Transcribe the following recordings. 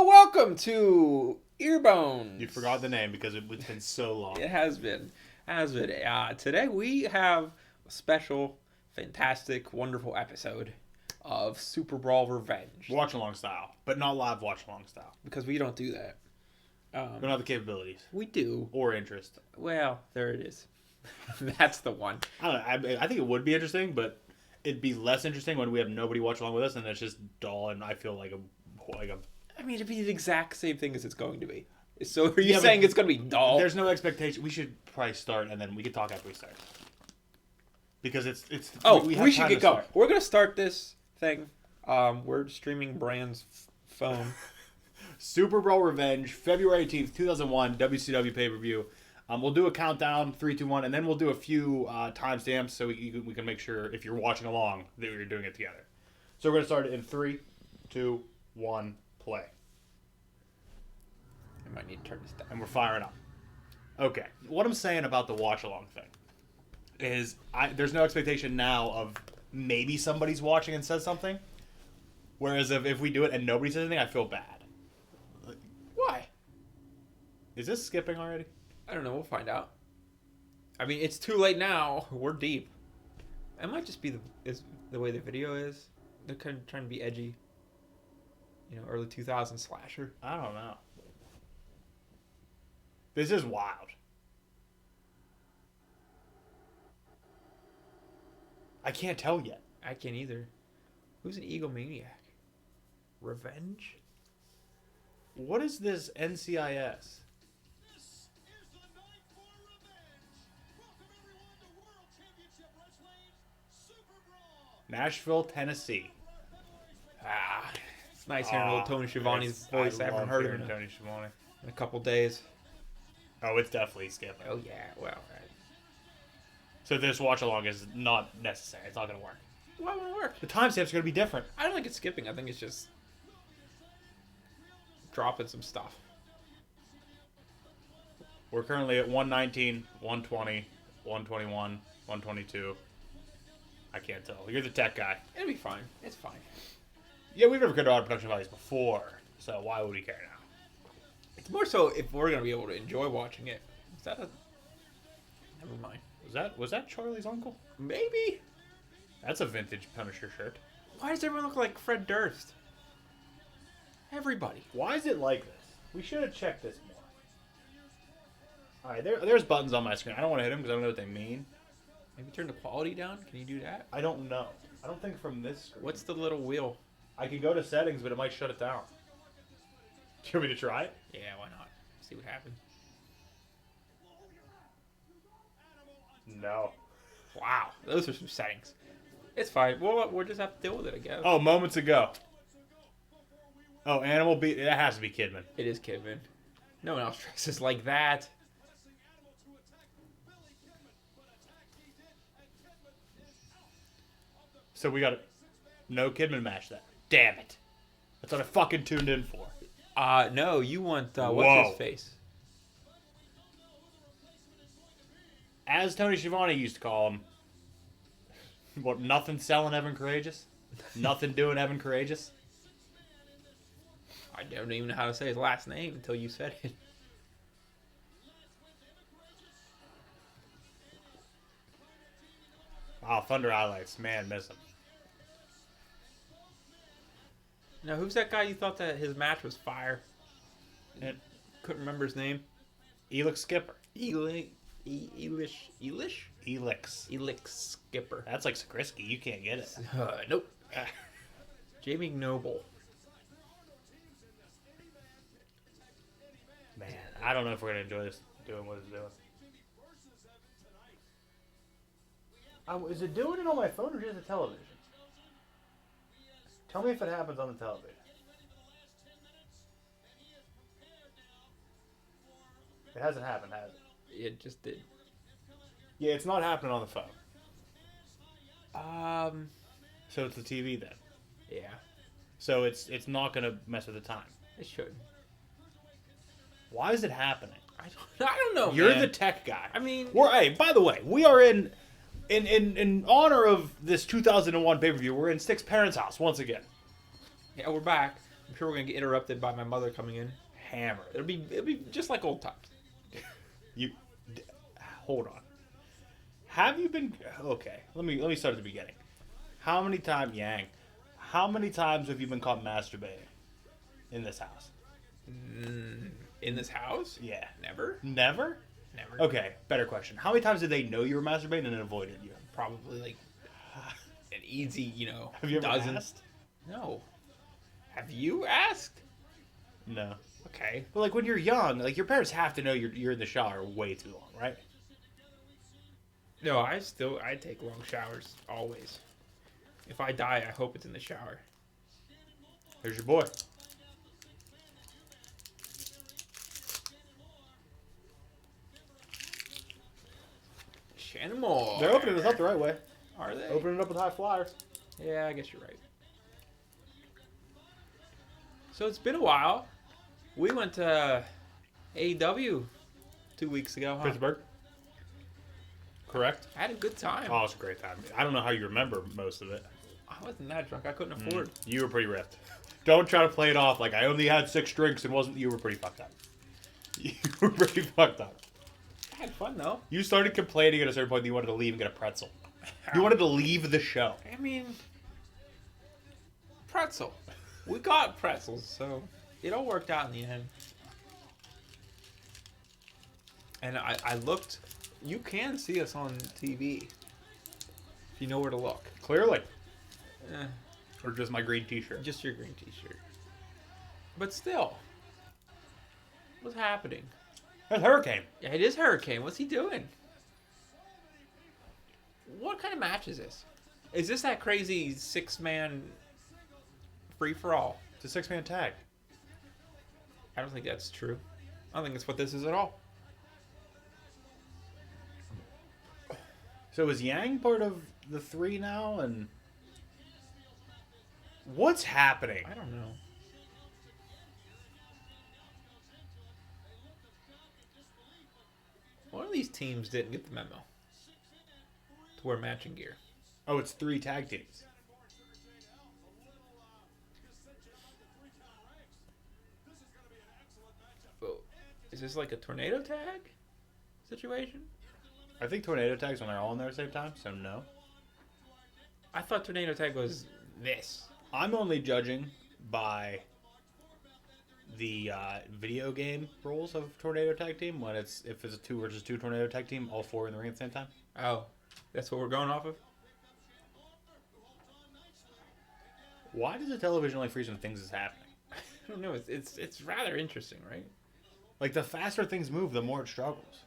Welcome to Earbones. You forgot the name because it's been so long. It has been. Today we have a special, fantastic, wonderful episode of Superbrawl Revenge. Watch along style, but not live watch along style. Because we don't do that. We don't have the capabilities. We do. Or interest. Well, there it is. That's the one. I don't know. I think it would be interesting, but it'd be less interesting when we have nobody watch along with us and it's just dull and I feel like a... I mean, it'd be the exact same thing as it's going to be. So are you saying it's going to be dull? There's no expectation. We should probably start and then we can talk after we start. Because it's we should get going. We're going to start this thing. We're streaming Brand's phone. Superbrawl Revenge, February 18th, 2001, WCW pay-per-view. We'll do a countdown, 3, 2, 1, and then we'll do a few timestamps so we can make sure, if you're watching along, that we're doing it together. So we're going to start it in 3, 2, 1, play. I might need to turn this down. And we're firing up. Okay. What I'm saying about the watch-along thing is there's no expectation now of maybe somebody's watching and says something. Whereas if we do it and nobody says anything, I feel bad. Why? Is this skipping already? I don't know. We'll find out. I mean, it's too late now. We're deep. It might just be the way the video is. They're kind of trying to be edgy. You know, early 2000s slasher. I don't know. This is wild. I can't tell yet. I can't either. Who's an egomaniac? Revenge? What is this NCIS? This is the night for revenge. Welcome everyone to World Championship Wrestling's Superbrawl. Nashville, Tennessee. It's nice hearing old Tony Schiavone's voice. I haven't heard him in a couple days. Oh, it's definitely skipping. Oh, yeah. Well, right. So this watch along is not necessary. It's not going to work. Why won't it work? The timestamps are going to be different. I don't think it's skipping. I think it's just dropping some stuff. We're currently at 119, 120, 121, 122. I can't tell. You're the tech guy. It'll be fine. It's fine. Yeah, we've never cut out production values before, so why would we care now? It's more so if we're going to be able to enjoy watching it. Is that a... Never mind. Was that Charlie's uncle? Maybe. That's a vintage Punisher shirt. Why does everyone look like Fred Durst? Everybody. Why is it like this? We should have checked this more. Alright, there's buttons on my screen. I don't want to hit them because I don't know what they mean. Maybe turn the quality down? Can you do that? I don't know. I don't think from this screen. What's the little wheel? I can go to settings, but it might shut it down. Do you want me to try it? Yeah, why not? See what happens. No. Wow, those are some settings. It's fine. We'll just have to deal with it, I guess. Oh, moments ago. Oh, Animal Beat. That has to be Kidman. It is Kidman. No one else dresses like that. So we got no Kidman match then. Damn it. That's what I fucking tuned in for. No, you want, what's his face? As Tony Schiavone used to call him, what, nothing selling Evan Courageous? Nothing doing Evan Courageous? I don't even know how to say his last name until you said it. Wow, Thunder highlights. Man, miss him. Now, who's that guy you thought that his match was fire? And Couldn't remember his name. Elix Skipper. Elish? Elix. Elix Skipper. That's like Sakrisky. You can't get it. Nope. Jamie Noble. Man, I don't know if we're going to enjoy this doing what it's doing. Is it doing it on my phone or just the television? Tell me if it happens on the television. It hasn't happened, has it? It just did. Yeah, it's not happening on the phone. So it's the TV then. Yeah. So it's not going to mess with the time. It should. Why is it happening? I don't know. You're man. the tech guy. I mean, hey, by the way, we are in honor of this 2001 pay-per-view. We're in Stick's parents' house once again. Yeah, we're back. I'm sure we're gonna get interrupted by my mother coming in. Hammered. It'll be just like old times. You hold on. Have you been okay? Let me start at the beginning. How many times How many times have you been caught masturbating in this house? In this house? Yeah. Never. Never? Never. Okay, better question. How many times did they know you were masturbating and avoided you? Probably like an easy, Have you ever dozen. asked? No. Have you asked? No. Okay. But like when you're young, like your parents have to know you're in the shower way too long, right? No, I take long showers always. If I die, I hope it's in the shower. There's your boy. Shannon Moore. They're opening this up the right way. Are they? Opening it up with high flyers. Yeah, I guess you're right. So it's been a while. We went to AEW 2 weeks ago, huh? Pittsburgh. Correct? I had a good time. Oh, it's a great time. I don't know how you remember most of it. I wasn't that drunk. I couldn't afford. You were pretty ripped. Don't try to play it off like I only had 6 drinks and wasn't. You were pretty fucked up. You were pretty fucked up. I had fun, though. You started complaining at a certain point that you wanted to leave and get a pretzel. You wanted to leave the show. I mean, pretzel. We got pretzels, so it all worked out in the end. And I looked. You can see us on TV if you know where to look. Clearly. Eh, Or just my green t-shirt. just your green t-shirt. But still, what's happening? That's Hurricane. Yeah, it is Hurricane. What's he doing? What kind of match is this? Is this that crazy 6-man free-for-all? It's a 6-man tag. I don't think that's true. I don't think that's what this is at all. So is Yang part of the 3 now? And what's happening? I don't know. One of these teams didn't get the memo to wear matching gear. Oh, it's 3 tag teams. Oh, is this like a tornado tag situation? I think tornado tags when they're all in there at the same time, so no. I thought tornado tag was this. I'm only judging by the video game rules of tornado tag team. When if it's a 2 versus 2 tornado tag team, all 4 in the ring at the same time. Oh, that's what we're going off of? Why does the television only freeze when things is happening? I don't know. It's rather interesting, right? Like the faster things move, the more it struggles.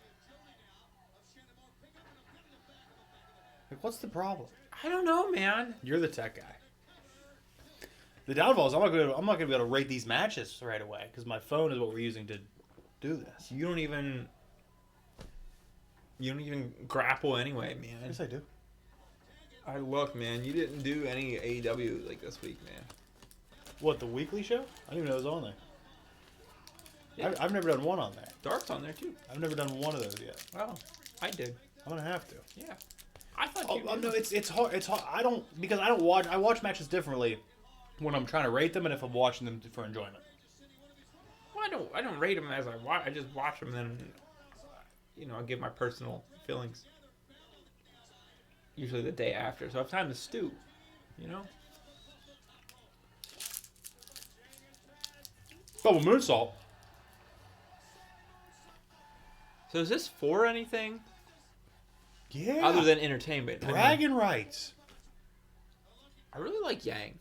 Like, what's the problem? I don't know, man. You're the tech guy. The downfall is I'm not gonna be able to rate these matches right away because my phone is what we're using to do this. You don't even grapple anyway, man. Yes, I do. I look, man. You didn't do any AEW like this week, man. What, the weekly show? I didn't even know it was on there. Yeah. I've never done one on there. Dark's on there too. I've never done one of those yet. Well, I did. I'm gonna have to. Yeah. I thought Oh, you no, did. it's hard. It's hard. I watch matches differently when I'm trying to rate them and if I'm watching them for enjoyment. Well, I don't rate them as I watch. I just watch them and I give my personal feelings. Usually the day after, so I have time to stew. Double moonsault. So is this for anything Yeah. other than entertainment? I mean, bragging rights. I really like Yang.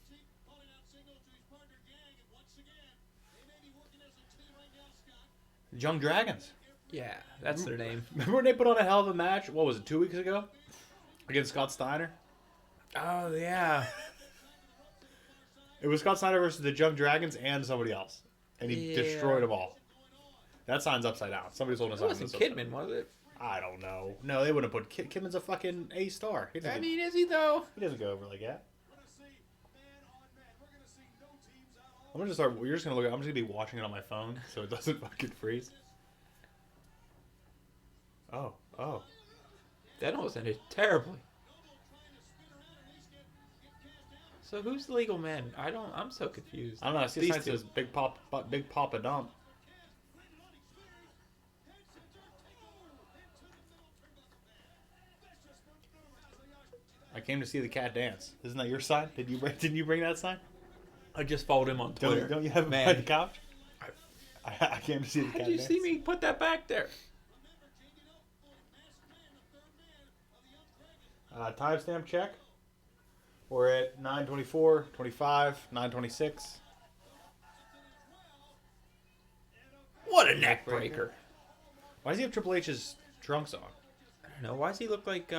Young Dragons. Yeah, that's their name. Remember when they put on a hell of a match? What was it, 2 weeks ago? Against Scott Steiner? Oh yeah. It was Scott Steiner versus the Young Dragons and somebody else. And he Yeah. destroyed them all. That sign's upside down. Somebody's holding It us wasn't Kidman, was it? I don't know. No, they wouldn't have put Kidman's a fucking A-star. He doesn't, Is he though? he doesn't go over like that. I'm gonna just start. You're just gonna look. I'm just gonna be watching it on my phone so it doesn't fucking freeze. Oh. That almost ended terribly. So who's the legal man? I'm so confused. I don't know. I see a These sign that two. says Big Papa Dump. I came to see the cat dance. Isn't that your sign? Didn't you bring that sign? I just followed him on Twitter. Don't you have it Man. by the couch? I came to see the How cat did you dance. see me put that back there? Timestamp check. We're at 9:24, 25, 9:26. What a neck breaker. Why does he have Triple H's trunks on? I don't know. Why does he look like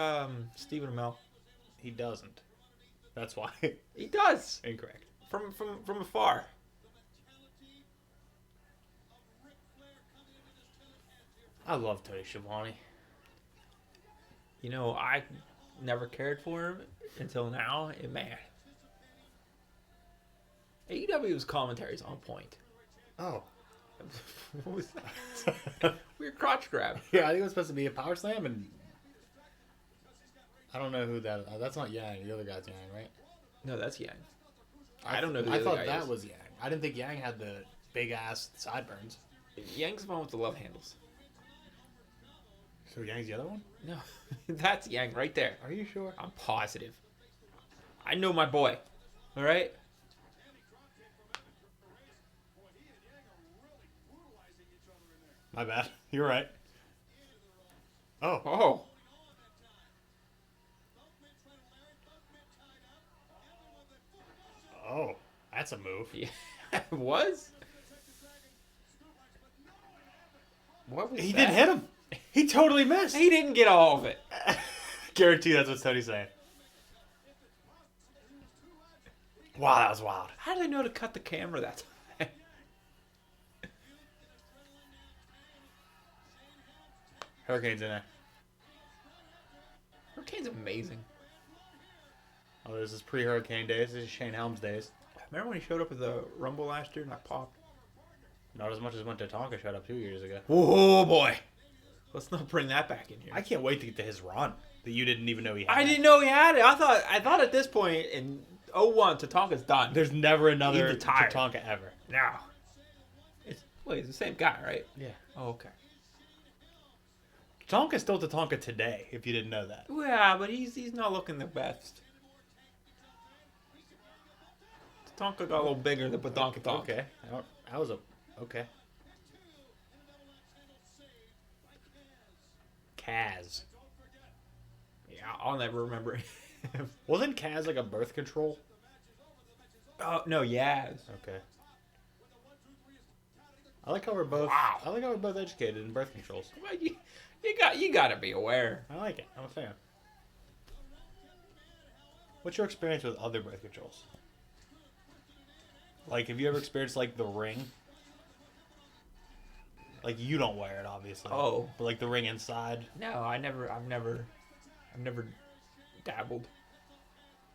Stephen Amell? He doesn't. That's why. He does. Incorrect. From afar. I love Tony Schiavone. You know, I never cared for him until now. And man, AEW's commentary is on point. Oh. What was that? Weird crotch grab. Yeah, I think it was supposed to be a power slam, and I don't know who that. That's not Yang. The other guy's Yang, right? No, that's Yang. I don't know who the I other thought guy that is. was Yang. I didn't think Yang had the big ass sideburns. Yang's the one with the love handles. So Yang's the other one? No, that's Yang right there. Are you sure? I'm positive. I know my boy. All right. My bad. You're right. Oh. Oh. Oh. That's a move. Yeah, it was. What was He that? didn't hit him. He totally missed. He didn't get all of it. Guarantee that's what Tony's saying. Wow, that was wild. How do they know to cut the camera that time? Hurricane's in there. Hurricane's amazing. Oh, this is pre-Hurricane days. This is Shane Helms days. Remember when he showed up at the Rumble last year and I popped? Not as much as when Tatanka showed up 2 years ago. Oh boy. Let's not bring that back in here. I can't wait to get to his run that you didn't even know he had. I didn't know he had it. I thought at this point in 01, Tatanka's done. There's never another He retired. Tatanka ever. Now. It's the same guy, right? Yeah. Oh, okay. Tatanka's still Tatanka today, if you didn't know that. Yeah, but he's not looking the best. Tatanka got a little bigger than Badonka Tonka. Okay. That was a... Okay. Kaz. Yeah, I'll never remember him. Wasn't Kaz like a birth control? Oh no, Yaz. Okay. I like how we're both... Wow. I like how we're both educated in birth controls. Well, you gotta be aware. I like it. I'm a fan. What's your experience with other birth controls? Like, have you ever experienced, like, the ring? Like, you don't wear it, obviously. Oh. But, like, the ring inside. No, I've never dabbled.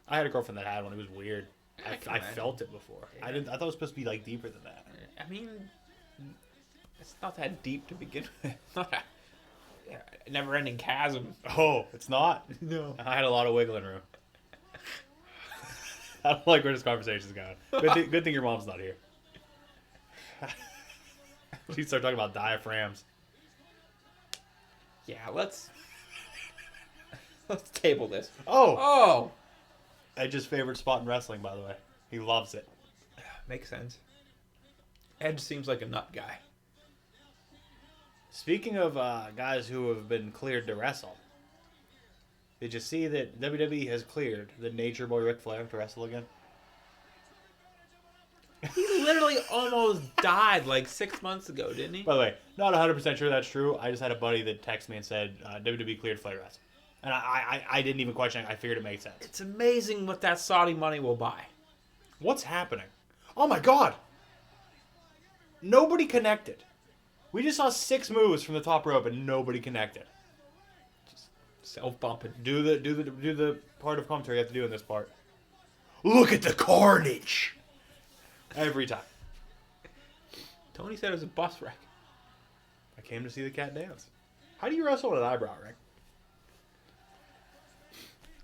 I had a girlfriend that had one. It was weird. I can I imagine. felt it before. Yeah. I thought it was supposed to be, like, deeper than that. I mean, it's not that deep to begin with. It's not a never-ending chasm. Oh, it's not? No. I had a lot of wiggling room. I don't like where this conversation's going. Good thing your mom's not here. She'd start talking about diaphragms. Yeah, let's table this. Oh! Oh, Edge's favorite spot in wrestling, by the way. He loves it. makes sense. Edge seems like a nut guy. Speaking of guys who have been cleared to wrestle, did you see that WWE has cleared the Nature Boy Ric Flair to wrestle again? He literally almost died like 6 months ago, didn't he? By the way, not 100% sure that's true. I just had a buddy that texted me and said WWE cleared Flair to wrestle. And I didn't even question it. I figured it made sense. It's amazing what that Saudi money will buy. What's happening? Oh my god! Nobody connected. We just saw 6 moves from the top rope and nobody connected. Self-bumping. Do the part of commentary you have to do in this part. Look at the carnage! Every time. Tony said it was a bus wreck. I came to see the cat dance. How do you wrestle with an eyebrow, Rick?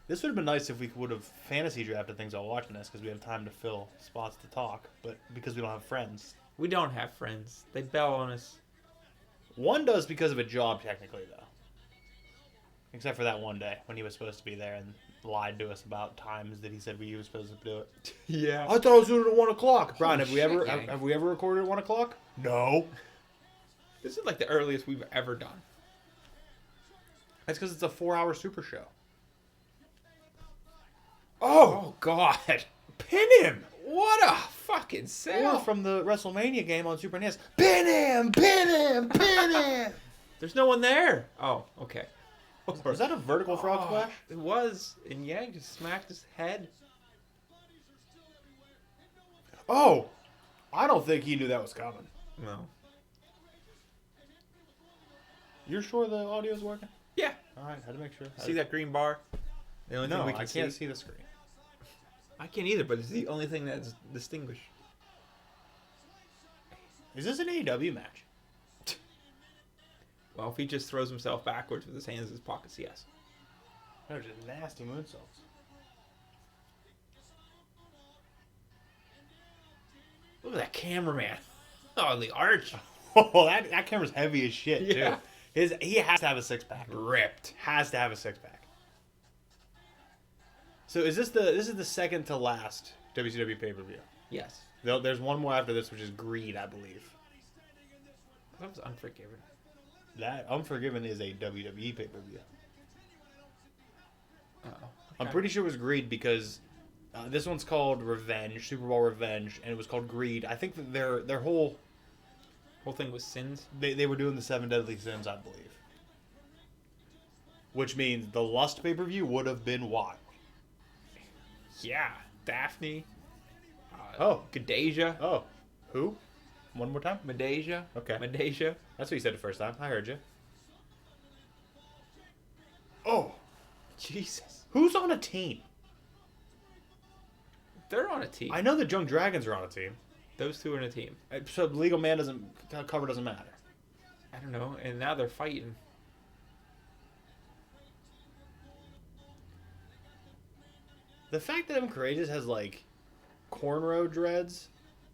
This would have been nice if we would have fantasy drafted things while watching this because we have time to fill spots to talk. But because we don't have friends. We don't have friends. They bail on us. One does because of a job, technically, though. Except for that one day when he was supposed to be there and lied to us about times that he said we were supposed to do it. Yeah. I thought I was doing it at 1 o'clock. Brian, have we shit, ever gang. have we ever recorded at 1 o'clock? No. This is like the earliest we've ever done. That's because it's a 4-hour super show. Oh God. Pin him! What a fucking Or sale. from the WrestleMania game on Super NES. Pin him! Pin him! Pin him! There's no one there. Oh, okay. Was that a vertical frog Oh, splash? it was. And Yang just smacked his head. Oh! I don't think he knew that was coming. No. You're sure the audio's working? Yeah. Alright, had to make sure. See that green bar? The only thing No, we can I can't see the screen. I can't either, but it's the only thing that's distinguished. Is this an AEW match? Well, if he just throws himself backwards with his hands in his pockets, yes. Those are nasty moonsaults. Look at that cameraman. Oh, the arch. Oh, that camera's heavy as shit, Yeah. too. He has to have a six-pack. Ripped. Has to have a six-pack. So is this the second to last WCW pay-per-view? Yes. There's one more after this, which is Greed, I believe. That was Unforgiven. That Unforgiven is a WWE pay-per-view. Uh-oh. I'm pretty sure it was Greed because this one's called Revenge, Superbrawl Revenge, and it was called Greed. I think that their whole thing was sins. they were doing the 7 Deadly Sins, I believe. Which means the Lust pay-per-view would have been wild. Yeah. Daphne. Oh. Gadasia. Oh, who? One more time? Medasia. Okay. Medasia. That's what you said the first time. I heard you. Oh, Jesus. who's on a team? They're on a team. I know the Junk Dragons are on a team. Those two are in a team. So legal man cover doesn't matter. I don't know. And now they're fighting. The fact that M. Courageous has like cornrow dreads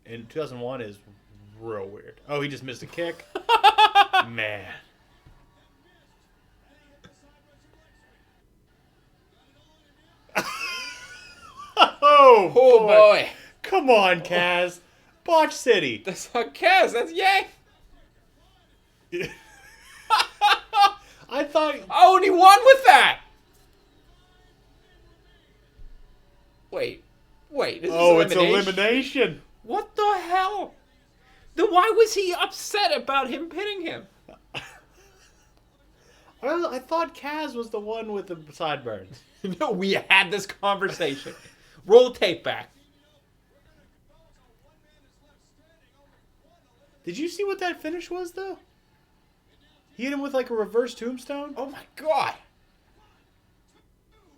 in 2001 is real weird. Oh, he just missed a kick. Man. Oh boy. Come on, Kaz. Botch City. That's not Kaz. That's Yang. I thought. Oh, and he won with that. Wait. This Oh, is it's elimination. What the hell? Then why was he upset about him pinning him? I thought Kaz was the one with the sideburns. No, we had this conversation. Roll the tape back. Did you see what that finish was, though? He hit him with like a reverse tombstone. Oh my God.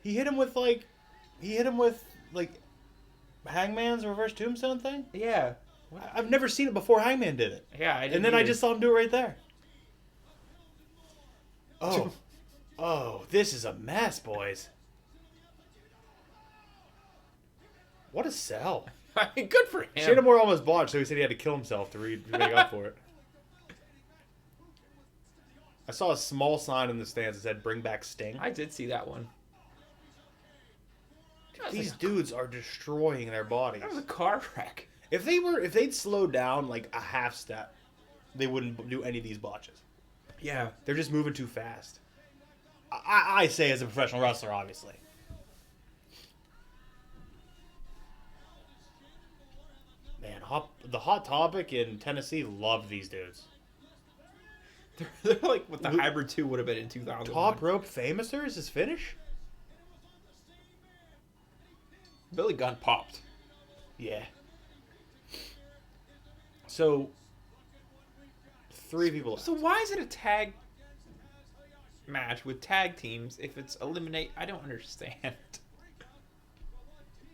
He hit him with like Hangman's reverse tombstone thing. Yeah. I've never seen it before. Hangman did it, Yeah, I didn't and then I either. just saw him do it right there. Oh, this is a mess, boys. What a sell. I mean, good for him. Shadamore almost botched, so he said he had to kill himself to make up for it. I saw a small sign in the stands that said "Bring back Sting." I did see that one. These dudes are destroying their bodies. That was a car wreck. If they'd slowed down like a half step, they wouldn't do any of these botches. Yeah. They're just moving too fast. I say as a professional wrestler, obviously. Man, the Hot Topic in Tennessee love these dudes. They're like what the Hybrid 2 would have been in 2001. Top Rope Famouser is his finish? Billy Gunn popped. Yeah. So, 3 people left. So why is it a tag match with tag teams if it's eliminate? I don't understand.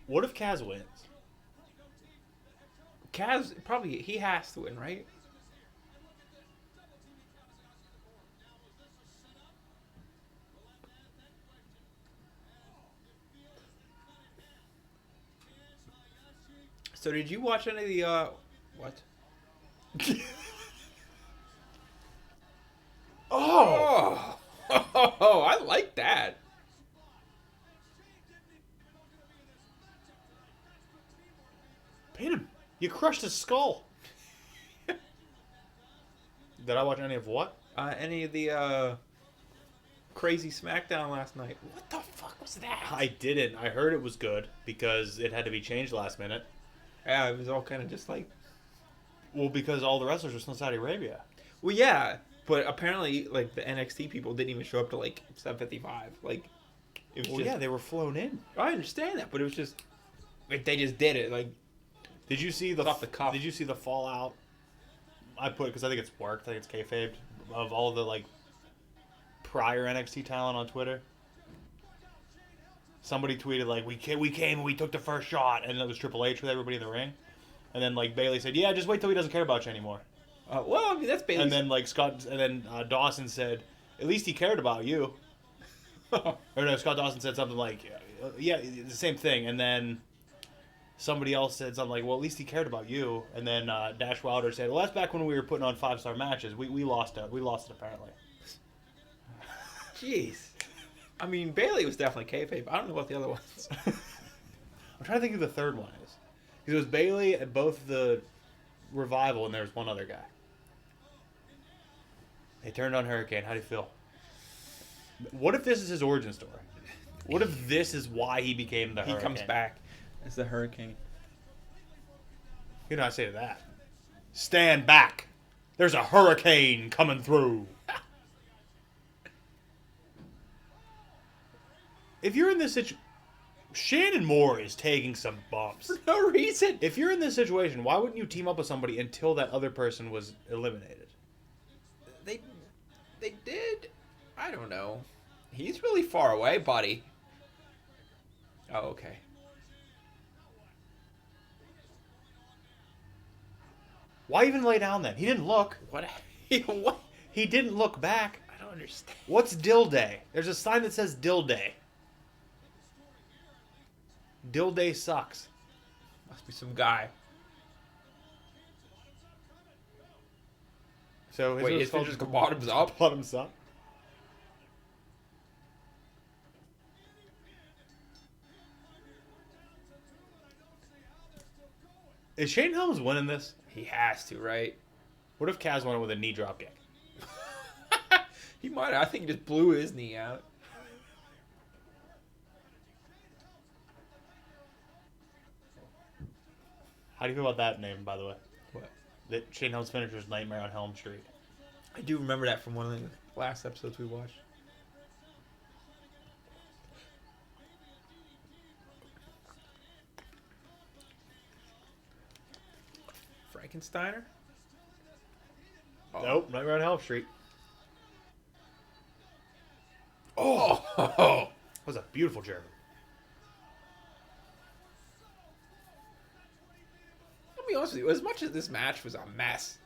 What if Kaz wins? Kaz, probably, he has to win, right? So did you watch any of the what? Oh! Oh, I like that. Paint him. You crushed his skull. Did I watch any of what? Any of the crazy SmackDown last night? What the fuck was that? I didn't. I heard it was good because it had to be changed last minute. Yeah, it was all kind of just like. Well, because all the wrestlers were from Saudi Arabia. Well, yeah, but apparently, like the NXT people didn't even show up to like 7:55. Like, it was Well, just. yeah, they were flown in. I understand that, but it was just like they just did it. Like, Did you see the off the cuff. Did you see the fallout? I put because I think it's worked. I think it's kayfabe of all the like prior NXT talent on Twitter. Somebody tweeted like we came and we took the first shot, and it was Triple H with everybody in the ring, and then like Bailey said, "Yeah, just wait till he doesn't care about you anymore." well, I mean that's Bailey's. And then like Dawson said, "At least he cared about you." Or no, Scott Dawson said something like, "Yeah, the same thing." And then somebody else said something like, "Well, at least he cared about you." And then Dash Wilder said, "Well, that's back when we were putting on 5-star matches. We lost it. We lost it apparently." Jeez. I mean, Bailey was definitely kayfabe. I don't know about the other ones. I'm trying to think who the third one is. Because it was Bailey at both the Revival, and there was one other guy. They turned on Hurricane. How do you feel? What if this is his origin story? What if this is why he became the He Hurricane? comes back as the Hurricane. You know, I say to that. Stand back. There's a hurricane coming through. If you're in this situation, Shannon Moore is taking some bumps. For no reason. If you're in this situation, why wouldn't you team up with somebody until that other person was eliminated? They did. I don't know. He's really far away, buddy. Oh, okay. Why even lay down then? He didn't look. What? What? He didn't look back. I don't understand. What's Dill Day? There's a sign that says Dill Day. Dill Day sucks. Must be some guy. So Wait, his called just go bottoms up? Bottoms up. Is Shane Helms winning this? He has to, right? What if Kaz won it with a knee drop kick? He might. I think he just blew his knee out. How do you feel about that name, by the way? What? That Shane Helms finisher's Nightmare on Helm Street. I do remember that from one of the last episodes we watched. Frankensteiner? Oh. Nope, Nightmare on Helm Street. Oh! That was a beautiful German. I'll be honest with you. As much as this match was a mess,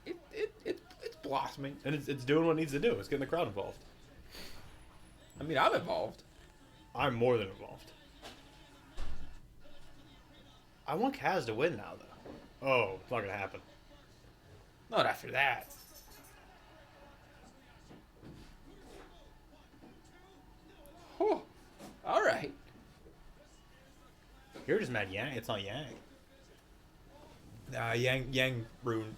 it's blossoming. And it's doing what it needs to do. It's getting the crowd involved. I mean, I'm involved. I'm more than involved. I want Kaz to win now, though. Oh, it's not going to happen. Not after that. Oh, all right. You're just mad Yang. It's not Yang. Nah, Yang ruined.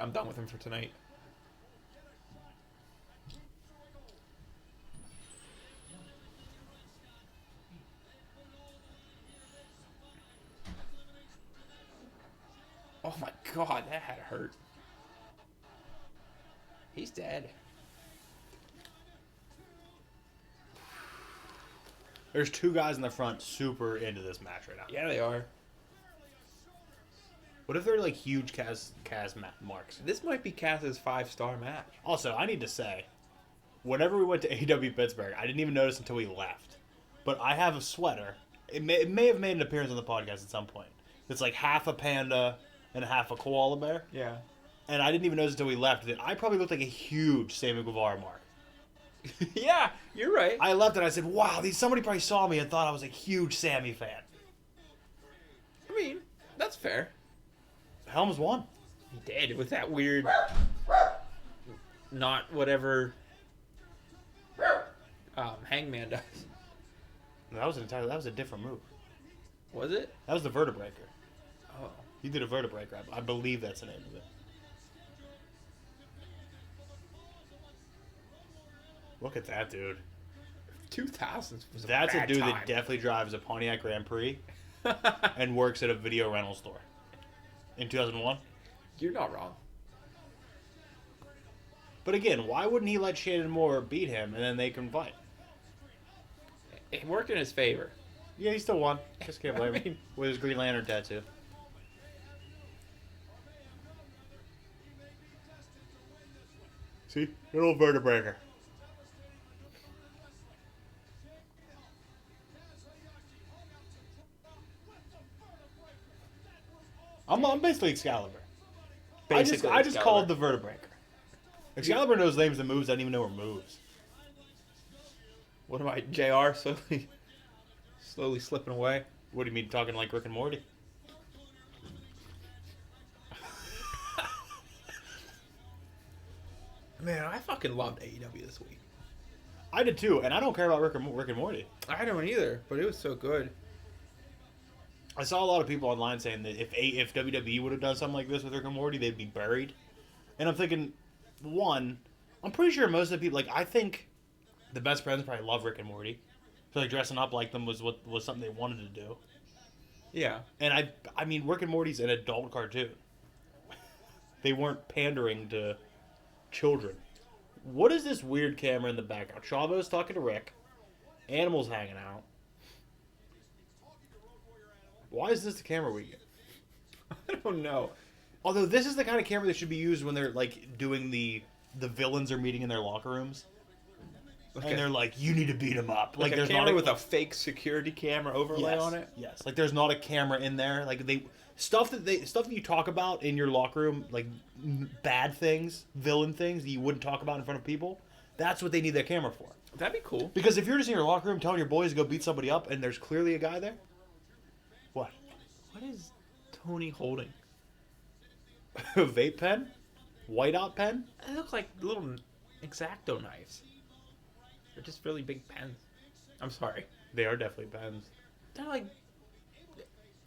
I'm done with him for tonight. Oh my god, that had to hurt. He's dead. There's two guys in the front super into this match right now. Yeah, they are. What if they're like huge Kaz marks? This might be Cass's 5-star match. Also, I need to say, whenever we went to AEW Pittsburgh, I didn't even notice until we left. But I have a sweater. It may have made an appearance on the podcast at some point. It's like half a panda and half a koala bear. Yeah. And I didn't even notice until we left that I probably looked like a huge Sammy Guevara mark. Yeah, you're right. I left and I said, wow, somebody probably saw me and thought I was a huge Sammy fan. I mean, That's fair. Helms won. He did with that weird, not whatever Hangman does. That was a different move. Was it? That was the Vertebreaker. Oh. He did a Vertebreaker. I believe that's the name of it. Look at that dude. 2000s was That's a bad dude time. that definitely drives a Pontiac Grand Prix and works at a video rental store. In 2001? You're not wrong. But again, why wouldn't he let Shannon Moore beat him and then they can fight? It worked in his favor. Yeah, he still won. Just can't blame I him. mean- With his Green Lantern tattoo. See? Good old Vertebreaker. I'm basically Excalibur. Basically, I just Excalibur. called the Vertebreaker. Excalibur knows names of moves I didn't even know were moves. What am I, JR? Slowly slipping away. What do you mean, talking like Rick and Morty? Man, I fucking loved AEW this week. I did too, and I don't care about Rick and Morty. I don't either, but it was so good. I saw a lot of people online saying that if WWE would have done something like this with Rick and Morty, they'd be buried. And I'm thinking, one, I'm pretty sure most of the people, like, I think the best friends probably love Rick and Morty. So like dressing up like them was something they wanted to do. Yeah. And I mean, Rick and Morty's an adult cartoon. They weren't pandering to children. What is this weird camera in the background? Chavo's talking to Rick. Animals hanging out. Why is this the camera we get? I don't know. Although this is the kind of camera that should be used when they're like doing the villains are meeting in their locker rooms. And they're like, you need to beat him up. Like a there's camera not with a fake security camera overlay yes, on it. Yes, like there's not a camera in there. Like stuff that you talk about in your locker room, like bad things, villain things that you wouldn't talk about in front of people. That's what they need that camera for. That'd be cool. Because if you're just in your locker room telling your boys to go beat somebody up, and there's clearly a guy there, what? What is Tony holding? A vape pen, whiteout pen. They look like little X-Acto knives. They're just really big pens. I'm sorry. They are definitely pens. They're like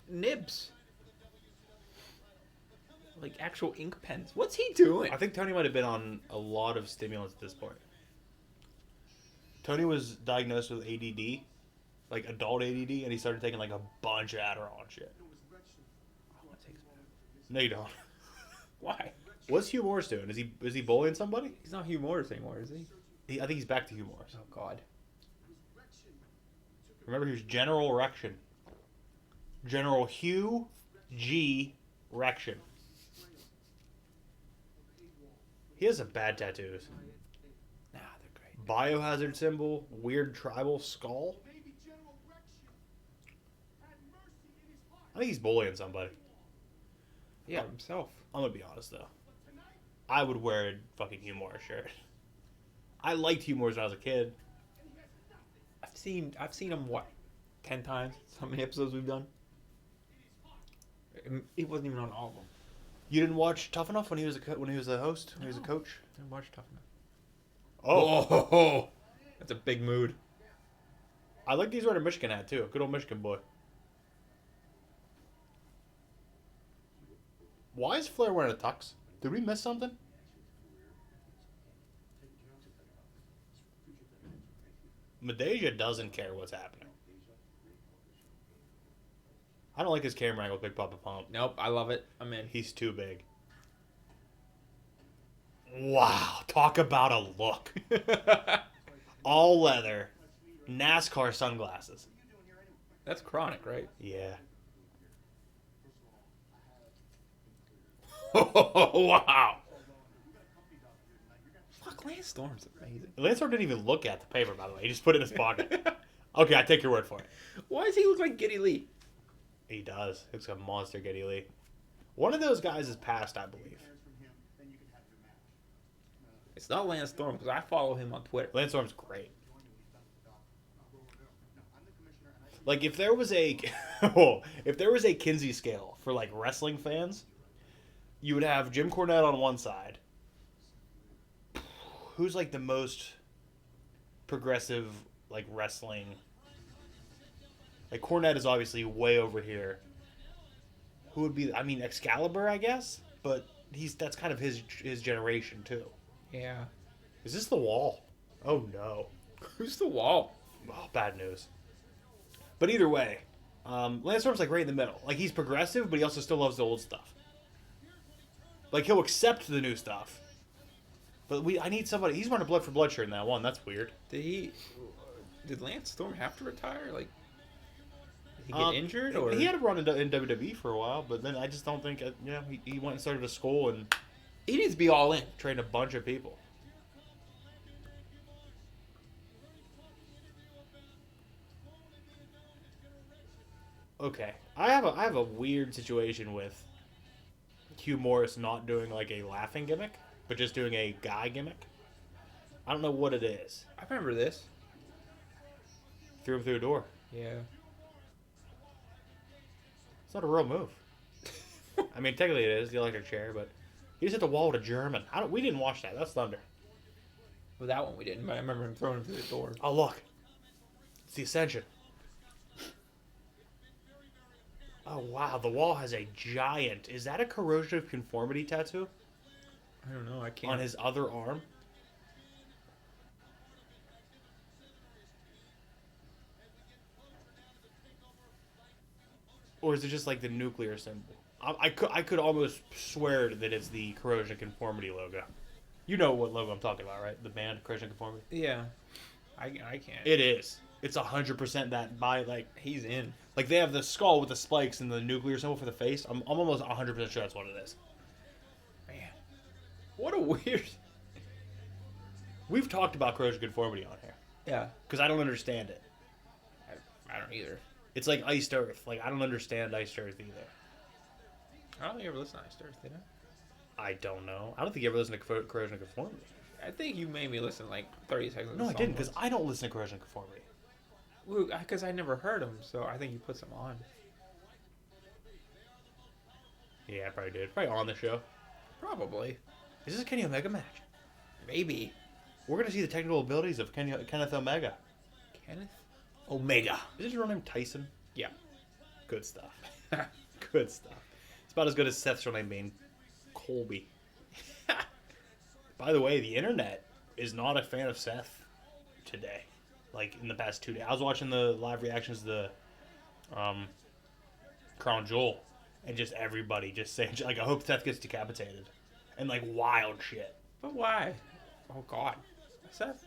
nibs. Like actual ink pens. What's he doing? I think Tony might have been on a lot of stimulants at this point. Tony was diagnosed with ADD, like adult ADD, and he started taking like a bunch of Adderall and shit. I want to take some. No, you don't. Why? What's Hugh Morris doing? Is he bullying somebody? He's not Hugh Morris anymore, is he? I think he's back to Hugh Morris. Oh God. Remember, he was General Rection. General Hugh G. Rection. He has some bad tattoos. Nah, they're great. Biohazard symbol, weird tribal skull. I think he's bullying somebody. Yeah, himself. I'm gonna be honest though. I would wear a fucking Hugh Morris shirt. I liked Hugh Morris when I was a kid. I've seen him what, 10 times? How many episodes we've done? He wasn't even on all of them. You didn't watch Tough Enough when he was a host, when he was a coach. Didn't watch Tough Enough. Oh, That's a big mood. I like these wearing a Michigan hat too. Good old Michigan boy. Why is Flair wearing a tux? Did we miss something? Medeja doesn't care what's happening. I don't like his camera angle, Big Papa Pump. Nope, I love it. I'm in. He's too big. Wow, talk about a look. All leather, NASCAR sunglasses. That's chronic, right? Yeah. Wow. Fuck, Lance Storm's amazing. Lance Storm didn't even look at the paper, by the way. He just put it in his pocket. Okay, I take your word for it. Why does he look like Geddy Lee? He does. Looks like a monster, Geddy Lee. One of those guys is passed, I believe. It's not Lance Storm because I follow him on Twitter. Lance Storm's great. Like if there was a Kinsey scale for like wrestling fans, you would have Jim Cornette on one side. Who's like the most progressive like wrestling? Like Cornette is obviously way over here. Who would be? I mean, Excalibur, I guess, but that's kind of his generation too. Yeah. Is this the Wall? Oh no. Who's the Wall? Oh, bad news. But either way, Lance Storm's like right in the middle. Like he's progressive, but he also still loves the old stuff. Like he'll accept the new stuff. But I need somebody. He's wearing a Blood for Blood shirt in that one. That's weird. Did Lance Storm have to retire? Like, did he get injured or he had a run in WWE for a while, but then I just don't think. He went and started a school and he needs to be all in. trained a bunch of people. Okay, I have a weird situation with Hugh Morris not doing like a laughing gimmick, but just doing a guy gimmick. I don't know what it is. I remember this. Threw him through a door. Yeah. It's not a real move. I mean, technically it is the electric chair, but he just hit the wall with a German. We didn't watch that. That's Thunder. Well, that one we didn't, but I remember him throwing him through the door. Oh look, it's the Ascension. Oh wow, the wall has a giant. Is that a corrosion of conformity tattoo I don't know. I can't. on his other arm? Or is it just like the nuclear symbol? I could almost swear that it's the corrosion conformity logo. You know what logo I'm talking about, right? The band corrosion conformity. Yeah. I can't. It is. It's 100% that by like He's in. like they have the skull with the spikes and the nuclear symbol for the face. I'm almost 100% sure that's what it is. Man. What a weird. We've talked about corrosion conformity on here Yeah. because I don't understand it. I don't either. It's like iced earth. Like I don't understand iced earth either. I don't think you ever listened to Iced Earth, did I? I don't know. I don't think you ever listened to corrosion conformity. I think you made me listen like 30 seconds. of No, the I song didn't because once. I don't listen to corrosion conformity. Because I never heard them, so I think you put some on. Yeah, I probably did. Probably on the show. Probably. Is this a Kenny Omega match? Maybe. We're gonna see the technical abilities of Kenneth Omega. Kenneth Omega. Is his real name Tyson? Yeah. Good stuff. Good stuff. It's about as good as Seth's real name being Colby. By the way, the internet is not a fan of Seth today. Like in the past 2 days, I was watching the live reactions to the Crown Jewel, and just everybody just saying like, "I hope Seth gets decapitated," and like wild shit. But why? Oh God. Seth?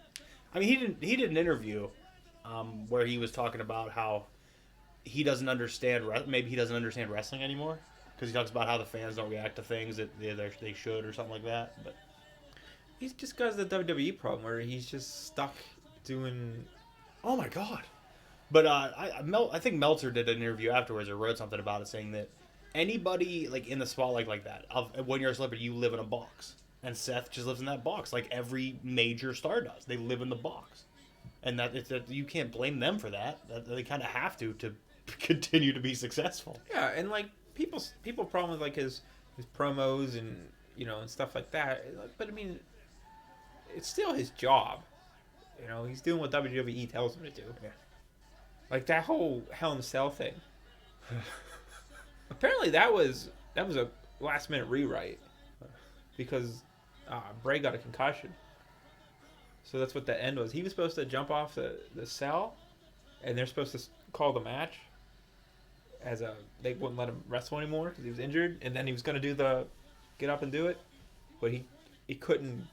I mean, he did an interview where he was talking about how he doesn't understand maybe he doesn't understand wrestling anymore because he talks about how the fans don't react to things that they should or something like that. But He's just got the WWE problem where he's just stuck doing. oh my god! But I think Meltzer did an interview afterwards or wrote something about it saying that anybody like in the spotlight like that, when you're a celebrity, you live in a box, and Seth just lives in that box like every major star does. They live in the box, and that you can't blame them for that. They kind of have to continue to be successful. Yeah, and like people problem with like his promos and and stuff like that. But I mean, it's still his job. He's doing what WWE tells him to do. Yeah. Like that whole Hell in a Cell thing. Apparently that was a last minute rewrite because Bray got a concussion. So that's what the end was. He was supposed to jump off the cell, and they're supposed to call the match they wouldn't let him wrestle anymore because he was injured, and then he was going to do the get up and do it, but he couldn't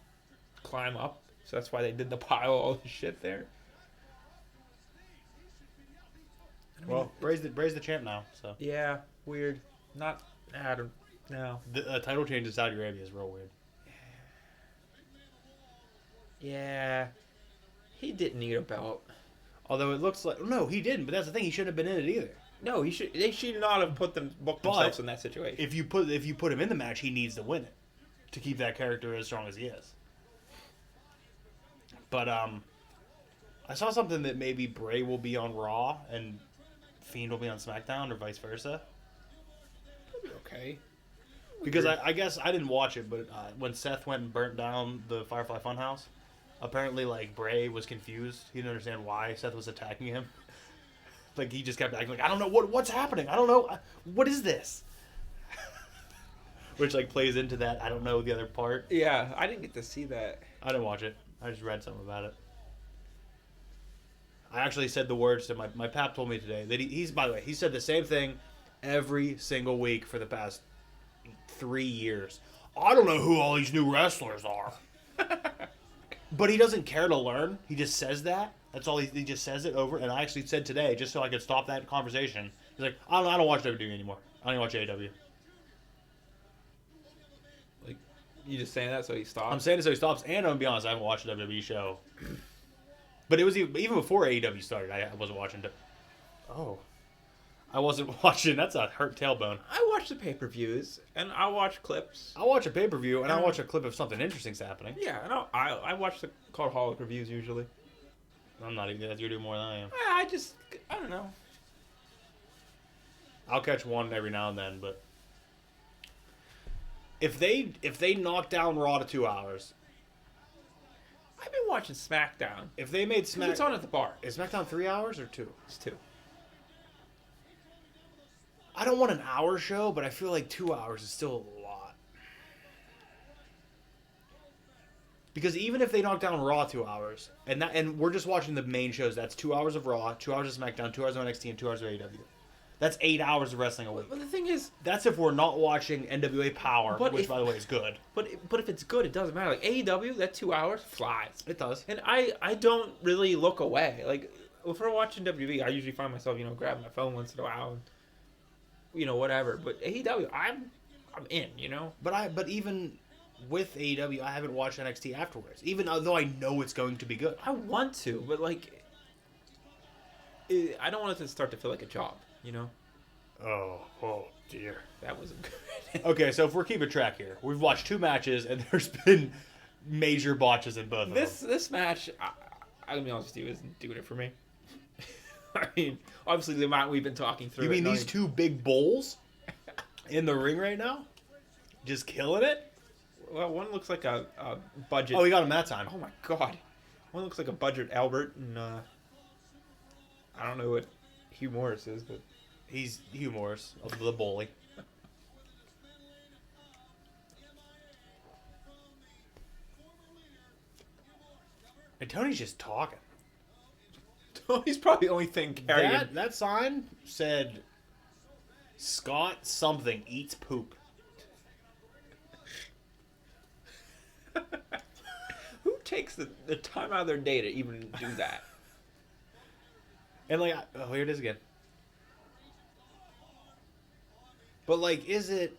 climb up, so that's why they did the pile of all the shit there. Well, Bray's the champ now, so Yeah, weird. Not Adam. No. the title change in Saudi Arabia is real weird. Yeah. He didn't need a belt. Although it looks like he didn't, but that's the thing, he shouldn't have been in it either. No, they should not have booked themselves in that situation. If you put him in the match, he needs to win it to keep that character as strong as he is. But I saw something that maybe Bray will be on Raw, and Fiend will be on SmackDown or vice versa. Okay. Because I guess I didn't watch it, but when Seth went and burnt down the Firefly Funhouse, apparently like Bray was confused. He didn't understand why Seth was attacking him. Like he just kept acting like, I don't know what's happening. I don't know what is this. Which like plays into that. I don't know the other part. Yeah, I didn't get to see that. I didn't watch it. I just read something about it. I actually said the words to my pap told me today that he's by the way he said the same thing every single week for the past 3 years. I don't know who all these new wrestlers are. But he doesn't care to learn. He just says that. That's all he just says it over. And I actually said today, just so I could stop that conversation, he's like, I don't watch WWE anymore. I don't even watch AEW. Like, you just saying that so he stops? I'm saying it so he stops. And I'm going to be honest, I haven't watched a WWE show. But it was even before AEW started, I wasn't watching it. Oh. I wasn't watching. That's a hurt tailbone. I watch the pay-per-views, and I watch clips. I watch a pay-per-view, and I watch a clip of something interesting's happening. Yeah, I watch the Cultaholic reviews usually. I'm not even good. You're doing more than I am. I don't know. I'll catch one every now and then, but if they knock down Raw to 2 hours, I've been watching SmackDown. if they made It's on at the bar. is SmackDown 3 hours or 2? It's 2. I don't want an hour show, but I feel like 2 hours is still a lot. Because even if they knock down Raw 2 hours, and we're just watching the main shows, that's 2 hours of Raw, 2 hours of SmackDown, 2 hours of NXT, and 2 hours of AEW. That's 8 hours of wrestling a week. But the thing is, That's if we're not watching NWA Power, But which, if- by the way, is good. but if it's good, it doesn't matter. Like AEW, that 2 hours flies. It does. And I don't really look away. Like if we're watching WWE, I usually find myself grabbing my phone once in a while, and, whatever. But AEW, I'm in. But even with AEW, I haven't watched NXT afterwards. Even though I know it's going to be good. I want to, but like, I don't want it to start to feel like a job. Oh dear. That wasn't good. Okay, so if we're keeping track here, we've watched 2 matches, and there's been major botches in both of them. This match, I'm gonna be honest with you, isn't doing it for me. I mean, obviously the amount we've been talking through. You mean these 2 big bulls in the ring right now? Just killing it? Well, one looks like a budget. Oh, we got him that time. Oh my god, one looks like a budget Albert, and I don't know what Hugh Morris is, but He's Hugh Morris, of the bully. And Tony's just talking. Tony's probably the only thing carrying. That sign said, Scott something eats poop. Who takes the time out of their day to even do that? And like, oh, here it is again. But like, is it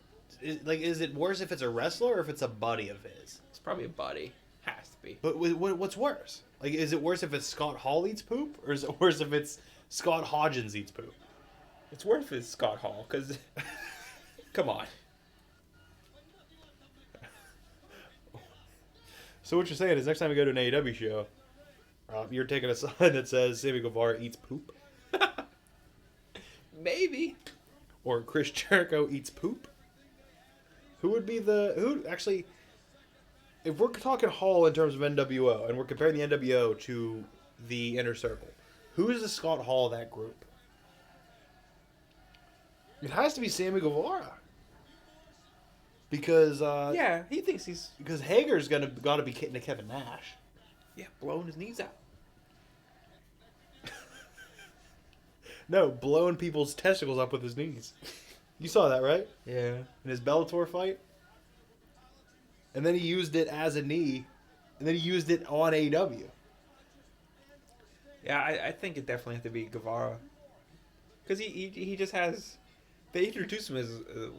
worse if it's a wrestler or if it's a buddy of his? It's probably a buddy. Has to be. But what's worse? Like, is it worse if it's Scott Hall eats poop, or is it worse if it's Scott Hodgins eats poop? It's worth it, Scott Hall, because come on. So what you're saying is next time we go to an AEW show, you're taking a sign that says Sammy Guevara eats poop? Maybe. Or Chris Jericho eats poop? Who actually, if we're talking Hall in terms of NWO, and we're comparing the NWO to the Inner Circle, who is the Scott Hall of that group? It has to be Sammy Guevara. Because Yeah, he thinks he's Hager's got to be kidding to Kevin Nash. blowing his knees out. No, blowing people's testicles up with his knees. You saw that, right? Yeah. In his Bellator fight. And then he used it as a knee. And then he used it on AEW. Yeah, I think it definitely has to be Guevara. Because he just has... They introduced him as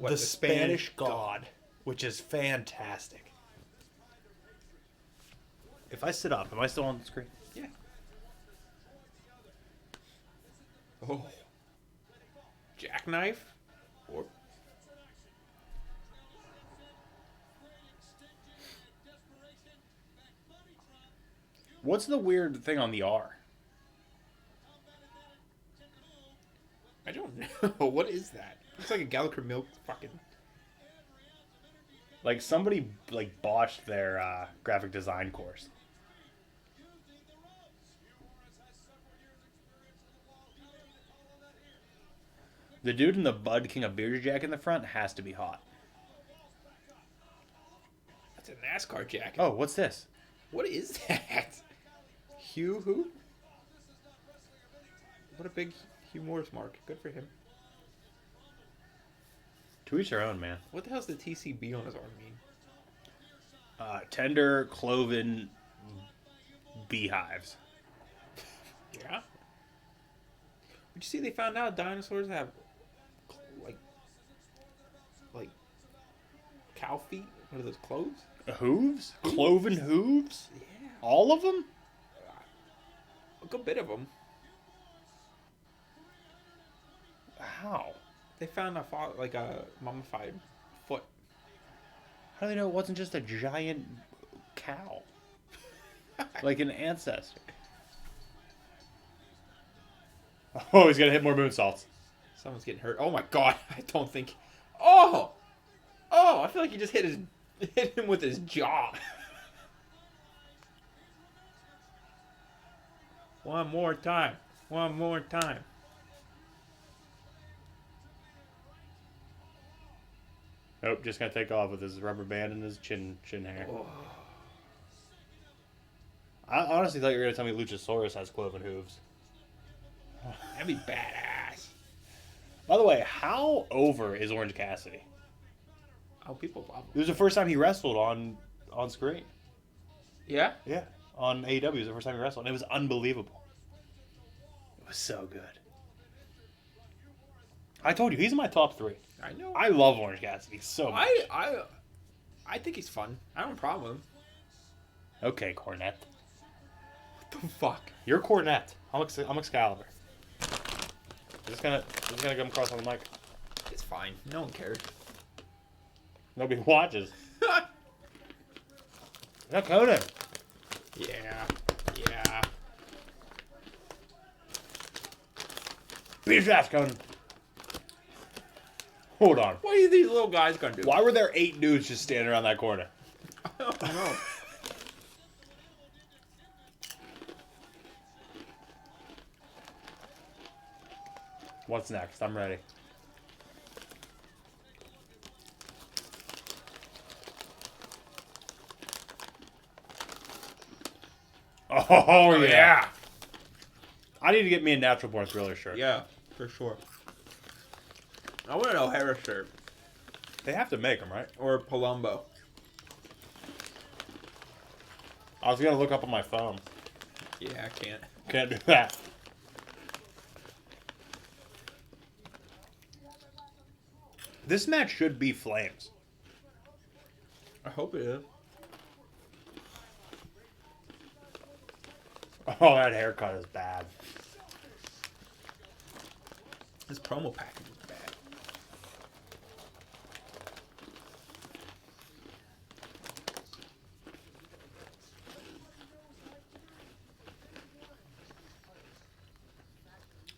The Spanish God, which is fantastic. If I sit up, am I still on the screen? Yeah. Oh. Jackknife? Or... What's the weird thing on the R? What is that? Looks like a Gallagher Milk fucking. Like somebody like botched their graphic design course. The dude in the Bud King of Beer jacket in the front has to be hot. That's a NASCAR jacket. Oh, what's this? What is that? Hugh who? What a big Hugh Morris mark. Good for him. To each their own, man. What the hell's the TCB on his arm mean? Tender cloven beehives. Yeah. Did you see they found out dinosaurs have like cow feet? What are those, cloves? Hooves? Cloven hooves? Yeah. All of them? A good bit of them. How? They found a mummified foot. How do they know it wasn't just a giant cow? Like an ancestor. Oh, he's gonna hit more moonsaults. Someone's getting hurt. Oh my god! I don't think. Oh, I feel like he just hit him with his jaw. One more time. One more time. Nope, just gonna take off with his rubber band and his chin hair. Oh. I honestly thought you were gonna tell me Luchasaurus has cloven hooves. That'd be badass. By the way, how over is Orange Cassidy? Oh, people love It him. was the first time he wrestled on screen. Yeah? Yeah, on AEW, it was the first time he wrestled, and it was unbelievable. It was so good. I told you, he's in my top 3. I know. I love Orange Cassidy so much. I think he's fun. I don't have a problem with him. Okay, Cornette. What the fuck? You're Cornette. I'm Excalibur. Just gonna come across on the mic. It's fine. No one cares. Nobody watches. Not Conan. Yeah. Yeah. Beat his ass, Conan. Hold on. What are these little guys gonna do? Why were there 8 dudes just standing around that corner? I don't know. What's next? I'm ready. Oh, yeah. I need to get me a Natural Born Thriller shirt. Yeah, for sure. I want an O'Hara shirt. They have to make them, right? Or Palumbo. I was going to look up on my phone. Yeah, I can't. Can't do that. This match should be flames. I hope it is. Oh, that haircut is bad. This promo package is bad.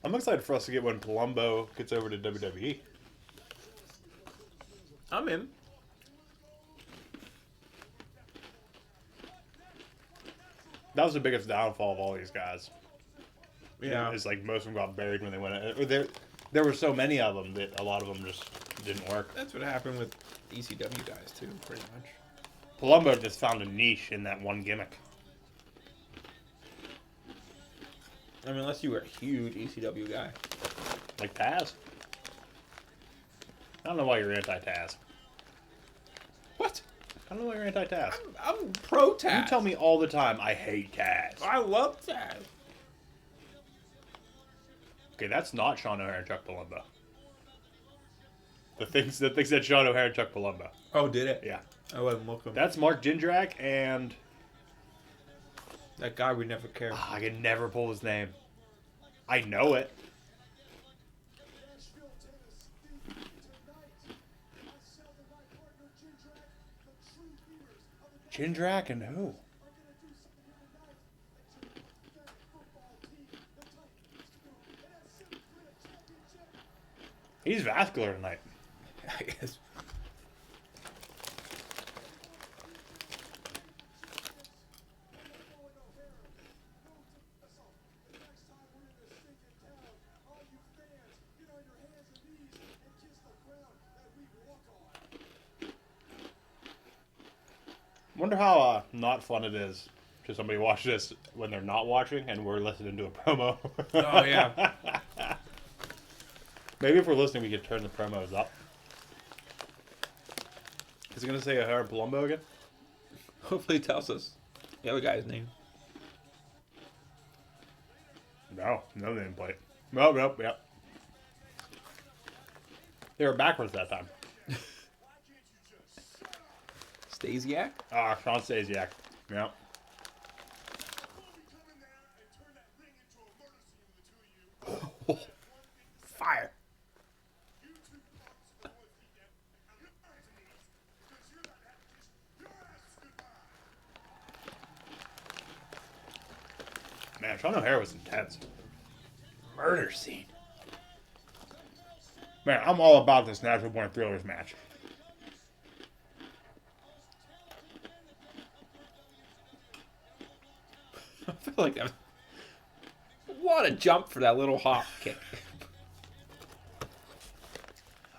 I'm excited for us to get when Palumbo gets over to WWE. I'm in. That was the biggest downfall of all these guys. Yeah. It's like most of them got buried when they went. Or there were so many of them that a lot of them just didn't work. That's what happened with ECW guys, too, pretty much. Palumbo just found a niche in that one gimmick. I mean, unless you were a huge ECW guy. Like Taz. I don't know why you're anti-Taz. What? I don't know why you're anti-Taz. I'm pro Taz. You tell me all the time, I hate Taz. I love Taz. Okay, that's not Sean O'Hare and Chuck Palumbo. The things that Sean O'Hare and Chuck Palumbo. Oh, did it? Yeah. I wasn't looking. That's Mark Jindrak and... That guy we never cared. I can never pull his name. I know it. Jindrak and who? He's vascular tonight. I guess. Wonder how not fun it is to somebody watch this when they're not watching and we're listening to a promo. Oh, yeah. Maybe if we're listening, we could turn the promos up. Is it going to say O'Hara Palumbo again? Hopefully it tells us the other guy's name. No nameplate. Nope, yep. They were backwards that time. Stasiak? Ah, Sean Stasiak. Yep. Fire. Man, Sean O'Hara was intense. Murder scene. Man, I'm all about this Natural Born Thrillers match. I feel like that. What a jump for that little hop kick.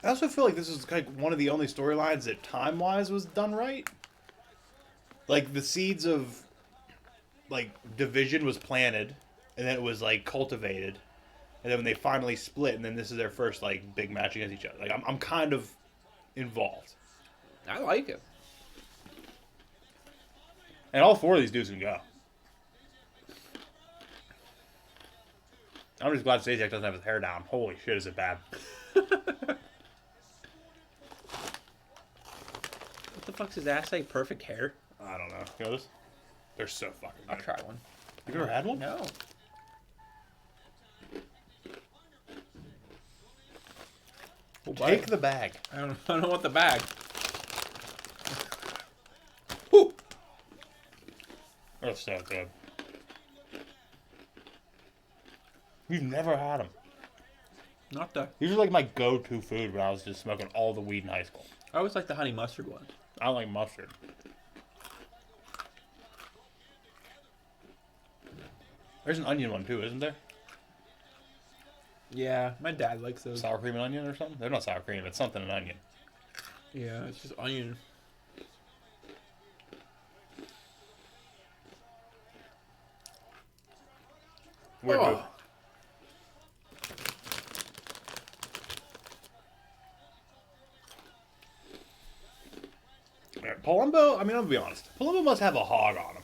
I also feel like this is like one of the only storylines that time-wise was done right. Like the seeds of like division was planted, and then it was like cultivated, and then when they finally split, and then this is their first like big match against each other. Like I'm kind of involved, I like it. and all four of these dudes can go. I'm just glad Stasiak doesn't have his hair down. Holy shit, is it bad? What the fuck's his ass like? Perfect hair? I don't know. You know this? They're so fucking I'll good. try one. You've never had one? No. We'll buy Take it. the bag. I don't want the bag. Woo! That's so good. You've never had them. Not the. These are like my go-to food when I was just smoking all the weed in high school. I always like the honey mustard one. I don't like mustard. There's an onion one too, isn't there? Yeah, my dad likes those. Sour cream and onion or something? They're not sour cream, it's something and onion. Yeah, it's just onion. Weird Oh. move. Man, Palumbo, I mean, I'm gonna be honest. Palumbo must have a hog on him.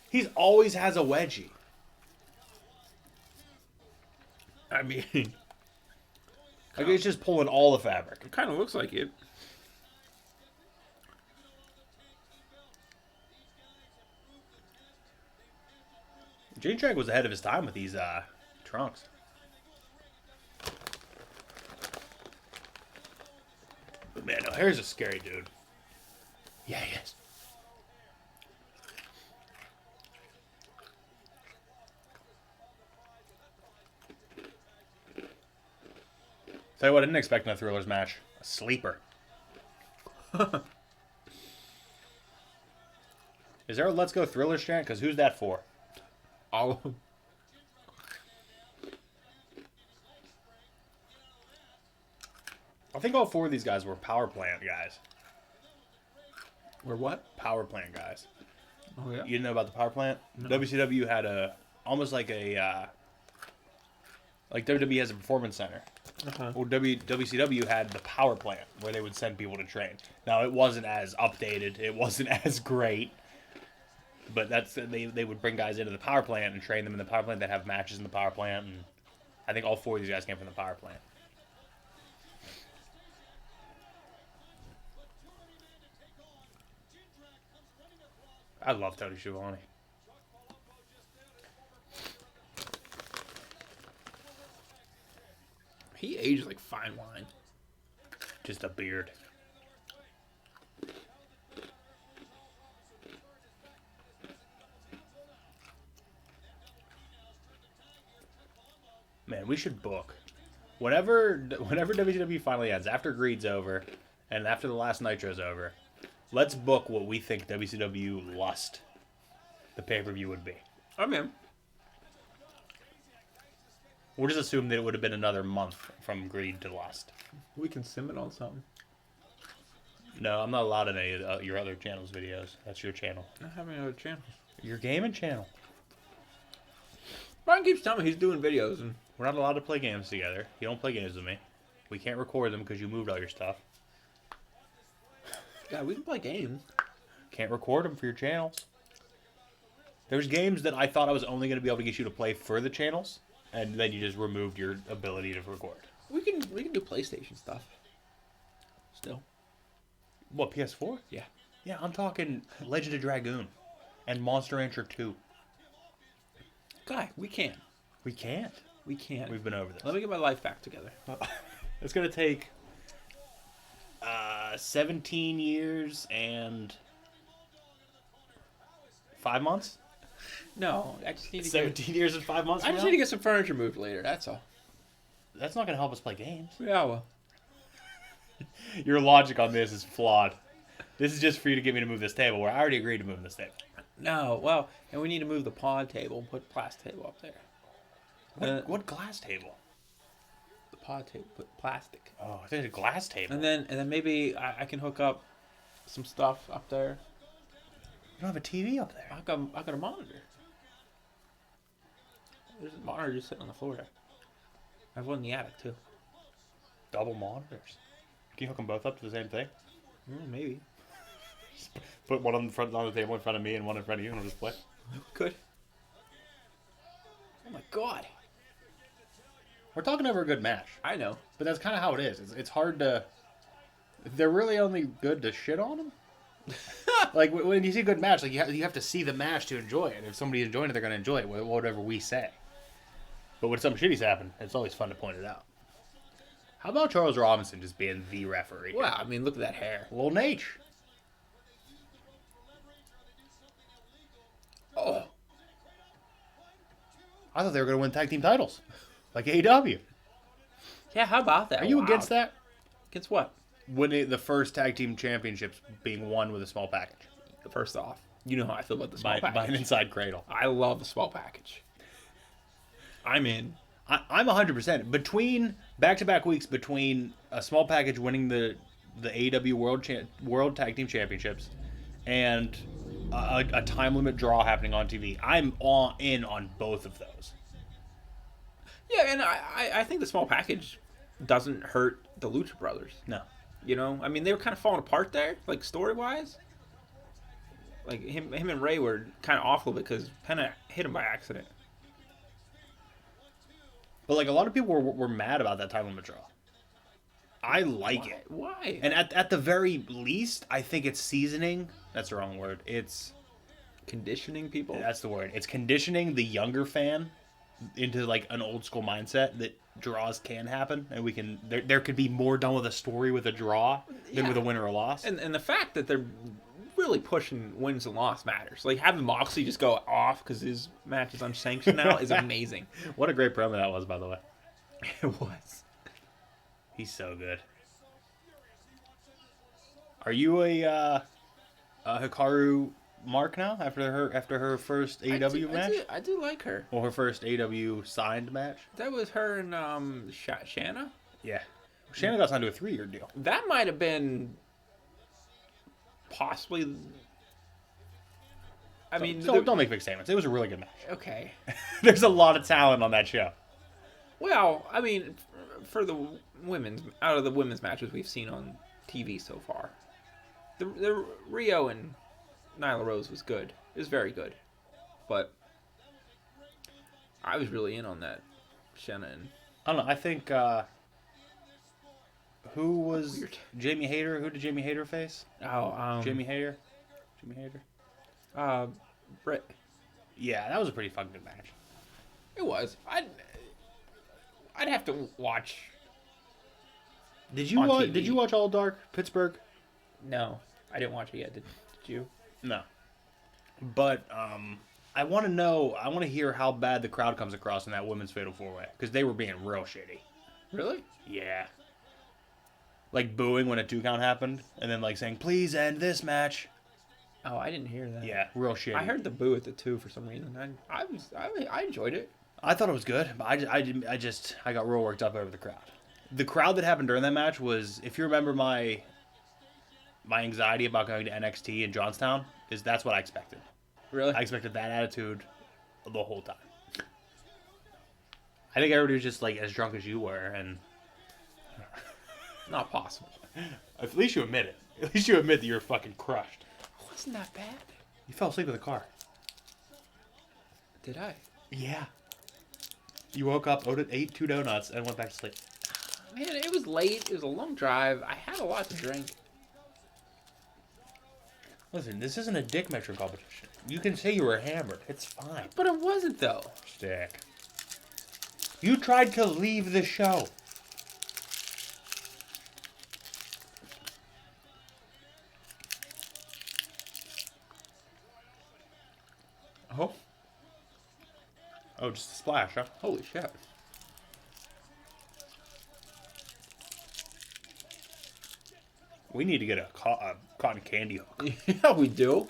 He's always has a wedgie. I mean, Like, it's just pulling all the fabric. it kind of looks like it. Gene Track was ahead of his time with these trunks. But man, O'Hara's a scary dude. Yeah, yes. Tell you what, I didn't expect in a Thrillers match. A sleeper. Is there a Let's Go Thrillers chant? Because who's that for? All of them. I think all four of these guys were power plant guys. Or what? Power plant guys. Oh, yeah. You didn't know about the power plant? No. WCW had almost like like WWE has a performance center. Uh-huh. Well, WCW had the power plant where they would send people to train. Now, it wasn't as updated. It wasn't as great. But they would bring guys into the power plant and train them in the power plant. They'd have matches in the power plant. And I think all four of these guys came from the power plant. I love Tony Schiavone. He aged like fine wine. Just a beard. Man, we should book whenever WCW finally ends, after Greed's over, and after the last Nitro's over, let's book what we think WCW Lust, the pay-per-view, would be. I'm in. We'll just assume that it would have been another month from Greed to Lust. We can sim it on something. No, I'm not allowed in any of your other channels' videos. That's your channel. I don't have any other channels. Your gaming channel. Brian keeps telling me he's doing videos, and We're not allowed to play games together. You don't play games with me. We can't record them because you moved all your stuff. yeah, we can play games. Can't record them for your channels. There's games that I thought I was only going to be able to get you to play for the channels, and then you just removed your ability to record. We can do PlayStation stuff. Still. What, PS4? Yeah. Yeah, I'm talking Legend of Dragoon and Monster Rancher 2. Guy, we can. We can't. We can. We've been over this. Let me get my life back together. It's going to take 17 years and 5 months? No, I just need to 17 years and 5 months I from just now? need to get some furniture moved later, that's all. That's not going to help us play games. Yeah, well. Your logic on this is flawed. This is just for you to get me to move this table, where I already agreed to move this table. No, well, and we need to move the pod table and put a plastic table up there. What glass table? The pod table, put plastic. Oh, I think it's a glass table. And then maybe I can hook up some stuff up there. You don't have a TV up there. I got a monitor. There's a monitor just sitting on the floor there. I have one in the attic too. Double monitors. Can you hook them both up to the same thing? Maybe. Put one on the table in front of me and one in front of you and we'll just play. Good. Oh my god. We're talking over a good match. I know. But that's kind of how it is. It's hard to... They're really only good to shit on them. Like, when you see a good match, like you have to see the match to enjoy it. If somebody's enjoying it, they're going to enjoy it, whatever we say. But when something shitty's happened, it's always fun to point it out. How about Charles Robinson just being the referee? Wow, I mean, look at that hair. Little Nate. Oh. I thought they were going to win tag team titles. Like AEW. Yeah, how about that? Are you Wow. against that? Against what? Winning the first tag team championships being won with a small package. First off, you know how I feel about the small By an package. inside cradle. I love the small package. I'm in. I'm 100%. Between back-to-back weeks, between a small package winning the AEW World Tag Team Championships and a time limit draw happening on TV, I'm all in on both of those. Yeah, and I think the small package doesn't hurt the Lucha Brothers. No. You know, I mean, they were kind of falling apart there, like story-wise. Like him and Ray were kind of off a little bit because Penna hit him by accident. But like a lot of people were mad about that time limit draw. I like it. Why? And at the very least, I think it's seasoning. That's the wrong word. It's Conditioning people. That's the word. It's conditioning the younger fan into like an old school mindset that draws can happen, and we can there could be more done with a story with a draw than Yeah. with a win or a loss. And the fact that they're really pushing wins and loss matters. Like having Moxley just go off because his match is unsanctioned now is amazing. What a great promo that was, by the way. It was. He's so good. Are you a Hikaru Mark now after her first AEW match? I do like her. Or her first AEW signed match? That was her and Shanna. Yeah. Shannon got signed to a 3-year deal. That might have been possibly. I mean, Don't make big statements. It was a really good match. okay. There's a lot of talent on that show. Well, I mean, for the out of the women's matches we've seen on TV so far, the Rio and Nyla Rose was good. It was very good, but I was really in on that Shanna and. I don't know. I think who was Weird. Jamie Hayter? Who did Jamie Hayter face? Jamie Hayter. Britt. Yeah, that was a pretty fucking good match. It was. I'd have to watch. Did you On watch? TV. Did you watch All Dark Pittsburgh? No, I didn't watch it yet. Did you? No. But I want to know. I want to hear how bad the crowd comes across in that women's fatal 4-way because they were being real shitty. Really? Yeah. Like booing when a 2 count happened, and then like saying, "Please end this match." Oh, I didn't hear that. Yeah, real shit. I heard the boo at the 2 for some reason. I enjoyed it. I thought it was good, but I got real worked up over the crowd. The crowd that happened during that match was, if you remember my anxiety about going to NXT in Johnstown, that's what I expected. Really? I expected that attitude the whole time. I think everybody was just like as drunk as you were, and Not possible. at least you admit it. At least you admit that you were fucking crushed. It wasn't that bad. You fell asleep in the car. Did I? Yeah. You woke up, ate 2 donuts, and went back to sleep. Man, it was late. It was a long drive. I had a lot to drink. Listen, this isn't a dick measuring competition. You can say you were hammered. It's fine. But it wasn't, though. Stick. You tried to leave the show. Oh. Oh, just a splash, huh? Holy shit. We need to get a cotton candy hook. Yeah, we do.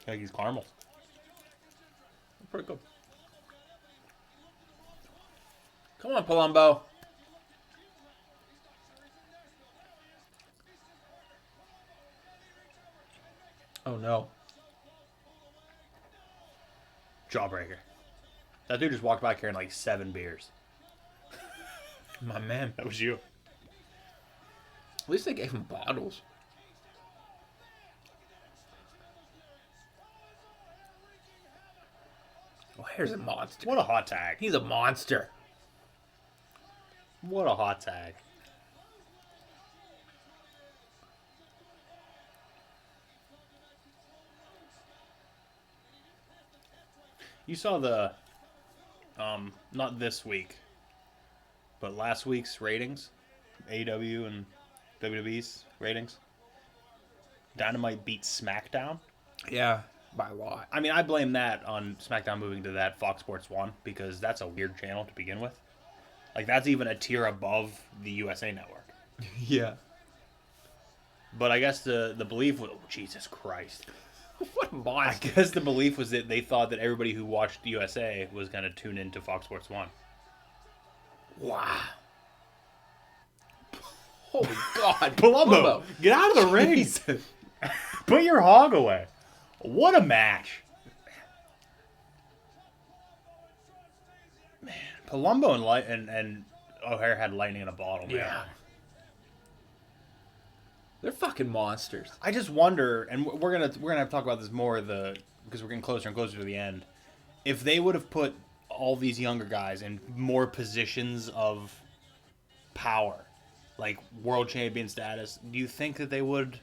Like these caramels. Pretty good. Come on, Palumbo. Oh, no. Jawbreaker. That dude just walked by carrying like 7 beers. My man. That was you. At least they gave him bottles. Oh, here's a monster. What a hot tag. He's a monster. What a hot tag. You saw the, not this week, but last week's ratings, AEW and WWE's ratings. Dynamite beat SmackDown. Yeah, by a lot. I mean, I blame that on SmackDown moving to that Fox Sports 1 because that's a weird channel to begin with. Like, that's even a tier above the USA Network. Yeah. But I guess the belief was, oh, Jesus Christ. What a monster. I guess the belief was that they thought that everybody who watched USA was going to tune into Fox Sports 1. Wow. Holy God. Palumbo, get out of the ring. Jesus. Put your hog away. What a match. Man, Palumbo and O'Hare had lightning in a bottle, man. Yeah. They're fucking monsters. I just wonder, and we're gonna have to talk about this more because we're getting closer and closer to the end. If they would have put all these younger guys in more positions of power, like world champion status, do you think that they would?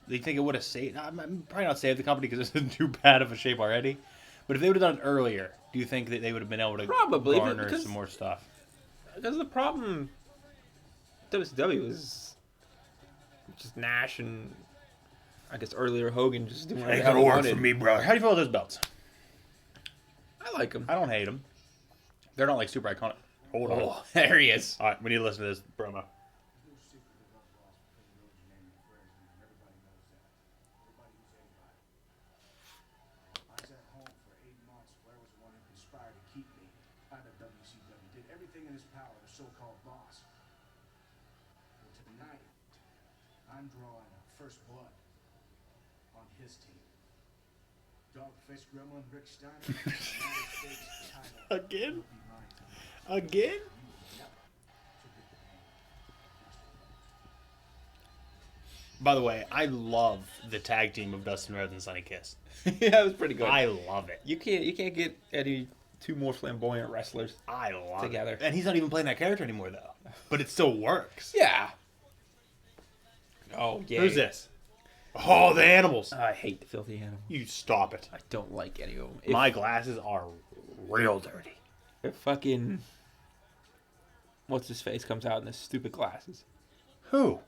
Do you think it would have saved? I'm probably not saved the company because it's in too bad of a shape already. But if they would have done it earlier, do you think that they would have been able to Probably, garner because- some more stuff? Because the problem WCW was just Nash and I guess earlier Hogan just doing whatever the hell they wanted. brother. How do you feel about those belts? I like them. I don't hate them. They're not like super iconic. Hold on. Oh, there he is. All right, we need to listen to this promo. I was at home for 8 months. Blair was the one who conspired to keep me out of WCW. Did everything in his power, the so-called boss. Well, tonight, I'm drawing first blood on his team. Dog-faced gremlin Rick Steiner. United States title Again? will be mine. Again? You will never forget the pain. By the way, I love the tag team of Dustin Rhodes and Sonny Kiss. Yeah, it was pretty good. I love it. You can't get any two more flamboyant wrestlers. I love Together. it. And he's not even playing that character anymore, though. But it still works. Yeah. Oh yeah. Who's this? Oh, the animals. I hate the filthy animal. You stop it. I don't like any of them. My glasses are real dirty. If fucking what's his face comes out in his stupid glasses. Who?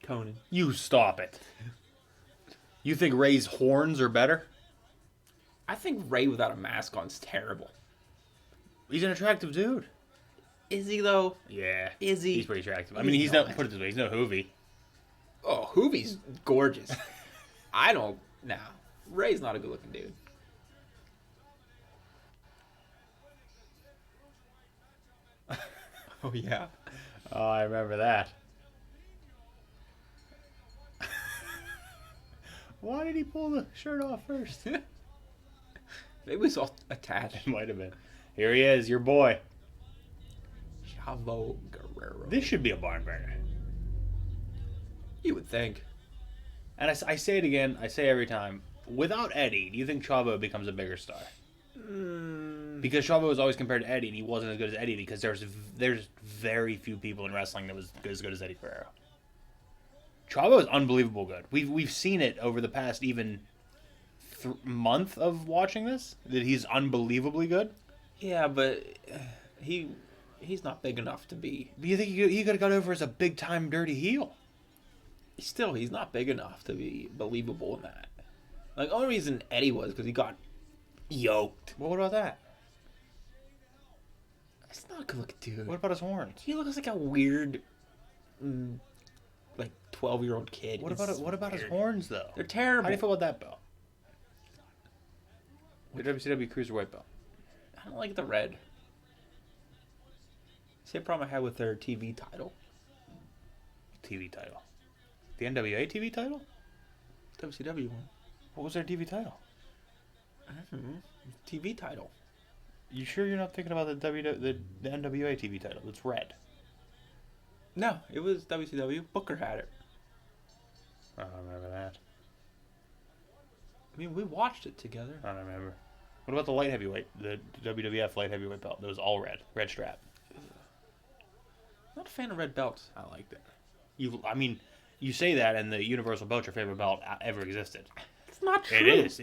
Conan. You stop it. You think Ray's horns are better? I think Ray without a mask on is terrible. He's an attractive dude. Is he though? Yeah. Is he? He's pretty attractive. I He's mean, he's not. no, put it this way, he's no Hoovy. Oh, Hoovie's gorgeous. I don't. Nah, Ray's not a good-looking dude. Oh yeah. Oh, I remember that. Why did he pull the shirt off first? Maybe it was all attached. It might have been. Here he is, your boy. Chavo Guerrero. This should be a barn burner. You would think. And I say it again, I say every time. Without Eddie, do you think Chavo becomes a bigger star? Because Chavo was always compared to Eddie, and he wasn't as good as Eddie because there's very few people in wrestling that was as good as Eddie Guerrero. Chavo is unbelievable good. We've seen it over the past even month of watching this that he's unbelievably good. Yeah, but he's not big enough to be. Do you think he could have got over as a big time dirty heel? Still, he's not big enough to be believable in that. Like, the only reason Eddie was because he got yoked. Well, what about that? It's not a good looking dude. What about his horns? He looks like a weird, 12-year-old kid. What about his horns though? They're terrible. How do you feel about that belt? The WCW Cruiserweight belt. I don't like the red. Same problem I had with their TV title. TV title. The NWA TV title? WCW one. What was their TV title? I don't know. TV title. You sure you're not thinking about the NWA TV title? It's red. No, it was WCW. Booker had it. I don't remember that. I mean, we watched it together. I don't remember. What about the light heavyweight? The WWF light heavyweight belt? That was all red. Red strap. Not a fan of red belts. I liked it. You say that, and the Universal Belt's your favorite belt ever existed. It's not true. It is.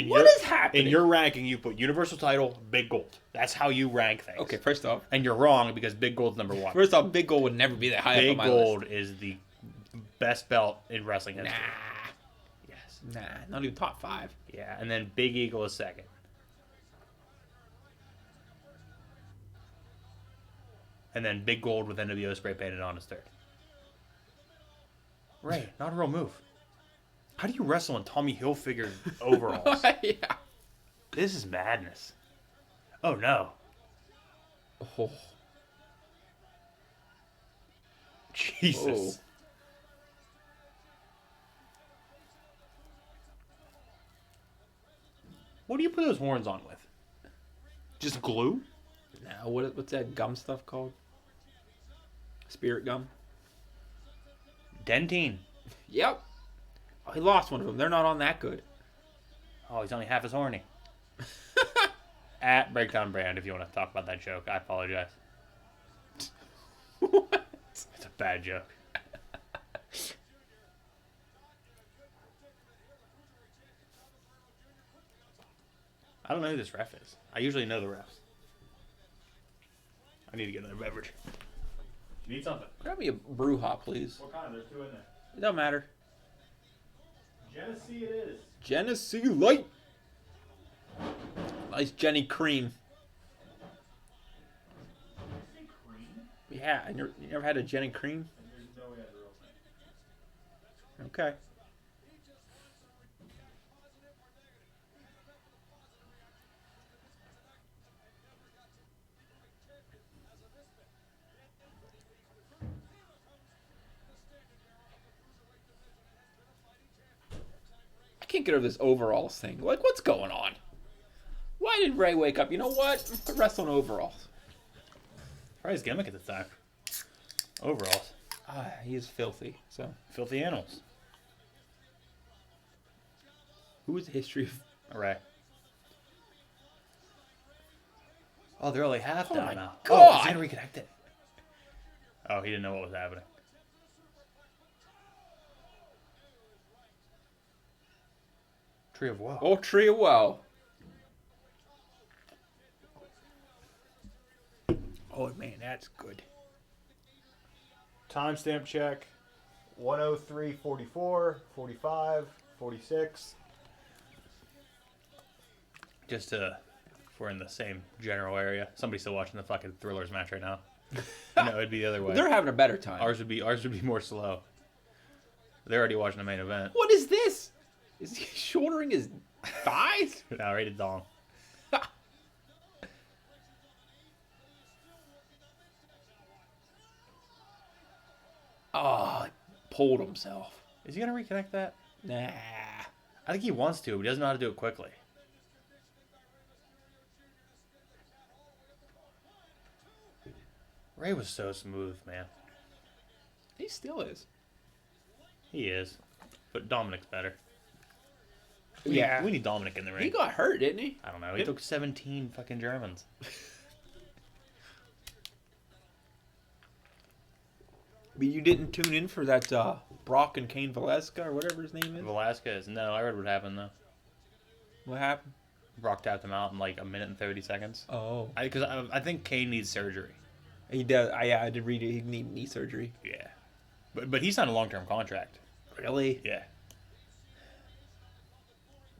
What is happening? In your ranking, you put Universal title, Big Gold. That's how you rank things. Okay, first off. And you're wrong because Big Gold's number one. First off, Big Gold would never be that high up on Big my Gold list. is the best belt in wrestling history. Yes. Nah, not even top 5. Yeah, and then Big Eagle is second. And then Big Gold with NWO spray painted on is third. Ray, not a real move. How do you wrestle in Tommy Hilfiger overalls? Yeah. This is madness. Oh, no. Oh. Jesus. Oh. What do you put those horns on with? Just glue? Now, what's that gum stuff called? Spirit gum? Dentine. Yep. Oh, he lost one of them. They're not on that good. Oh, he's only half as horny. At Breakdown Brand, if you want to talk about that joke, I apologize. What? It's a bad joke. I don't know who this ref is. I usually know the refs. I need to get another beverage. You need something? Grab me a brew hop, please. What kind? There's 2 in there. It don't matter. Genesee it is. Genesee Light. Nice Jenny cream. Yeah, and you never had a Jenny cream? There's no way that's a real thing. Okay. I can't get over this overalls thing. Like, what's going on? Why did Ray wake up? You know what? I'm gonna wrestle in overalls. Probably his gimmick at the time. Overalls. He is filthy. So, Filthy animals. who is the history of? Alright. Oh, they're only half Oh down my now. God. Oh, he's gonna reconnect it. Oh, he didn't know what was happening. Tree of Woe. Oh, Tree of Woe. Oh man, that's good. Timestamp check. 103:44, 45, 46. Just to If we're in the same general area. Somebody's still watching the fucking Thrillers match right now. No, it'd be the other way. They're having a better time. Ours would be more slow. They're already watching the main event. What is this? Is he shouldering his thighs? No, rated dong. Oh, pulled himself. Is he gonna reconnect that? Nah. I think he wants to, but he doesn't know how to do it quickly. Ray was so smooth, man. He still is. He is. But Dominic's better. Yeah. We need Dominic in the ring. He got hurt, didn't he? I don't know. He took 17 fucking Germans. But you didn't tune in for that Brock and Cain Velasquez or whatever his name is? Velasquez. No, I read what happened, though. What happened? Brock tapped him out in like a minute and 30 seconds. Oh. Because I think Kane needs surgery. He does. I did read it. He need knee surgery. Yeah. But he signed a long-term contract. Really? Yeah.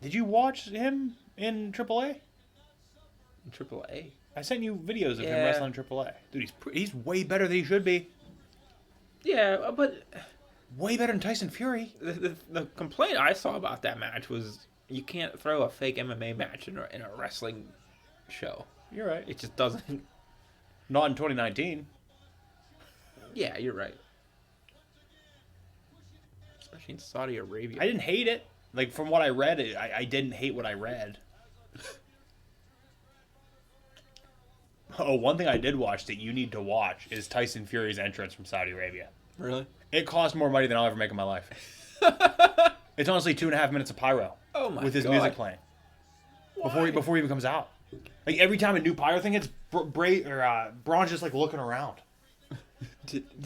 Did you watch him in AAA? In AAA? I sent you videos of him Yeah. wrestling in AAA. Dude, he's way better than he should be. Yeah, but Way better than Tyson Fury. the complaint I saw about that match was you can't throw a fake MMA match in a wrestling show. You're right. It just doesn't. Not in 2019. Yeah, you're right. Especially in Saudi Arabia. I didn't hate it. Like, from what I read, I didn't hate what I read. Oh, one thing I did watch that you need to watch is Tyson Fury's entrance from Saudi Arabia. Really? It cost more money than I'll ever make in my life. It's honestly 2.5 minutes of pyro. Oh my with his God. music playing. Why? Before he even comes out. Like, every time a new pyro thing hits, Braun's just, like, looking around.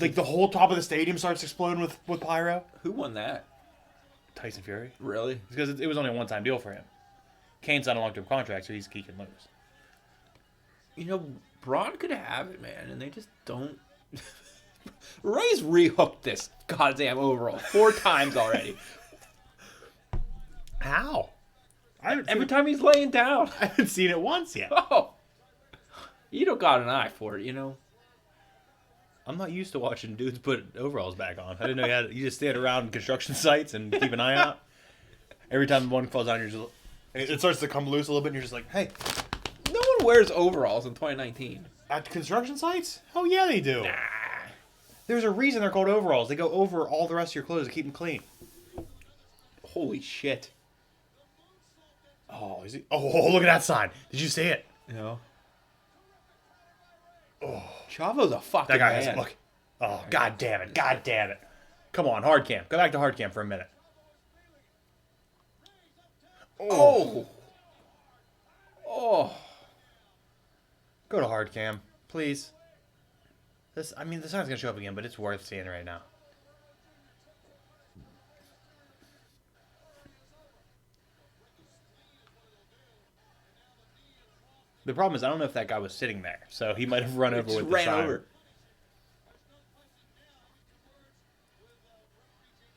Like, the whole top of the stadium starts exploding with pyro. Who won that? Tyson Fury. Really? Because it was only a one-time deal for him. Kane's on a long-term contract, so he can lose. You know, Braun could have it, man, and they just don't. Ray's rehooked this goddamn overall 4 times already. How? Every time he's laying down. I haven't seen it once yet. Oh, you don't got an eye for it, you know. I'm not used to watching dudes put overalls back on. I didn't know you just stand around construction sites and keep an eye out. Every time one falls down, it starts to come loose a little bit, and you're just like, hey. No one wears overalls in 2019. At construction sites? Oh, yeah, they do. Nah. There's a reason they're called overalls. They go over all the rest of your clothes to keep them clean. Holy shit. Oh, is he? Oh, look at that sign. Did you see it? No. Oh. Chavo's a fucking That guy man. has look. Oh, god damn it. God damn it. Come on, hard cam. Go back to hard cam for a minute. Oh. Oh. Go to hard cam, please. The sign's gonna show up again, but it's worth seeing right now. The problem is, I don't know if that guy was sitting there, so he might have run over Just with the ran sign. over.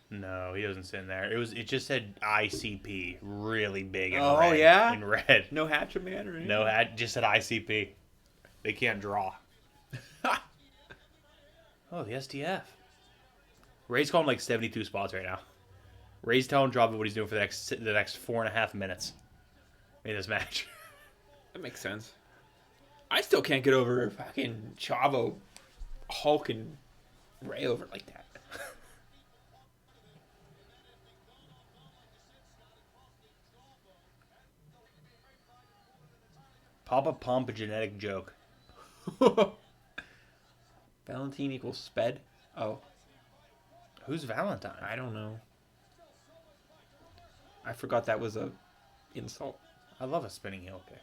No, he wasn't sitting there. It just said ICP really big in Oh, red. yeah? In red. No Hatchet Man or anything? No, it just said ICP. They can't draw. Oh, the STF. Ray's calling like 72 spots right now. Ray's telling Java what he's doing for the next 4.5 minutes in this match. That makes sense. I still can't get over fucking Chavo hulking Ray over like that. Papa Pump, a genetic joke. Valentine equals sped? Oh. Who's Valentine? I don't know. I forgot that was a insult. I love a spinning heel kick.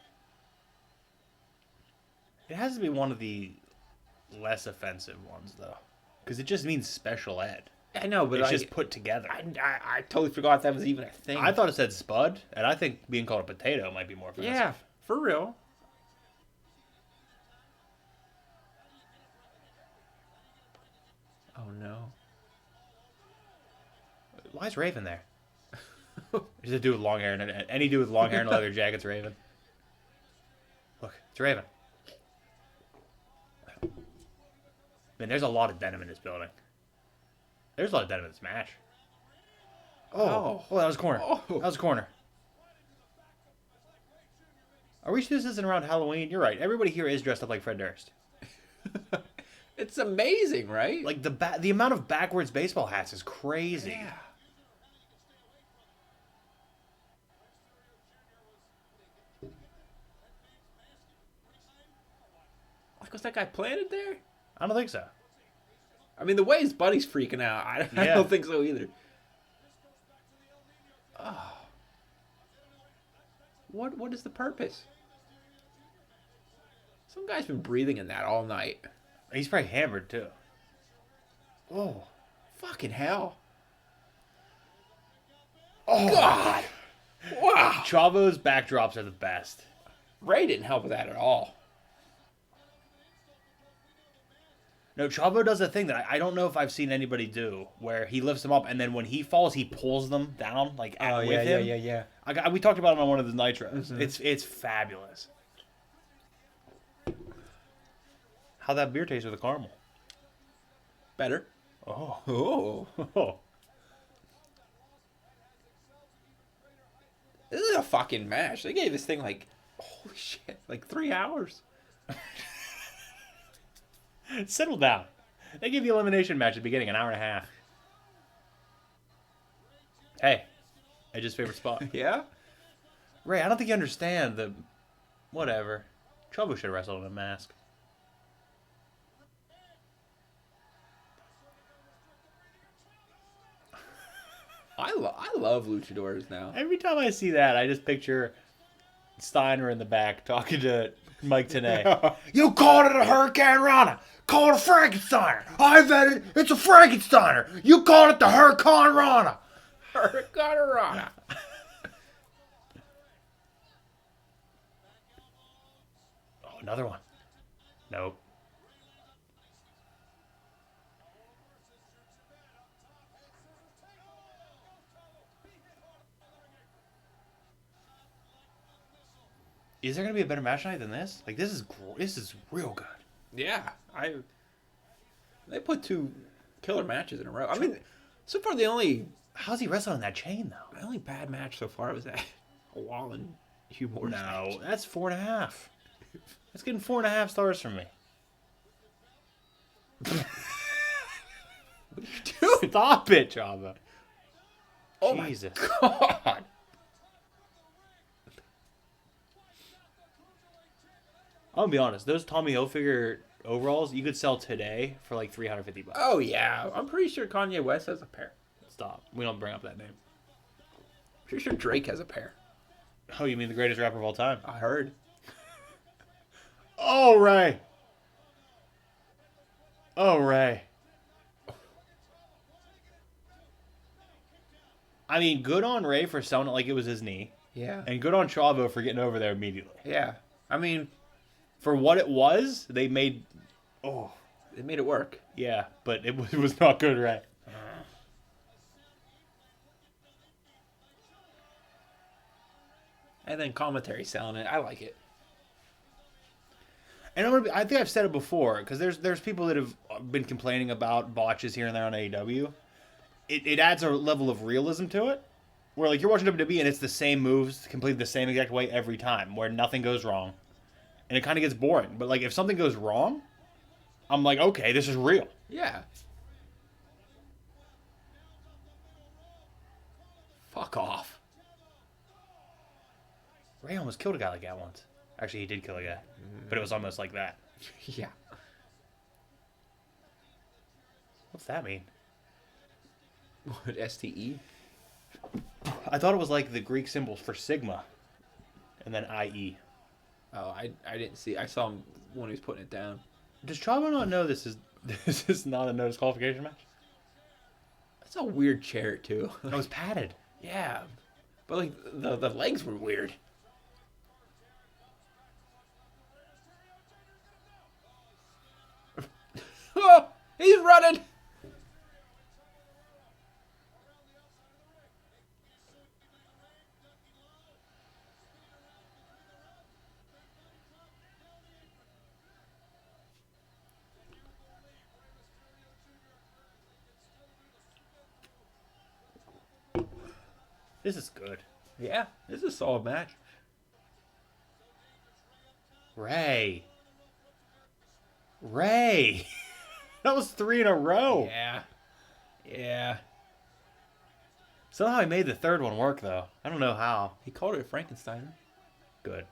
It has to be one of the less offensive ones, though. Because it just means special ed. I know, but It's just put together. I totally forgot that was even a thing. I thought it said spud, and I think being called a potato might be more offensive. Yeah, for real. Oh no. Why is Raven there? Is a dude with long hair and any dude with long hair and a leather jacket's Raven. It's Raven. Man, there's a lot of denim in this building. There's a lot of denim in this match. Oh, that was a corner. Oh. That was a corner. Are we sure this isn't around Halloween? You're right. Everybody here is dressed up like Fred Durst. It's amazing, right? Like the amount of backwards baseball hats is crazy. Yeah. Like, was that guy planted there? I don't think so. I mean, the way his buddy's freaking out, I don't think so either. Oh. What is the purpose? Some guy's been breathing in that all night. He's probably hammered too. Oh, fucking hell. Oh, God. Wow. Chavo's backdrops are the best. Ray didn't help with that at all. No, Chavo does a thing that I don't know if I've seen anybody do, where he lifts them up and then when he falls, he pulls them down with him. Yeah. We talked about it on one of the nitros. Mm-hmm. It's fabulous. How that beer tastes with the caramel? Better. Oh. Oh. This is a fucking match. They gave this thing like, holy shit, like 3 hours. Settle down. They give you elimination match at the beginning, an hour and a half. Hey, Edge's favorite spot. Yeah? Ray, I don't think you understand the... Whatever. Chavo should have wrestled in a mask. I love luchadors now. Every time I see that, I just picture Steiner in the back talking to Mike Tenay. You called it a Hurricane Rana. Call it a Frankensteiner. I vetted it. It's a Frankensteiner. You called it the Hurricane Rana. Hurricanrana. Oh, another one. Nope. Is there gonna be a better match tonight than this? Like this is real good. Yeah, they put 2 killer matches in a row. I mean, so far How's he wrestling in that chain though? the only bad match so far was that Wall and Hugh Morris match. No, that's 4.5. That's getting 4.5 stars from me. Dude, Stop it, Chava. oh Jesus. my God. I'm gonna be honest. Those Tommy Hilfiger overalls you could sell today for like $350. Oh yeah, I'm pretty sure Kanye West has a pair. Stop. We don't bring up that name. Pretty sure Drake has a pair. Oh, you mean the greatest rapper of all time? I heard. Oh, Ray. Oh, Ray. I mean, good on Ray for selling it like it was his knee. Yeah. And good on Chavo for getting over there immediately. Yeah. I mean, For what it was, they made... Oh, it made it work. yeah. But it was not good, Ray. And then commentary selling it. I like it. And I think I've said it before, because there's people that have been complaining about botches here and there on AEW. It adds a level of realism to it, where like you're watching WWE and it's the same moves, completed the same exact way every time, where nothing goes wrong. And it kind of gets boring. But like if something goes wrong, I'm like, okay, this is real. Yeah. Fuck off. Ray almost killed a guy like that once. Actually, he did kill a guy. But it was almost like that. Yeah. What's that mean? What, STE? I thought it was like the Greek symbols for Sigma. And then IE. Oh, I didn't see. I saw him when he was putting it down. Does Chavo not know this is not a no disqualification match? That's a weird chair, too. It was padded. Yeah. But, like, the legs were weird. Oh, he's running. This is good. Yeah, this is a solid match. Ray. That was 3 in a row. Yeah. Somehow he made the third one work, though. I don't know how. He called it a Frankenstein. Good.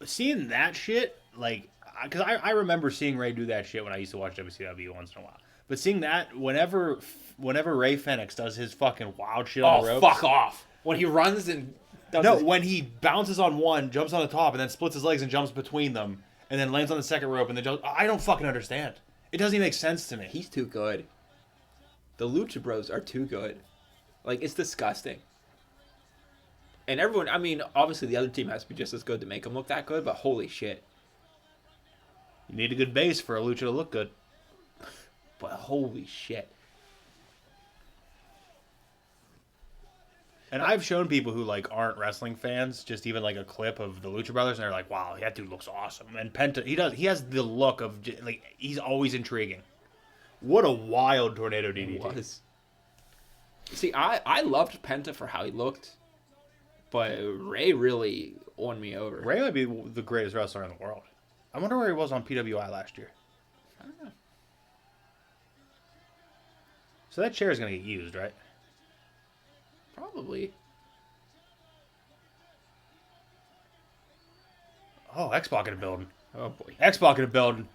Seeing that shit, like, because I remember seeing Ray do that shit when I used to watch WCW once in a while. But seeing that, whenever Ray Fenix does his fucking wild shit on the ropes. Fuck off. When he runs and does when he bounces on one, jumps on the top, and then splits his legs and jumps between them, and then lands on the second rope, and then jumps. I don't fucking understand. It doesn't even make sense to me. He's too good. The Lucha Bros are too good. Like, it's disgusting. And everyone, I mean, obviously the other team has to be just as good to make them look that good, but holy shit. You need a good base for a Lucha to look good. But holy shit. And I've shown people who, like, aren't wrestling fans just even, like, a clip of the Lucha Brothers, and they're like, wow, that dude looks awesome. And Penta, he has the look of, like, he's always intriguing. What a wild tornado DDT. It was. See, I loved Penta for how he looked, but Ray really won me over. Ray might be the greatest wrestler in the world. I wonder where he was on PWI last year. I don't know. So that chair is going to get used, right? Probably. Oh, X-Pac in the building. Oh, boy. X-Pac in the building.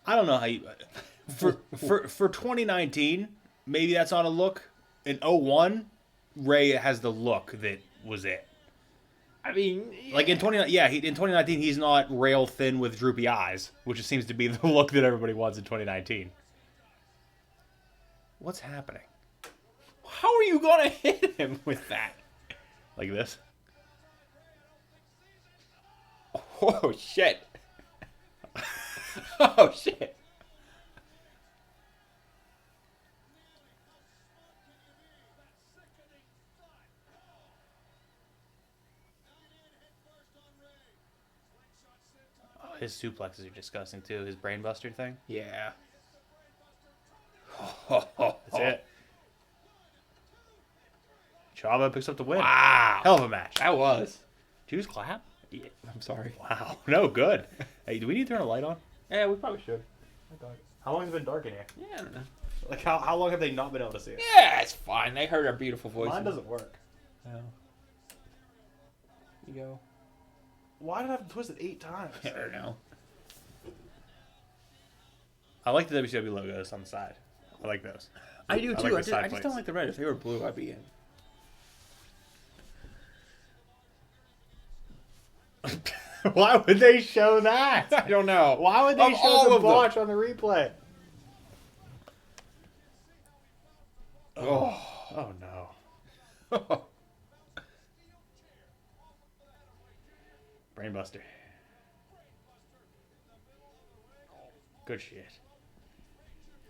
I don't know how you... For 2019, maybe that's on a look. In 01, Ray has the look that was it. I mean... Yeah. Like in 2019, he's not rail thin with droopy eyes, which seems to be the look that everybody wants in 2019. What's happening? How are you going to hit him with that? Like this? Oh, shit. Oh, shit. Oh, his suplexes are disgusting too. His brainbuster thing. Yeah. That's it. Chava picks up the win. Wow. Hell of a match. That was. Did you just clap? Yeah, I'm sorry. Wow. No, good. Hey, do we need to turn a light on? Yeah, we probably should. How long has it been dark in here? Yeah, I don't know. Like, how long have they not been able to see it? Yeah, it's fine. They heard our beautiful voices. Mine doesn't work. No. You go. Why did I have to twist it 8 times? I don't know. I like the WCW logos on the side. I like those. I do I too. like the I side just plates. don't like the red. If they were blue, I'd be in. Why would they show that? I don't know. Why would they Of show all the of them. botch on the replay? Oh. Oh no. Brainbuster. Good shit.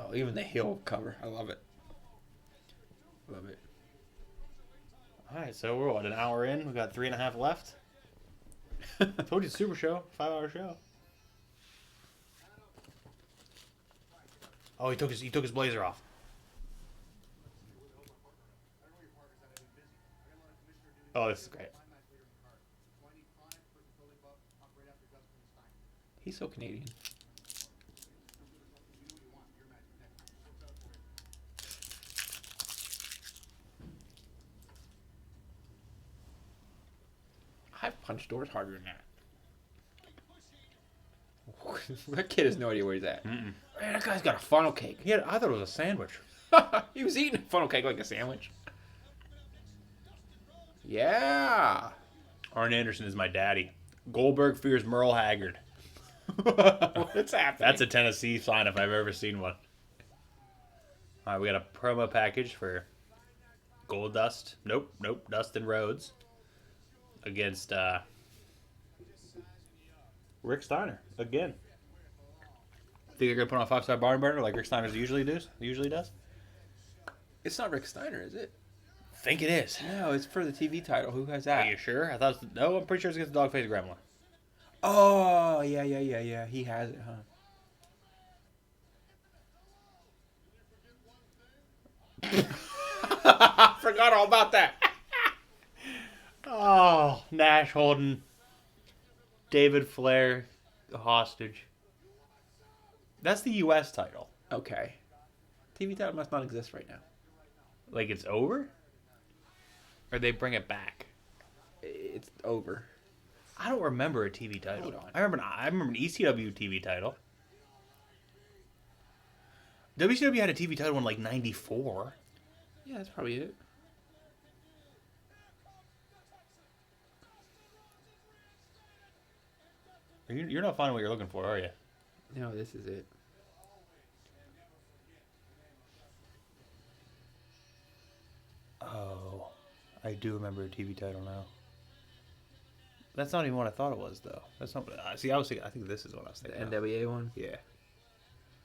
Oh, even the heel cover. I love it. Love it. Alright, so we're what, an hour in? We got 3.5 left. Told you, super show, 5-hour show. Oh, he took his blazer off. Oh, this is great. He's so Canadian. I've punched doors harder than that. That kid has no idea where he's at. Man, that guy's got a funnel cake. I thought it was a sandwich. He was eating a funnel cake like a sandwich. Yeah. Arn Anderson is my daddy. Goldberg fears Merle Haggard. What's happening? That's a Tennessee sign if I've ever seen one. All right, we got a promo package for Goldust. Nope. Dustin Rhodes against Rick Steiner again. Think they're gonna put on a 5-star barn burner like Rick Steiner usually does? It's not Rick Steiner, is it? Think it is. No, it's for the TV title. Who has Are that? you sure? I thought. No, I'm pretty sure it's against the Dogface Gremlin. Oh, yeah. He has it, huh? Forgot all about that. Oh, Nash holding David Flair hostage. That's the U.S. title. Okay. TV title must not exist right now. Like it's over? Or they bring it back? It's over. I don't remember a TV title. Hold on. I remember an ECW TV title. WCW had a TV title in like 94. Yeah, that's probably it. You're not finding what you're looking for, are you? No, this is it. Oh, I do remember a TV title now. That's not even what I thought it was, though. That's not. See, I think this is what I was The thinking. NWA one. Yeah.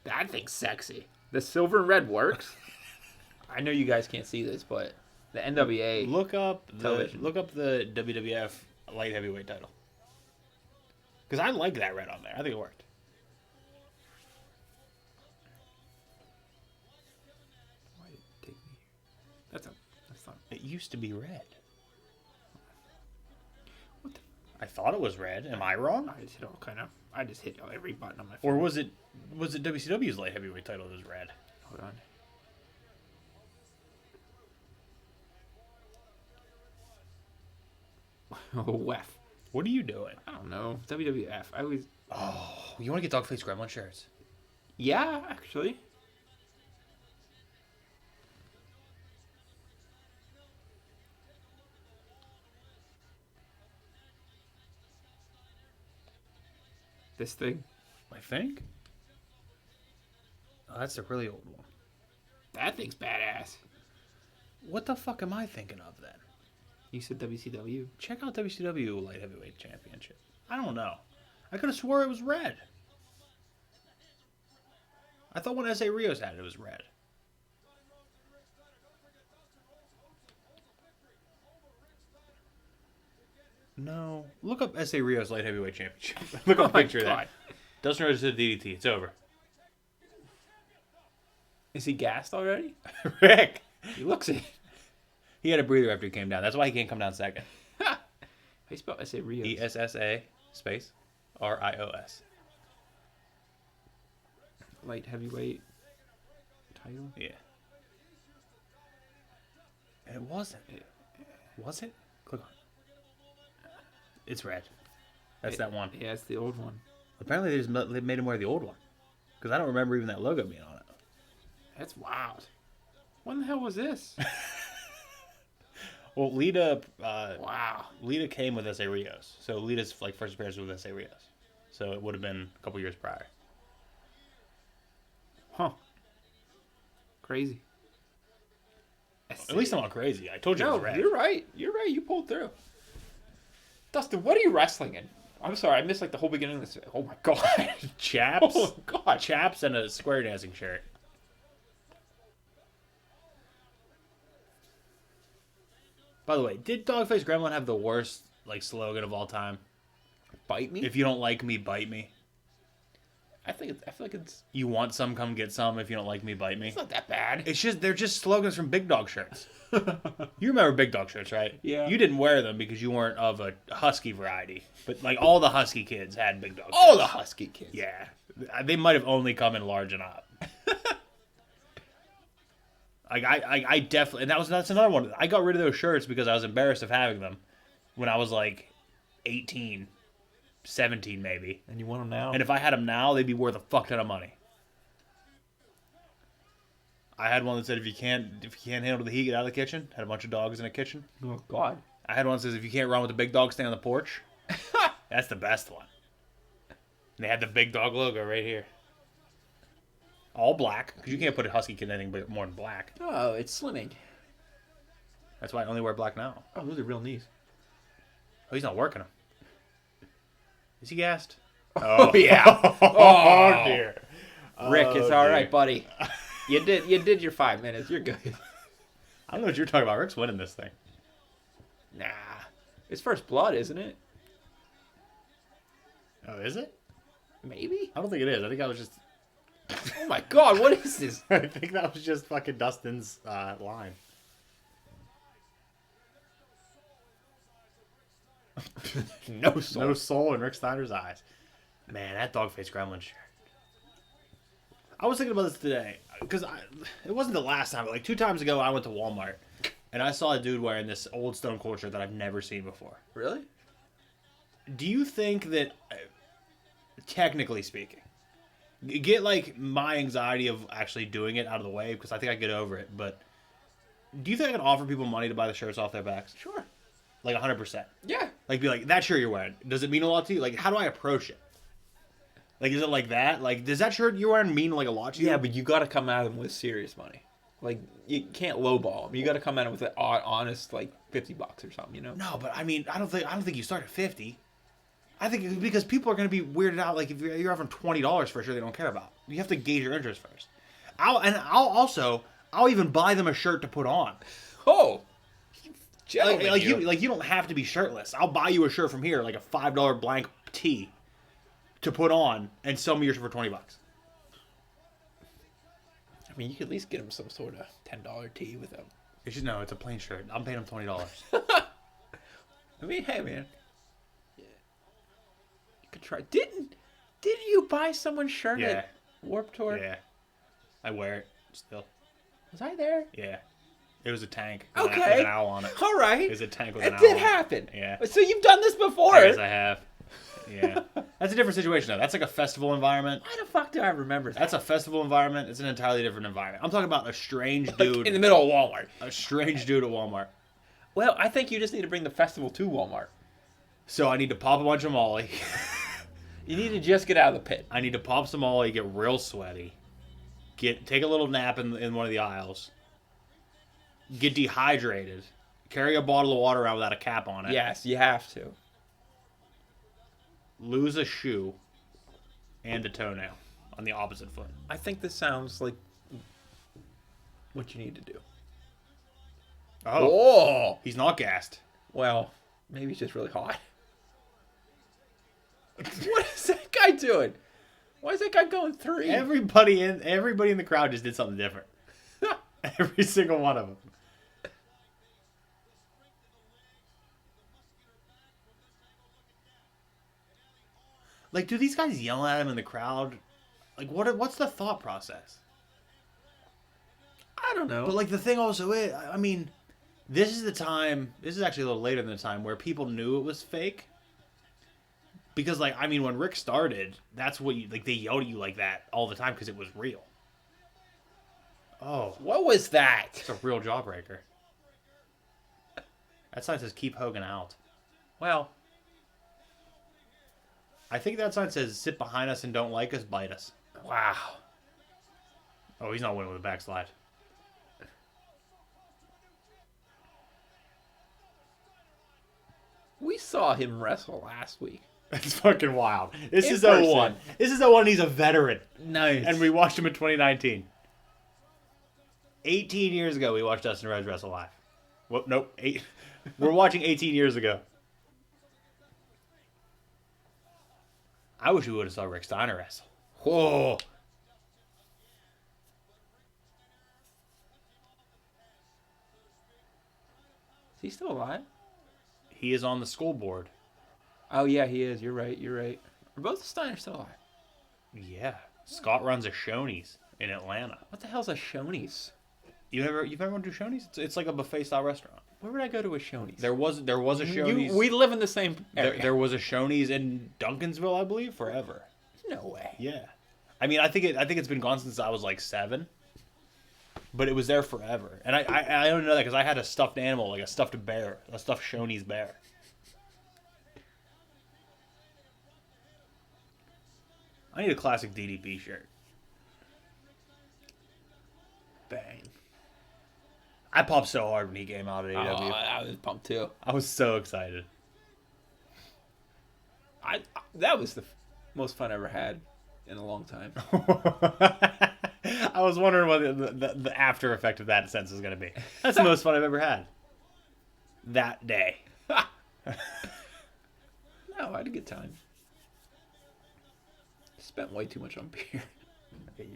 That thing's sexy. The silver and red works. I know you guys can't see this, but the NWA. Look up television. the WWF light heavyweight title. Because I like that red on there. I think it worked. Why did it take me here? That's not. It used to be red. What the? I thought it was red. Am I wrong? I just hit every button on my phone. Or was it WCW's light heavyweight title that was red? Hold on. Oh, WEF. What are you doing? I don't know. WWF. I always. Oh, you want to get Dogface Gremlin shirts? Yeah, actually. This thing. I think. Oh, that's a really old one. That thing's badass. What the fuck am I thinking of then? You said WCW. Check out WCW Light Heavyweight Championship. I don't know. I could have swore it was red. I thought when S.A. Rios had it, it was red. No. Look up S.A. Rios Light Heavyweight Championship. Look up a picture of that. Dustin Rhodes did DDT. It's over. Is he gassed already? Rick! He looks it. He had a breather after he came down. That's why he can't come down second. How you spell S.A. Rios? ESSA space RIOS. Light heavyweight title? Yeah. And it wasn't. Was it? Click on it. It's red. That's that one. Yeah, it's the old one. Apparently they made him wear the old one. Because I don't remember even that logo being on it. That's wild. When the hell was this? Well, Lita Wow. Lita came with S.A. Rios. So Lita's like first appearance was with S.A. Rios. So it would have been a couple years prior. Huh. Crazy. At least I'm not crazy. I told you it No, was red. you're right. You're right. You pulled through. Dustin, what are you wrestling in? I'm sorry, I missed like the whole beginning of this. Oh my god. Chaps. Oh god. Chaps and a square dancing shirt. By the way, did Dogface Gremlin have the worst like slogan of all time? Bite me? If you don't like me, bite me. I feel like it's You want some, come get some. If you don't like me, bite me. it's not that bad. They're just slogans from Big Dog shirts. You remember Big Dog shirts, right? Yeah. You didn't wear them because you weren't of a husky variety, but like all the husky kids had Big Dog. All shirts. the husky kids. Yeah, they might have only come in large and up. Like I definitely, and that's another one. I got rid of those shirts because I was embarrassed of having them when I was like 18, 17 maybe. And you want them now? And if I had them now, they'd be worth a fuck ton of money. I had one that said if you can't handle the heat, get out of the kitchen. Had a bunch of dogs in a kitchen. Oh god. I had one that says if you can't run with the big dog, stay on the porch. That's the best one. And they had the big dog logo right here. All black, because you can't put a husky kid in anything but more than black. Oh, it's slimming. That's why I only wear black now. Oh, those are real knees. Oh, he's not working them. Is he gassed? Oh yeah. Oh dear. Rick, it's all dear. right, buddy. You did your 5 minutes. You're good. I don't know what you're talking about. Rick's winning this thing. Nah. It's first blood, isn't it? Oh, is it? Maybe. I don't think it is. I think that was just. Oh my God! What is this? I think that was just fucking Dustin's line. No soul. No soul in Rick Steiner's eyes. Man, that dog face gremlin shirt. I was thinking about this today because it wasn't the last time, but like 2 times ago, I went to Walmart and I saw a dude wearing this old Stone Cold shirt that I've never seen before. Really? Do you think that, technically speaking, get like my anxiety of actually doing it out of the way because I think I get over it, but do you think I can offer people money to buy the shirts off their backs? Sure. Like 100%. Yeah. Like, be like, that shirt you're wearing, does it mean a lot to you? Like, how do I approach it? Like, is it like that? Like, does that shirt you're wearing mean like a lot to you? Yeah, but you got to come at them with serious money. Like, you can't lowball them. You got to come at them with an honest, like, $50 or something, you know? No, but I mean, I don't think you start at 50. I think because people are going to be weirded out. Like, if you're offering $20 for a shirt they don't care about, you have to gauge your interest first. I'll even buy them a shirt to put on. Oh, Like you don't have to be shirtless. I'll buy you a shirt from here, like a $5 blank tee, to put on and sell me your shirt for $20. I mean, you could at least get them some sort of $10 tee with them. It's a plain shirt. I'm paying them $20. I mean, hey man, you could try. Didn't you buy someone's shirt at Warped Tour? Yeah, I wear it still. Was I there? Yeah, it was a tank. Okay, with an owl on it. All right, It was a tank with an owl. It did happen. Yeah. So you've done this before. Yes, I have. Yeah, that's a different situation though. That's like a festival environment. Why the fuck do I remember that? That's a festival environment. It's an entirely different environment. I'm talking about a strange dude Like in the middle of Walmart. A strange dude at Walmart. Well, I think you just need to bring the festival to Walmart. So I need to pop a bunch of Molly. You need to just get out of the pit. I need to pop some Molly, get real sweaty, take a little nap in one of the aisles, get dehydrated, carry a bottle of water around without a cap on it. Yes, you have to. Lose a shoe and a toenail on the opposite foot. I think this sounds like what you need to do. Oh. He's not gassed. Well, maybe he's just really hot. What is that guy doing? Why is that guy going 3? Everybody in the crowd just did something different. Every single one of them. Like, do these guys yell at him in the crowd? Like, what's the thought process? I don't know. But, like, the thing also is, I mean, this is actually a little later than the time where people knew it was fake. Because, like, I mean, when Rick started, that's what they yelled at you like that all the time because it was real. Oh. What was that? It's a real jawbreaker. That sign says, keep Hogan out. Well, I think that sign says, sit behind us and don't like us, bite us. Wow. Oh, he's not winning with a backslide. We saw him wrestle last week. That's fucking wild. This In is person. 01. This is 01. He's a veteran. Nice. And we watched him in 2019. 18 years ago, we watched Dustin Rhodes wrestle live. Well, nope. We're watching 18 years ago. I wish we would have saw Rick Steiner wrestle. Whoa. Is he still alive? He is on the school board. Oh, yeah, he is. You're right. Are both the Steiners still alive? Yeah. Scott runs a Shoney's in Atlanta. What the hell's a Shoney's? You've ever been to Shoney's? It's like a buffet style restaurant. Where would I go to a Shoney's? There was a Shoney's. We live in the same area. There was a Shoney's in Duncansville, I believe, forever. No way. Yeah. I mean, I think it's been gone since I was like 7. But it was there forever. And I don't know that because I had a stuffed animal, like a stuffed bear, a stuffed Shoney's bear. I need a classic DDP shirt. Bang. I popped so hard when he came out at Oh, AEW. I was pumped too. I was so excited. That was the most fun I ever had in a long time. I was wondering what the after effect of that sense is going to be. That's the most fun I've ever had. That day. No, I had a good time. Spent way too much on beer.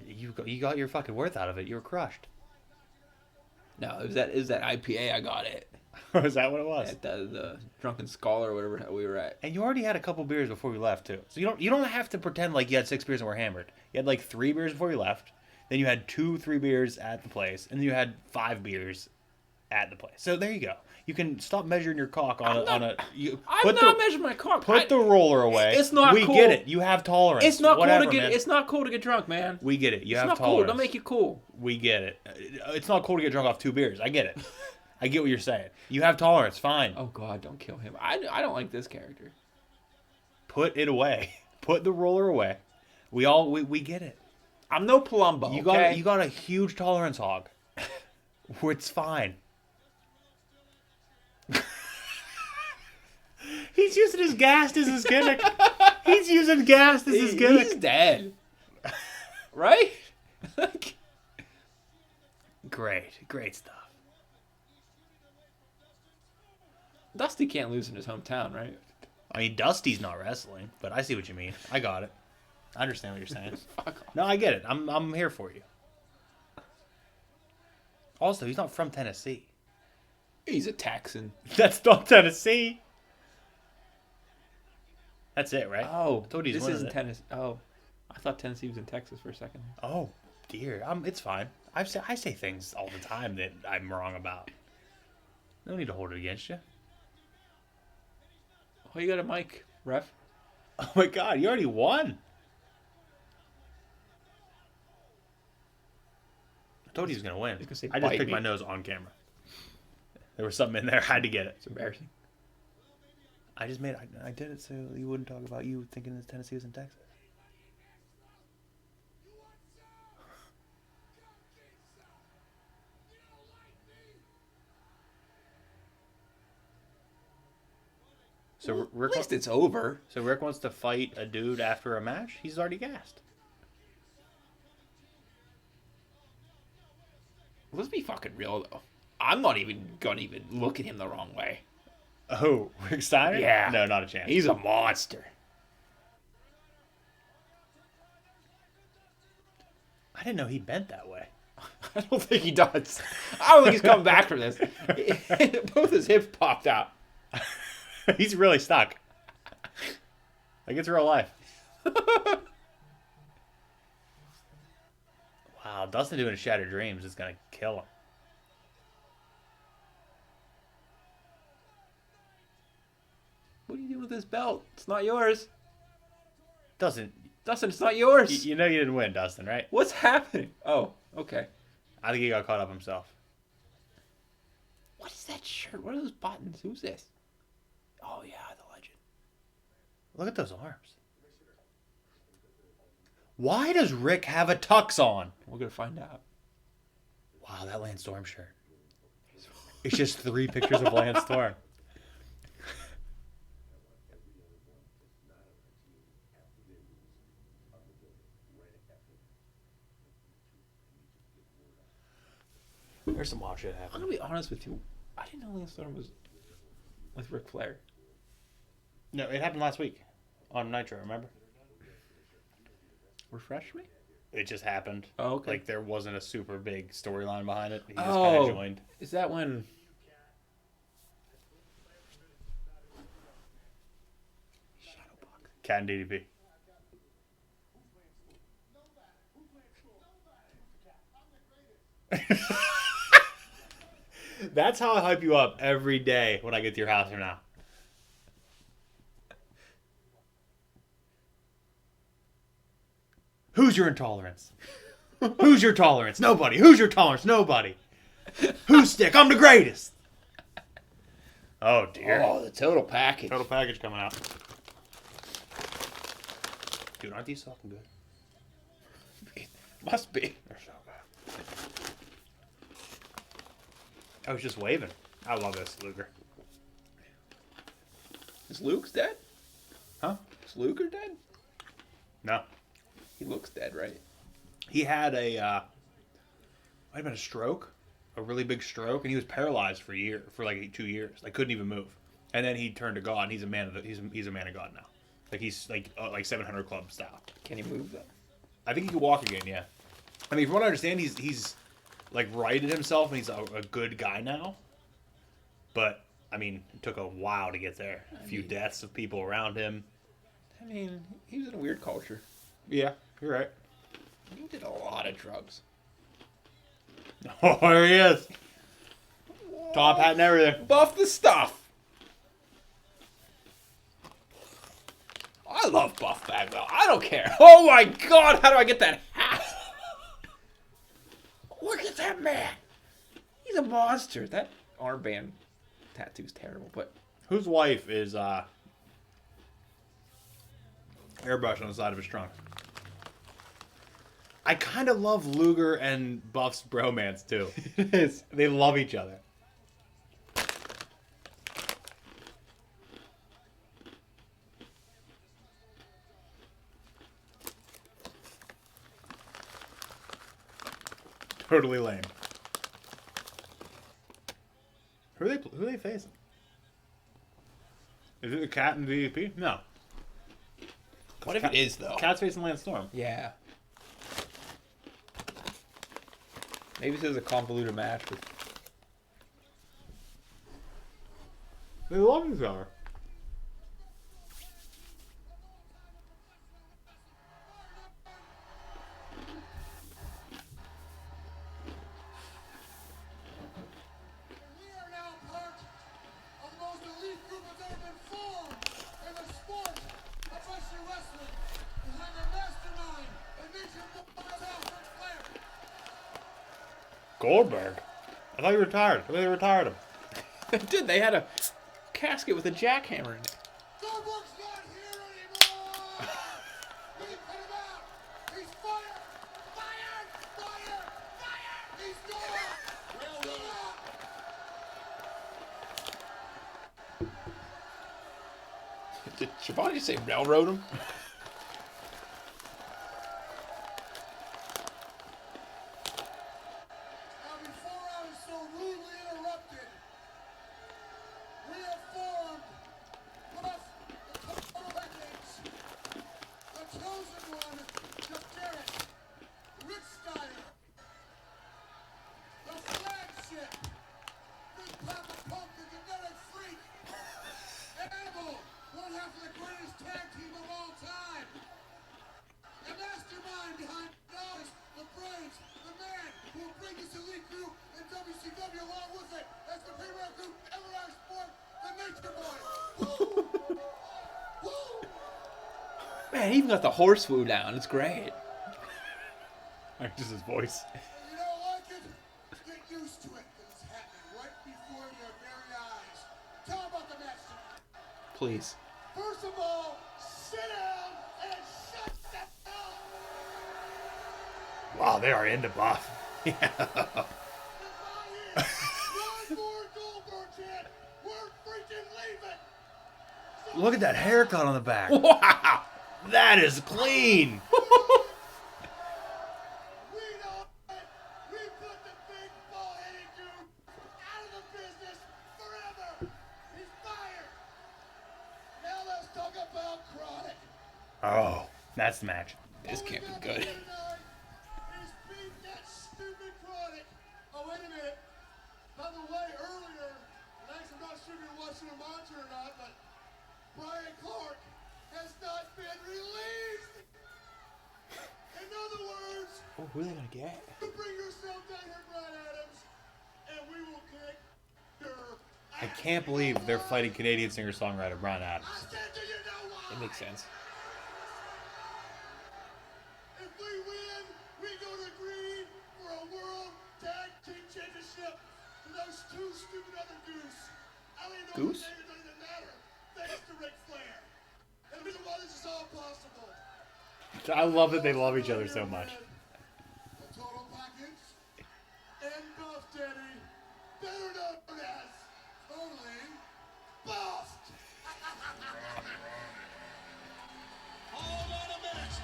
You got your fucking worth out of it. You were crushed. No, it was that IPA I got it. Is that what it was? At the Drunken Skull or whatever we were at. And you already had a couple beers before we left too. So you don't have to pretend like you had 6 beers and were hammered. You had like 3 beers before you left. Then you had 3 beers at the place, and then you had 5 beers at the place. So there you go. You can stop measuring your cock on a. I'm not measuring my cock. Put the roller away. It's not we cool. We get it. You have tolerance. It's not Whatever, cool to get. man. It's not cool to get drunk, man. We get it. You it's have not tolerance. cool. Don't make you cool. We get it. It's not cool to get drunk off 2 beers. I get it. I get what you're saying. You have tolerance. Fine. Oh God, don't kill him. I don't like this character. Put it away. Put the roller away. We get it. I'm no Palumbo. You got a huge tolerance hog. It's fine. He's using his gas as his gimmick. He's using gas as his gimmick. He's dead. Right? Great stuff. Dusty can't lose in his hometown, right? I mean, Dusty's not wrestling, but I see what you mean. I got it. I understand what you're saying. Fuck off. No, I get it. I'm here for you. Also, he's not from Tennessee. He's a Texan. That's not Tennessee. That's it, right? Oh, this isn't Tennessee. Oh, I thought Tennessee was in Texas for a second. Oh, dear. It's fine. I say things all the time that I'm wrong about. No need to hold it against you. Oh, you got a mic, ref. Oh my God, you already won. I told you he was gonna win. I just picked my nose on camera. There was something in there. I had to get it. It's embarrassing. I did it so you wouldn't talk about you thinking that Tennessee was in Texas. So Rick, At least it's over. So Rick wants to fight a dude after a match? He's already gassed. Let's be fucking real though. I'm not even gonna look at him the wrong way. Oh, Rick Steiner? Yeah. No, not a chance. He's a monster. I didn't know he bent that way. I don't think he does. I don't think he's coming back from this. Both his hips popped out. He's really stuck. Like it's real life. Wow, Dustin doing Shattered Dreams is gonna kill him. What are you doing with this belt? It's not yours. Dustin, It's not yours. you know you didn't win, Dustin, right? What's happening? Oh, okay. I think he got caught up himself. What is that shirt? What are those buttons? Who's this? Oh, yeah, the legend. Look at those arms. Why does Rick have a tux on? We're going to find out. Wow, that Lance Storm shirt. It's just 3 pictures of Lance Storm. There's some wild shit I'm happening. going to be honest with you. I didn't know Lance Storm was with Ric Flair. No, it happened last week on Nitro, remember? Refresh me? It just happened. Oh, okay. Like there wasn't a super big storyline behind it. He just kind of joined. Is that when... Cat and DDP. That's how I hype you up every day when I get to your house from now. Who's your intolerance? Who's your tolerance? Nobody. Who's your tolerance? Nobody. Who's stick? I'm the greatest. Oh, dear. Oh, the total package. Total package coming out. Dude, aren't these fucking good? Must be. They're so good. I was just waving. I love this, Luger. Is Luke's dead? Huh? Is Luger dead? No. He looks dead, right? He had might have been a stroke, a really big stroke, and he was paralyzed for like 2 years. Like couldn't even move. And then he turned to God, and he's a man of God now. Like he's like 700 Club style. Can he move though? I think he can walk again. Yeah. I mean, from what I understand, he's like righted himself and he's a good guy now. But I mean, it took a while to get there. A few deaths of people around him. I mean, he was in a weird culture. Yeah, you're right. He did a lot of drugs. Oh, there he is. Top hat and everything. Buff the stuff. I love Buff Bagwell. I don't care. Oh my God, how do I get that hat? Look at that man. He's a monster. That armband tattoo's terrible, but Whose wife is airbrush on the side of his trunk? I kind of love Luger and Buff's bromance too. it is. They love each other. Totally lame. Who are they facing? Is it the Cat and DDP? No. What if it is though? Cat's facing Lance Storm. Yeah. Maybe this is a convoluted match, but They love each other. We are now part of the most elite group that's ever been formed in the sport of professional wrestling. Behind the mastermind and nature of Flair. Goldberg? I thought he retired. I thought they retired him. they did. They had a casket with a jackhammer in it. Goldberg's not here anymore! We put him out! He's fired! Fired! Fired! Fired! He's gone! Gone! Did Shivani just say railroad him? Now, before I was so rudely interrupted, we have formed Buff the Total Package, the chosen one, the Garrett, Rich Steiner, the flagship, Big Papa Punk, the genetic freak, Animal, one half of the greatest tag team of all time. The mastermind behind those, the brains, the man who will bring this elite group in WCW along with it as the premier group ever out of sport, the Nature Boy. Woo! Woo! Man, he even got the horse foo down. It's great. Like just his voice. You don't like it? Get used to it, 'cause it's happening right before your very eyes. Tell 'em about the match tonight. Please. First of all, sit down and shut the hell up. Wow, they are into Buff. If I hear one more Goldberg chant, we're freaking leaving. Look at that haircut on the back. Wow. That is clean. We know it. We put the big ball-headed dude out of the business forever. He's fired. Now let's talk about Chronic. Oh, that's the match. This All we can't be got good. to do tonight is beat that stupid Chronic. Oh, wait a minute. By the way, earlier, and I'm not sure if you're watching a monitor or not, but Brian Clark has not been released. In other words, Oh, who are they gonna get? you bring yourself down here, Brian Adams, and we will kick your I can't believe they're fighting Canadian singer-songwriter Brian Adams. I said, do you know why? It makes sense. If we win, we go to Green for a World Tag Team Championship to those two stupid other goose. I don't even know Goose? what name, it doesn't even matter. Thanks to Ric Flair. And the reason why this is all possible. I love that they love each other so much. The Total Package and Buff Daddy, better known as Totally Buffed. Hold on a minute.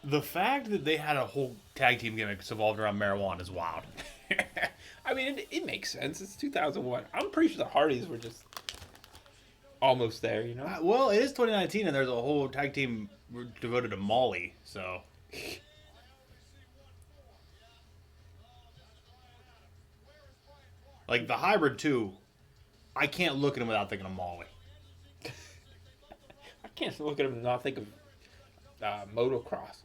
The fact that they had a whole tag team gimmick revolved around marijuana is wild. I mean, it makes sense. It's 2001. I'm pretty sure the Hardys were just almost there, you know? Well, it is 2019, and there's a whole tag team devoted to Molly, so. Like, the Hybrid 2, I can't look at him without thinking of Molly. I can't look at him and not think of motocross.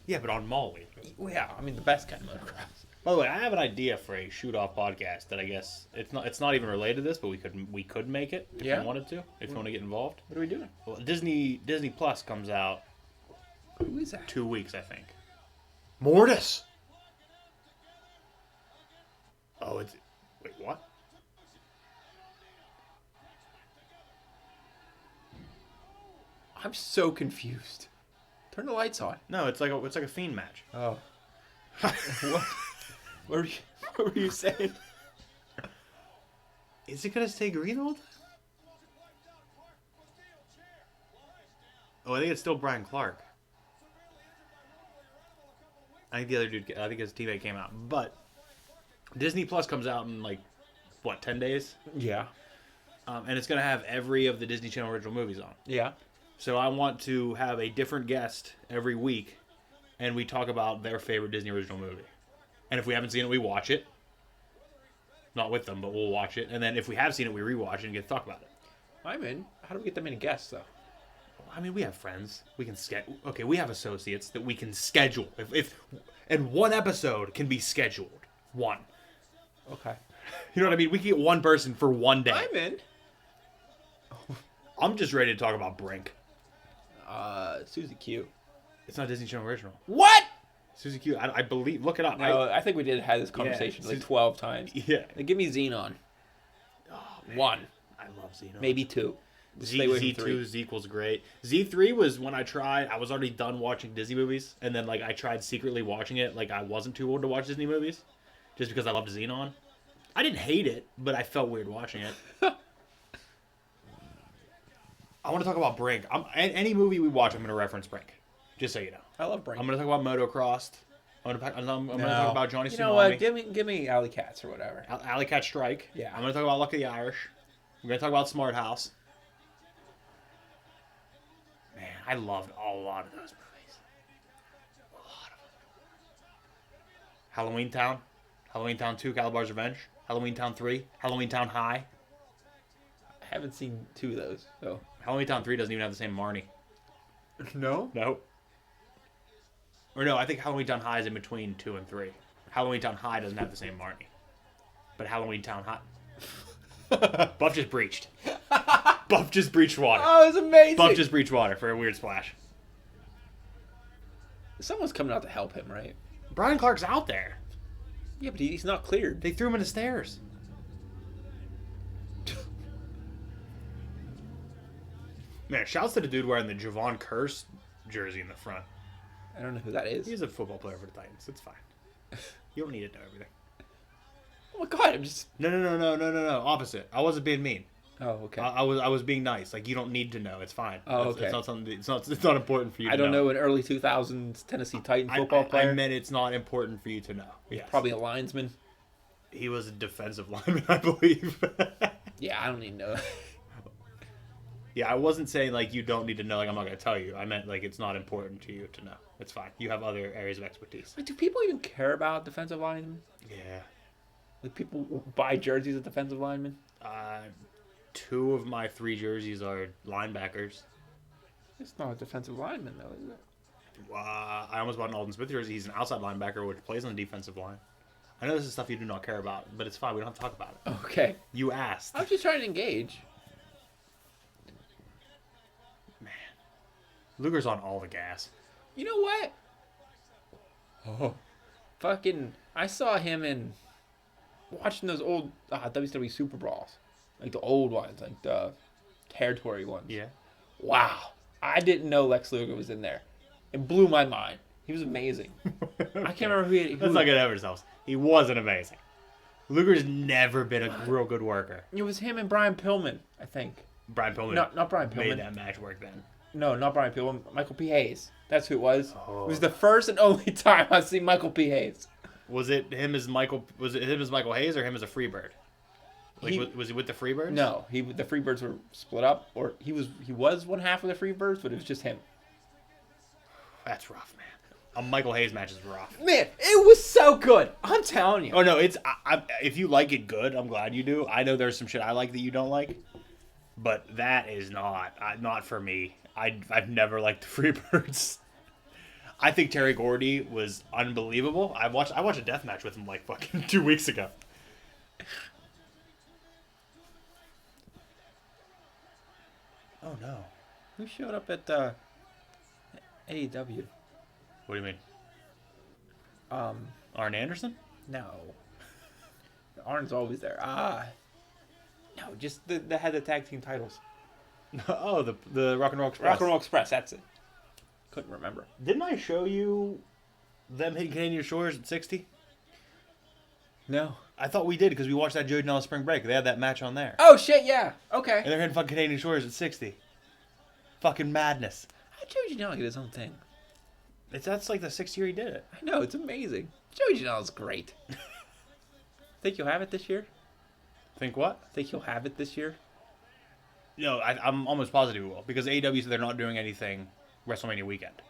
Yeah, but on Molly. Well, yeah, I mean the best kind of motocross. By the way, I have an idea for a shoot-off podcast that I guess it's not even related to this, but we could make it if Yeah? you wanted to, if you want to get involved. What are we doing? Well, Disney Plus comes out Who is that? 2 weeks, I think. Mortis. Oh, wait, what? I'm so confused. Turn the lights on. No, it's like a Fiend match. Oh. What were you saying? Is it gonna stay green all the time? Oh, I think it's still Brian Clark. I think the other dude. I think his teammate came out, but Disney Plus comes out in like what 10 days, Yeah. and it's gonna have every of the Disney Channel original movies on. Yeah. So I want to have a different guest every week, and we talk about their favorite Disney original movie. And if we haven't seen it, we watch it. Not with them, but we'll watch it. And then if we have seen it, we rewatch it and get to talk about it. I'm in. How do we get that many guests, though? I mean, we have friends. We can Okay, we have associates that we can schedule. And one episode can be scheduled. One. Okay. You know what I mean? We can get one person for one day. I'm in. I'm just ready to talk about Brink. Susie Q. It's not Disney Channel original. What? Susie Q, I believe. Look it up. No, I think we did have this conversation like 12 times. Yeah. Like, give me Xenon. Oh, man. One. I love Xenon. Maybe two. Stay away from three. Z2, Zequel's great. Z3 was when I was already done watching Disney movies, and then like I tried secretly watching it. Like I wasn't too old to watch Disney movies, just because I loved Xenon. I didn't hate it, but I felt weird watching it. I want to talk about Brink. Any movie we watch, I'm going to reference Brink. Just so you know. I love Brink. I'm going to talk about Motocross. I'm going to talk about Johnny Tsunami. You know what? Give me Alley Cats or whatever. Alley Cat Strike. Yeah. I'm going to talk about Luck of the Irish. We're going to talk about Smart House. Man, I loved a lot of those movies. A lot of them. Halloween Town. Halloween Town 2, Calabar's Revenge. Halloween Town 3. Halloween Town High. I haven't seen two of those, so. Halloween Town 3 doesn't even have the same Marnie. No? Nope. Or no, I think Halloween Town High is in between 2 and 3. Halloween Town High doesn't have the same Marnie. But Halloween Town High... Buff just breached. Buff just breached water. Oh, it's amazing. Buff just breached water for a weird splash. Someone's coming out to help him, right? Brian Clark's out there. Yeah, but he's not cleared. They threw him into stairs. Man, shouts to the dude wearing the Javon Curse jersey in the front. I don't know who that is. He's a football player for the Titans. It's fine. You don't need to know everything. Oh my god, I'm just... No. Opposite. I wasn't being mean. Oh, okay. I was being nice. Like, you don't need to know. It's fine. Oh, It's okay. not something. It's not important for you. I don't know an early 2000s Tennessee Titan football player. I meant it's not important for you to know. Yes. Probably a linesman. He was a defensive lineman, I believe. Yeah, I don't need to know. Yeah, I wasn't saying like you don't need to know. Like I'm not going to tell you. I meant like it's not important to you to know. It's fine. You have other areas of expertise. Like, do people even care about defensive linemen? Yeah. Like, people buy jerseys of defensive linemen? 2 of my 3 jerseys are linebackers. It's not a defensive lineman, though, is it? I almost bought an Alden Smith jersey. He's an outside linebacker, which plays on the defensive line. I know this is stuff you do not care about, but it's fine. We don't have to talk about it. Okay. You asked. I'm just trying to engage. Man. Luger's on all the gas. You know what? Oh. Fucking, I saw him in watching those old WWE Superbrawls. Like the old ones, like the territory ones. Yeah. Wow. I didn't know Lex Luger was in there. It blew my mind. He was amazing. Okay. I can't remember who Let's not get ahead of ourselves. He wasn't amazing. Luger's never been a real good worker. It was him and Brian Pillman, I think. Brian Pillman Not Brian Pillman. made that match work then. No, not Brian Pillman. Michael P. Hayes. That's who it was. Oh. It was the first and only time I've seen Michael P. Hayes. Was it him as Michael Hayes or him as a Freebird? Was he with the Freebirds? No, the Freebirds were split up, or he was one half of the Freebirds, but it was just him. That's rough, man. A Michael Hayes match is rough. Man, it was so good. I'm telling you. Oh no, it's if you like it good, I'm glad you do. I know there's some shit I like that you don't like, but that is not for me. I've never liked the Freebirds. I think Terry Gordy was unbelievable. I watched a death match with him like fucking 2 weeks ago. Oh no. Who showed up at AEW? What do you mean? Arn Anderson? No. Arn's always there. No, just the head of tag team titles. Oh, the Rock and Roll Express. Rock and Roll Express, that's it. Couldn't remember. Didn't I show you them hitting Canadian Shores at 60? No. I thought we did because we watched that Joe Janela Spring Break. They had that match on there. Oh, shit, yeah. Okay. And they're hitting fucking Canadian Shores at 60. Fucking madness. How'd Joey Janela get his own thing? That's like the 6th year he did it. I know, it's amazing. Joey Janela's great. Think you'll have it this year? Think what? Think you'll have it this year? No, I'm almost positive we will because AEW said they're not doing anything WrestleMania weekend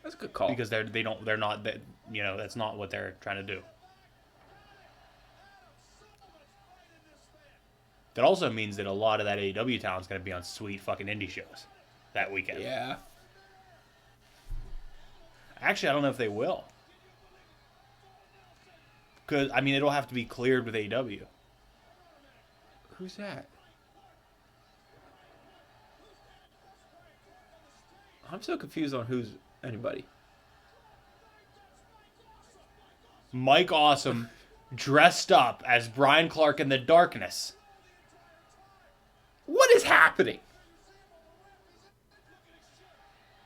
That's a good call. because they're not that that's not what they're trying to do. That also means that a lot of that AEW talent's going to be on sweet fucking indie shows that weekend. Yeah. Actually, I don't know if they will. Because, I mean, it'll have to be cleared with AEW. Who's that? I'm so confused on who's anybody. Mike Awesome dressed up as Brian Clark in the Darkness. What is happening?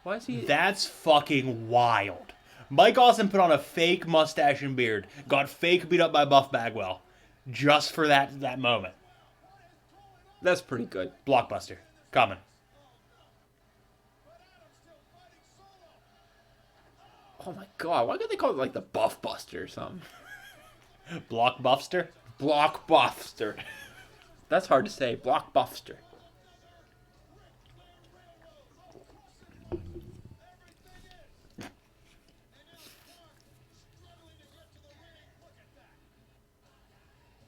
Why is he... That's fucking wild. Mike Awesome put on a fake mustache and beard. Got fake beat up by Buff Bagwell. Just for that moment. That's pretty good. Blockbuster. Coming. Oh my god, why can't they call it like the Buff Buster or something? Blockbuster? Blockbuster. That's hard to say. Blockbuster.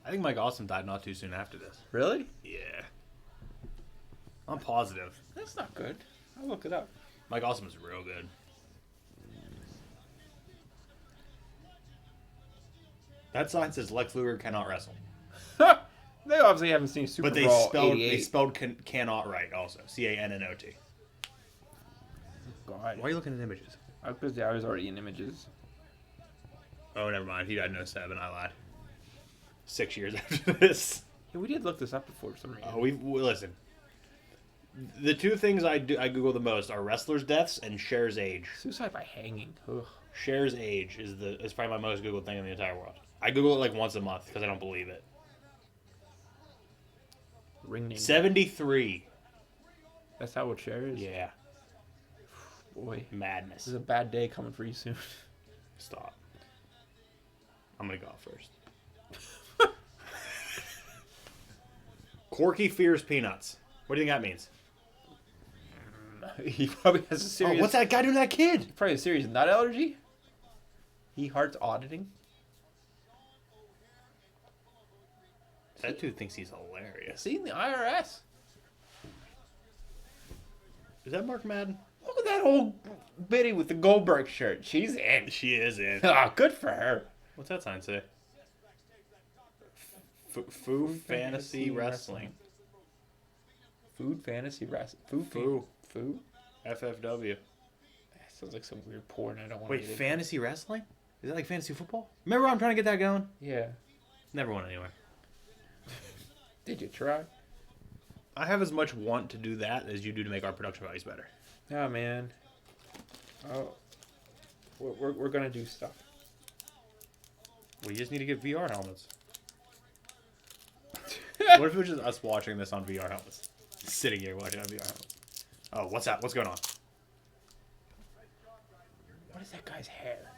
I think Mike Awesome died not too soon after this. Really? Yeah. I'm positive. That's not good. I'll look it up. Mike Awesome is real good. That sign says Lex Luger cannot wrestle. They obviously haven't seen Superbrawl But they spelled cannot right also. CANNOT. God. Why are you looking at images? Because I was already in images. Oh, never mind. He died in 07. I lied. 6 years after this. Yeah, we did look this up before for some reason. Oh, we listen. The two things I Google the most are wrestlers' deaths and Cher's age. Suicide by hanging. Ugh. Cher's age is probably my most Googled thing in the entire world. I Google it like once a month because I don't believe it. Ring name. 73. That's how what share is? Yeah. Boy. Madness. This is a bad day coming for you soon. Stop. I'm going to go off first. Corky fears peanuts. What do you think that means? He probably has a serious... Oh, what's that guy doing to that kid? Probably a serious nut allergy. He hearts auditing. That dude thinks he's hilarious. See, the IRS. Is that Mark Madden? Look at that old biddy with the Goldberg shirt. She's in. She is in. Oh, good for her. What's that sign say? Foo Fantasy Wrestling. Food Fantasy Wrestling. Foo. FFW. That sounds like some weird porn I don't want Wait, to fantasy wrestling? Is that like fantasy football? Remember I'm trying to get that going? Yeah. Never went anywhere. Did you try? I have as much want to do that as you do to make our production values better. Oh, man. Oh. We're going to do stuff. We just need to get VR helmets. What if it was just us watching this on VR helmets? Sitting here watching on VR helmets. Oh, what's that? What's going on? What is that guy's hair?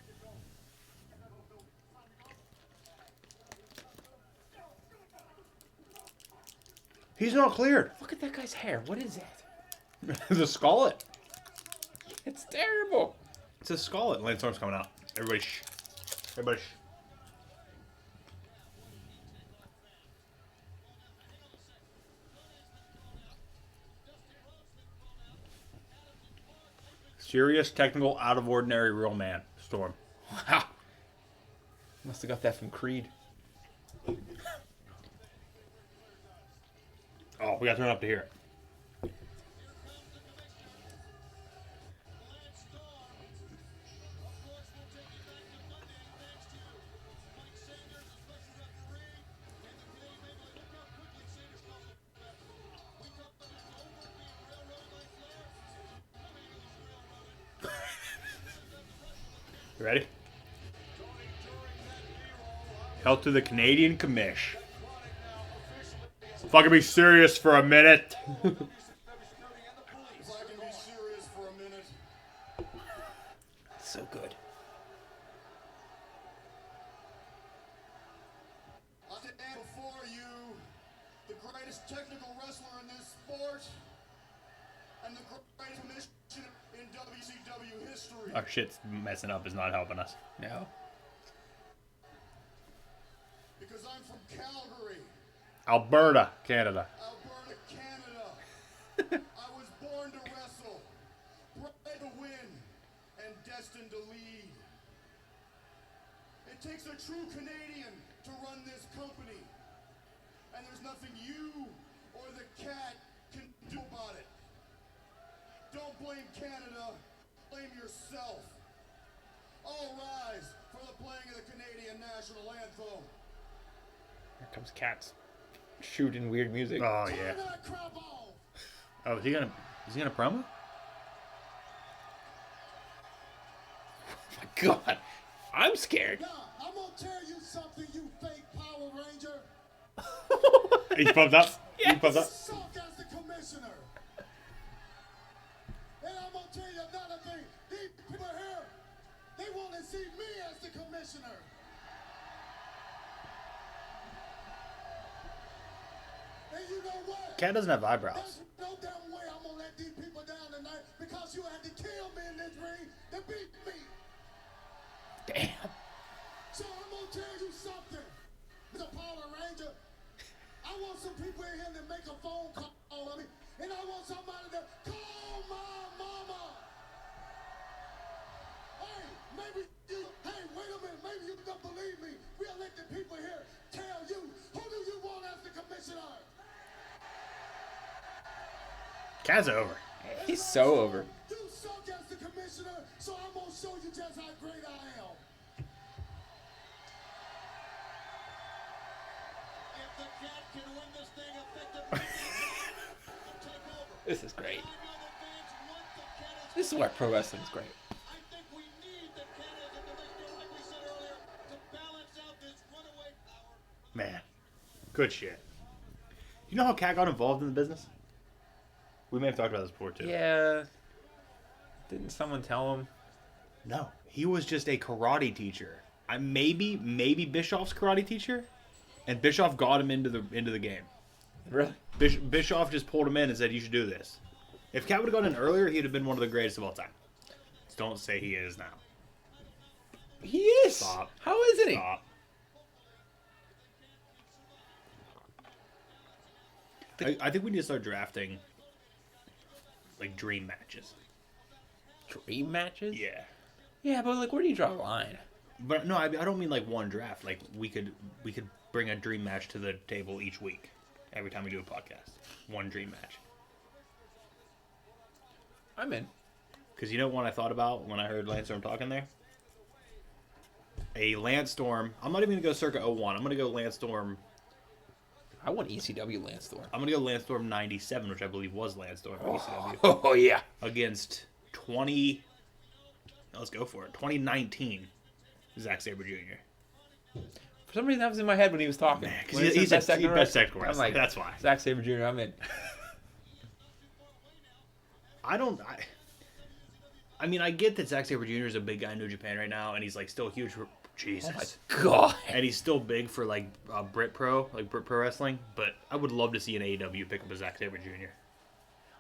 He's not cleared. Look at that guy's hair. What is that? The Scarlet. It's terrible. It's a Scarlet. Lance Storm's coming out. Everybody shh. Everybody shh. Serious, technical, out of ordinary, real man. Storm. Wow. Must have got that from Creed. Oh, we got to turn up to here. You ready? Held to the Canadian commish. Fucking be serious for a minute. If I can be serious for a minute. So good. I stand before you, the greatest technical wrestler in this sport, and the greatest commissioner in WCW history. Our shit's messing up is not helping us. No. Because I'm from Calgary, Alberta, Canada. Alberta, Canada. I was born to wrestle, bred to win, and destined to lead. It takes a true Canadian to run this company, and there's nothing you or the cat can do about it. Don't blame Canada, blame yourself. All rise for the playing of the Canadian national anthem. Here comes Cats. Shooting weird music. Oh yeah. Turn that crap off. Oh, is he gonna promo? Oh my God. I'm scared. Now, I'm gonna tell you something, you fake Power Ranger. He's pumped up. Yes. He's pumped up. Suck as the commissioner. And I'm gonna tell you another thing. These people here, they want to see me as the commissioner. And you know what? Cat doesn't have eyebrows. There's no damn way I'm gonna let these people down tonight because you had to kill me in this ring to beat me. Damn. So I'm gonna tell you something, Mr. Power Ranger. I want some people in here to make a phone call on me, and I want somebody to call my mama. Hey, maybe you, hey, wait a minute, maybe you don't believe me. We'll let the people here tell you, who do you want as the commissioner? Cat's over. He's so over. You suck as the commissioner, so I'm gonna show you just how great I am. If the cat can win this thing effectively, take over. This is great. I know the fans want the cat as This is why pro wrestling is great. I think we need the cat as a commissioner, like we said earlier, to balance out this runaway power. Man, good shit. You know how Cat got involved in the business? We may have talked about this before too. Yeah. Didn't someone tell him? No, he was just a karate teacher. Maybe Bischoff's karate teacher, and Bischoff got him into the game. Really? Bischoff just pulled him in and said, "You should do this." If Cat would have gone in earlier, he'd have been one of the greatest of all time. Just don't say he is now. He is. Stop. How isn't he? Stop. I think we need to start drafting like dream matches. Dream matches? Yeah. Yeah, but like, where do you draw the line? But no, I don't mean like one draft. Like we could bring a dream match to the table each week, every time we do a podcast. One dream match. I'm in. Because you know what I thought about when I heard Lance Storm talking there? A Lance Storm. I'm not even gonna go circa 01. I'm gonna go Lance Storm. I want ECW Lance Storm. I'm gonna go Lance Storm 97, which I believe was Lance Storm for ECW, Oh yeah. against 20. Let's go for it. 2019. Zack Sabre Jr. For some reason, that was in my head when he was talking. Because When he he's said best technical I'm wrestler. like, That's why. Zack Sabre Jr. I'm in. I I mean, I get that Zack Sabre Jr. is a big guy in New Japan right now, and he's like still huge for Jesus. Oh my god. And he's still big for like Brit Pro Wrestling, but I would love to see an AEW pick up a Zack Sabre Jr.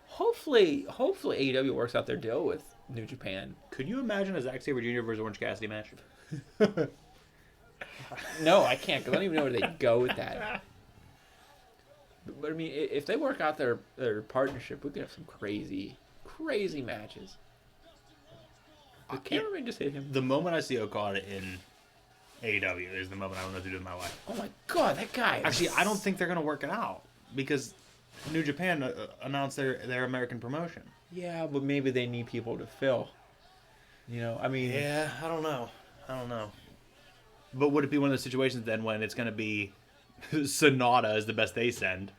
Hopefully AEW works out their deal with New Japan. Could you imagine a Zack Sabre Jr. versus Orange Cassidy match? No, I can't, because I don't even know where they go with that. But I mean, if they work out their partnership, we could have some crazy matches. Did cameraman just hit him? The moment I see Okada in AEW is the moment I don't know what to do with my life. Oh my god, that guy. Actually, I don't think they're going to work it out because New Japan announced their American promotion. Yeah, but maybe they need people to fill. You know, I mean... Yeah, I don't know. But would it be one of those situations then when it's going to be Sonata is the best they send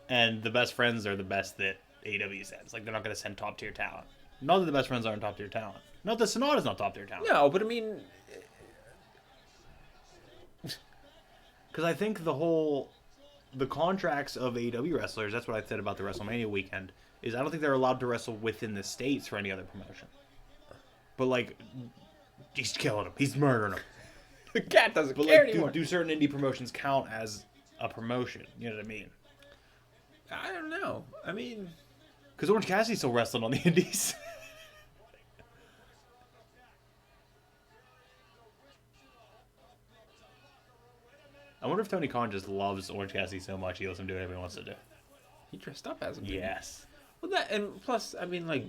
and the best friends are the best that AEW sends? Like, they're not going to send top-tier talent. Not that the best friends aren't top-tier talent. Not that Sonata's not top-tier talent. No, but I mean... Because I think the contracts of AEW wrestlers, that's what I said about the WrestleMania weekend, is I don't think they're allowed to wrestle within the States for any other promotion. But, like, he's killing him. He's murdering him. The cat doesn't But, care like, anymore. do certain indie promotions count as a promotion? You know what I mean? I don't know. I mean... Because Orange Cassidy's still wrestling on the indies. I wonder if Tony Khan just loves Orange Cassidy so much he lets him do whatever he wants to do. He dressed up as him. didn't he? Yes. Well, that, and plus, I mean, like,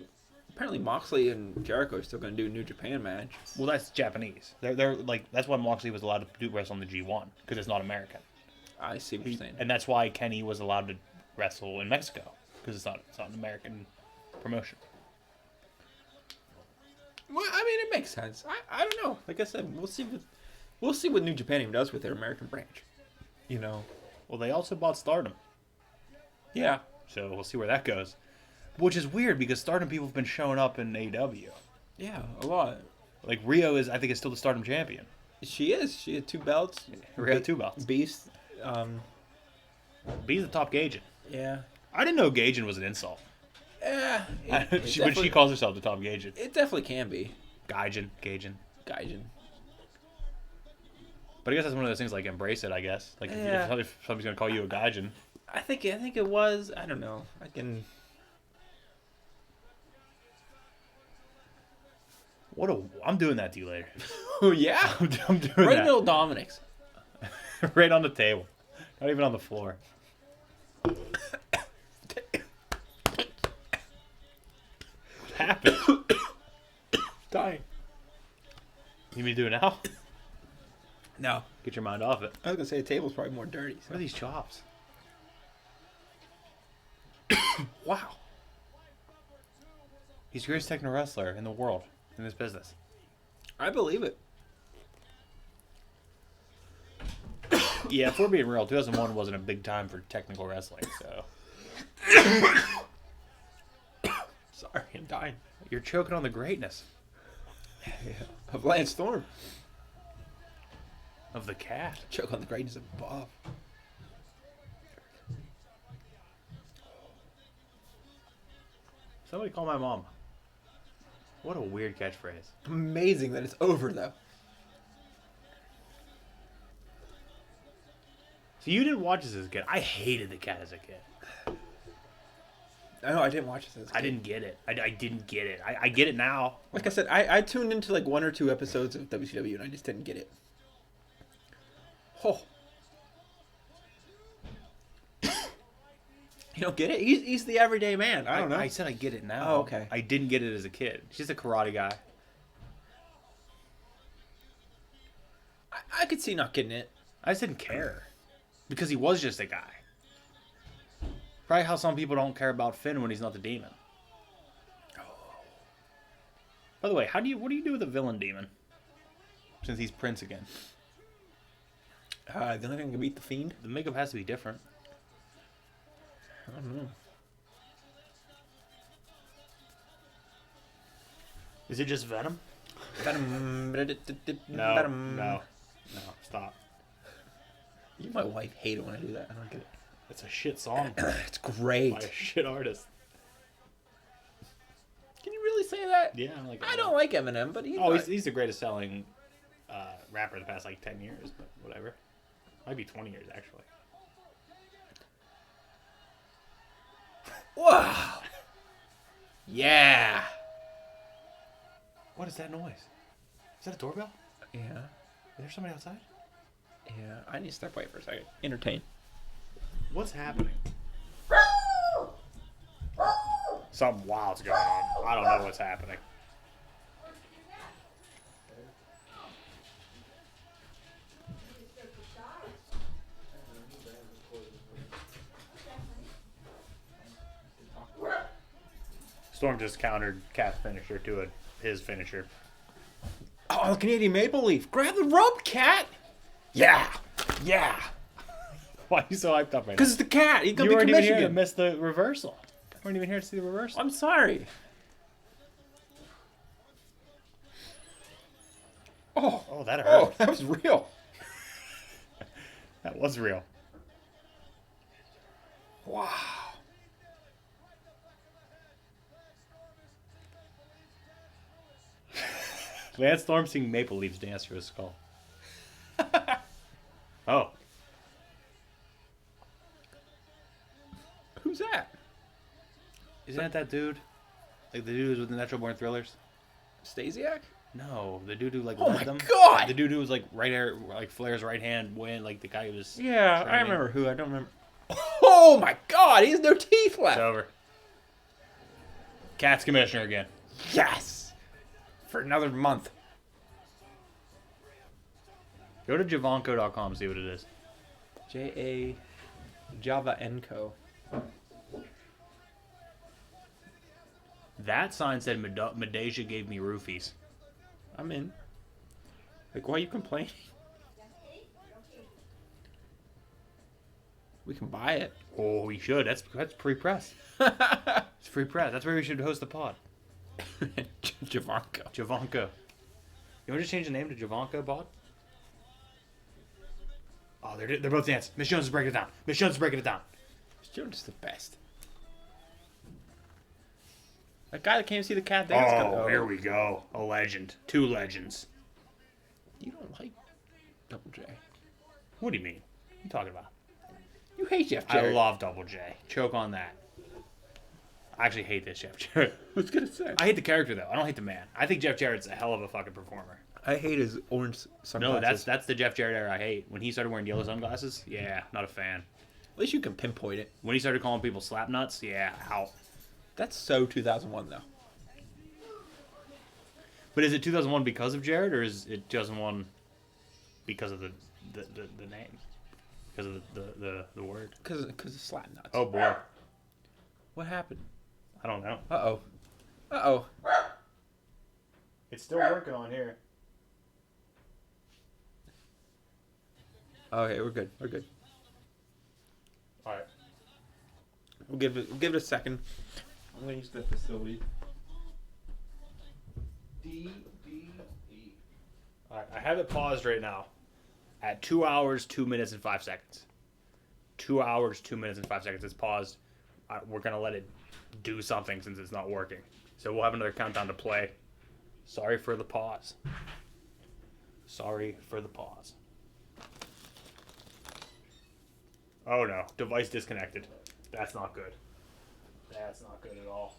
apparently Moxley and Jericho are still going to do a New Japan match. Well, that's Japanese. They're like, that's why Moxley was allowed to do wrestle on the G1 because it's not American. I see what you're saying. And that's why Kenny was allowed to wrestle in Mexico because it's not an American promotion. Well, I mean, it makes sense. I don't know. Like I said, we'll see what New Japan even does with their American branch. You know. Well, they also bought Stardom, Yeah. so we'll see where that goes. Which is weird because Stardom people have been showing up in AEW. Yeah, a lot. Like Rio I think is still the Stardom champion. She is. She had 2 belts. Rio had 2 belts. Beast. B's the top Gaijin. Yeah. I didn't know Gaijin was an insult. Yeah. When she calls herself the top Gaijin. It definitely can be. Gaijin. Gaijin. But I guess that's one of those things like embrace it, I guess. Like Yeah. if somebody's going to call you a Gaijin. I think it was. I don't know. I can. I'm doing that to you later. Oh yeah. I'm doing Right in the that. middle of Dominic's. Right on the table. Not even on the floor. What happened? Dying. You mean to do it now? No. Get your mind off it. I was gonna say the table's probably more dirty. What are these chops? Wow. He's the greatest techno wrestler in the world, in this business. I believe it. Yeah, if we're being real, 2001 wasn't a big time for technical wrestling, so... Sorry, I'm dying. You're choking on the greatness Yeah. Of Lance Storm. of the cat. Choke on the greatness of Bob. Somebody call my mom. What a weird catchphrase. Amazing that it's over though. So you didn't watch this as a kid. I hated the cat as a kid. I know I didn't watch this. As a kid. I didn't get it. I didn't get it. I get it now. Like I said, I tuned into like 1 or 2 episodes of WCW and I just didn't get it. Oh. You don't get it? He's the everyday man. I don't know. I said I get it now. Oh, okay. I didn't get it as a kid. She's a karate guy. I could see not getting it. I just didn't care. Because he was just a guy. Probably how some people don't care about Finn when he's not the demon. By the way, what do you do with a villain demon? Since he's Prince again. The only thing that can beat the Fiend? The makeup has to be different. I don't know. Is it just Venom? No. No, stop. You my wife hate it when I do that. I don't get it. It's a shit song It's great. by a shit artist. Can you really say that? Yeah, I'm like. I don't like Eminem, but he's Oh, not- he's the greatest selling rapper the past like 10 years, but whatever. Might be 20 years actually. Wow. Yeah. What is that noise? Is that a doorbell? Yeah. Is there somebody outside? Yeah. I need to step away for a second. Entertain. What's happening? Something wild's going on. I don't know what's happening. Storm just countered Cat's finisher to his finisher. Oh, Canadian Maple Leaf. Grab the rope, Cat. Yeah. Yeah. Why are you so hyped up right now? Because it's the Cat. He's going You to be weren't even here to commissioned. miss the reversal. You weren't even here to see the reversal. I'm sorry. Oh, that hurt. Oh, that was real. That was real. Wow. Lance Storm seeing Maple Leafs dance through his skull. Oh. Who's that? Isn't that dude? Like the dude who's with the Natural Born Thrillers? Stasiak? No, the dude who like Oh led my them. God! The dude who was like right there, like Flair's right hand win, like the guy who was. Yeah, I training. remember who. I don't remember. Oh my God! He has no teeth It's left. over. Cat's commissioner again. Yes. For another month. Go to Javanco.com, see what it is. J.A. Java Enco. That sign said Medeja gave me roofies. I'm in. Like, why are you complaining? We can buy it. Oh, we should. That's pre-press. It's free press. That's where we should host the pod. Javanko. Javanco. You want to just change the name to Javanco, Bod? Oh, they're both dancing. Miss Jones is breaking it down. Miss Jones is breaking it down. Jones is the best. That guy that came to see the Cat dance. Oh, here we go. A legend. Two legends. You don't like Double J. What do you mean? What are you talking about? You hate Jeff I Jarrett. love Double J. Choke on that. I actually hate this Jeff Jarrett. I was gonna say. I hate the character, though. I don't hate the man. I think Jeff Jarrett's a hell of a fucking performer. I hate his orange sunglasses. No, that's the Jeff Jarrett era I hate. When he started wearing yellow sunglasses, yeah, not a fan. At least you can pinpoint it. When he started calling people slap nuts, yeah, out. That's so 2001 though. But is it 2001 because of Jarrett, or is it 2001 because of the name? Because of the word? Because of slap nuts. Oh, boy. What happened? I don't know. Uh-oh. Uh-oh. It's still working on here. Okay, we're good. We're good. All right. We'll give it a second. I'm gonna use the facility. D. All right, I have it paused right now at 2 hours, 2 minutes, and 5 seconds. 2 hours, 2 minutes, and 5 seconds. It's paused. We're going to let it do something since it's not working. So we'll have another countdown to play. Sorry for the pause. Sorry for the pause. Oh, no. Device disconnected. That's not good. That's not good at all.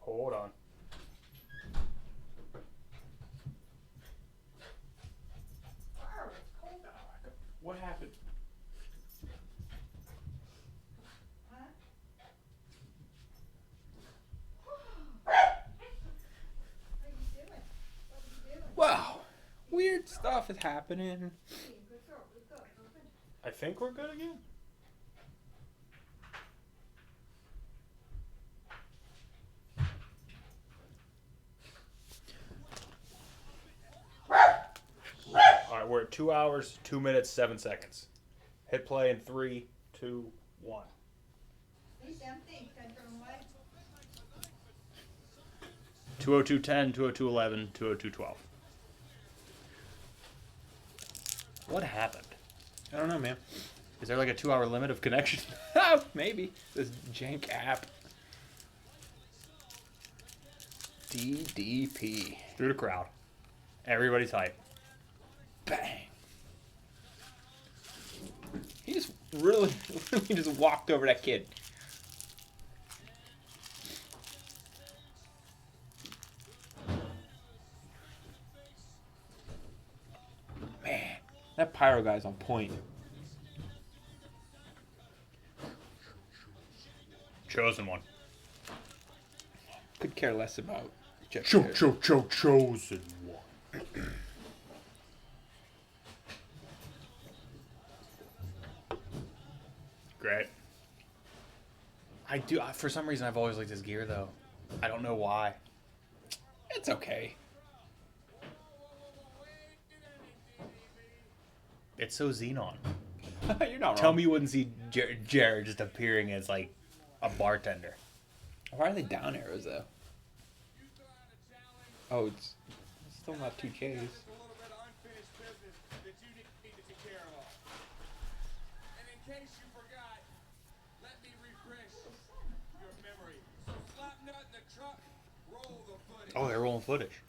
Hold on. What happened? Wow. Weird stuff is happening. I think we're good again. All right, we're at 2 hours, 2 minutes, 7 seconds. Hit play in 3, 2, 1. 202.10, 202.11, 202.12. What happened? I don't know, man. Is there like a 2-hour limit of connection? Maybe. This jank app. DDP. Through the crowd. Everybody's hype. Bang. He just really just walked over that kid. Man, that pyro guy's on point. Chosen one. Could care less about Jeff. Chosen one. Great. For some reason, I've always liked his gear, though. I don't know why. It's okay. It's so Xenon. You're not wrong. Tell me you wouldn't see Jared just appearing as, like, a bartender. Why are they down arrows, though? Oh, it's still not 2Ks. Oh, they're rolling footage.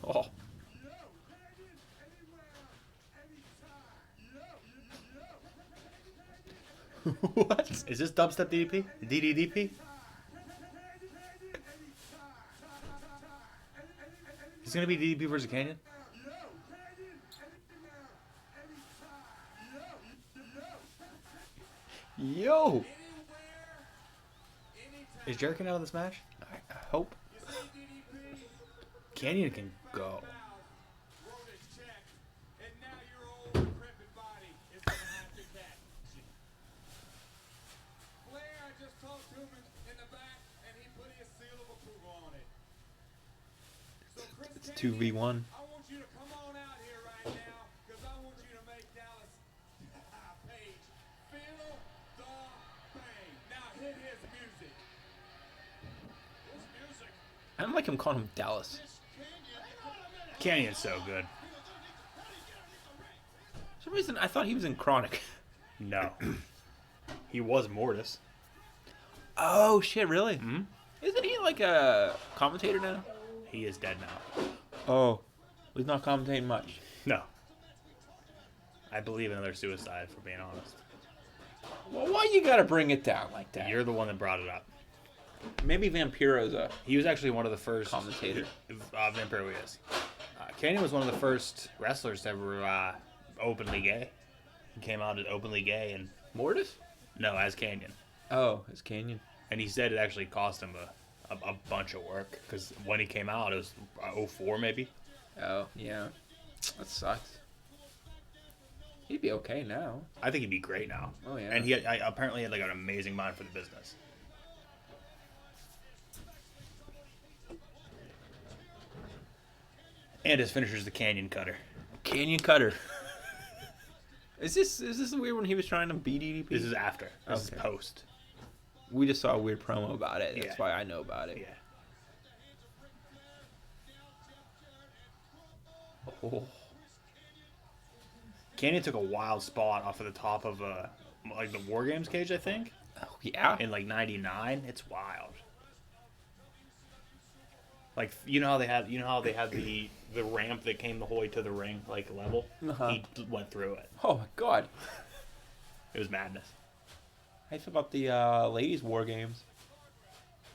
Oh. What? Is this dubstep DDP? DDDP? Is it gonna be DDP versus Canyon? Yo! Is Jared out of this match? I hope. Canyon can go. It's 2v1. I want you to come on out here right now, because I want you to make Dallas Page feel the pain. Now hit his music. His music. I don't like him calling him Dallas. Canyon's so good. For some reason, I thought he was in Chronic. No. He was Mortis. Oh, shit, really? Hmm? Isn't he like a commentator now? He is dead now. Oh. He's not commentating much. No. I believe another suicide, for being honest. Well, why you gotta bring it down like that? You're the one that brought it up. Maybe Vampiro's a He was actually one of the first commentator. Vampiro is. Canyon was one of the first wrestlers to ever openly gay. He came out as openly gay, and Mortis? no, as Canyon. Oh, it's Canyon. And he said it actually cost him a bunch of work, because when he came out, it was 04 maybe. Oh, yeah. That sucks. He'd be okay now. I think he'd be great now. Oh, yeah. And he apparently had like an amazing mind for the business. And his finisher's the Canyon Cutter. Canyon Cutter. Is this the weird when he was trying to beat EDP? This is after. This is Okay. post. We just saw a weird promo about it. That's Yeah. why I know about it. Yeah. Oh. Canyon took a wild spot off of the top of like the War Games cage, I think, Oh, yeah? in like '99. It's wild. Like you know how they had the ramp that came the whole way to the ring, like level. Uh-huh. He went through it. Oh, my God. It was madness. How do you feel about the ladies' war games?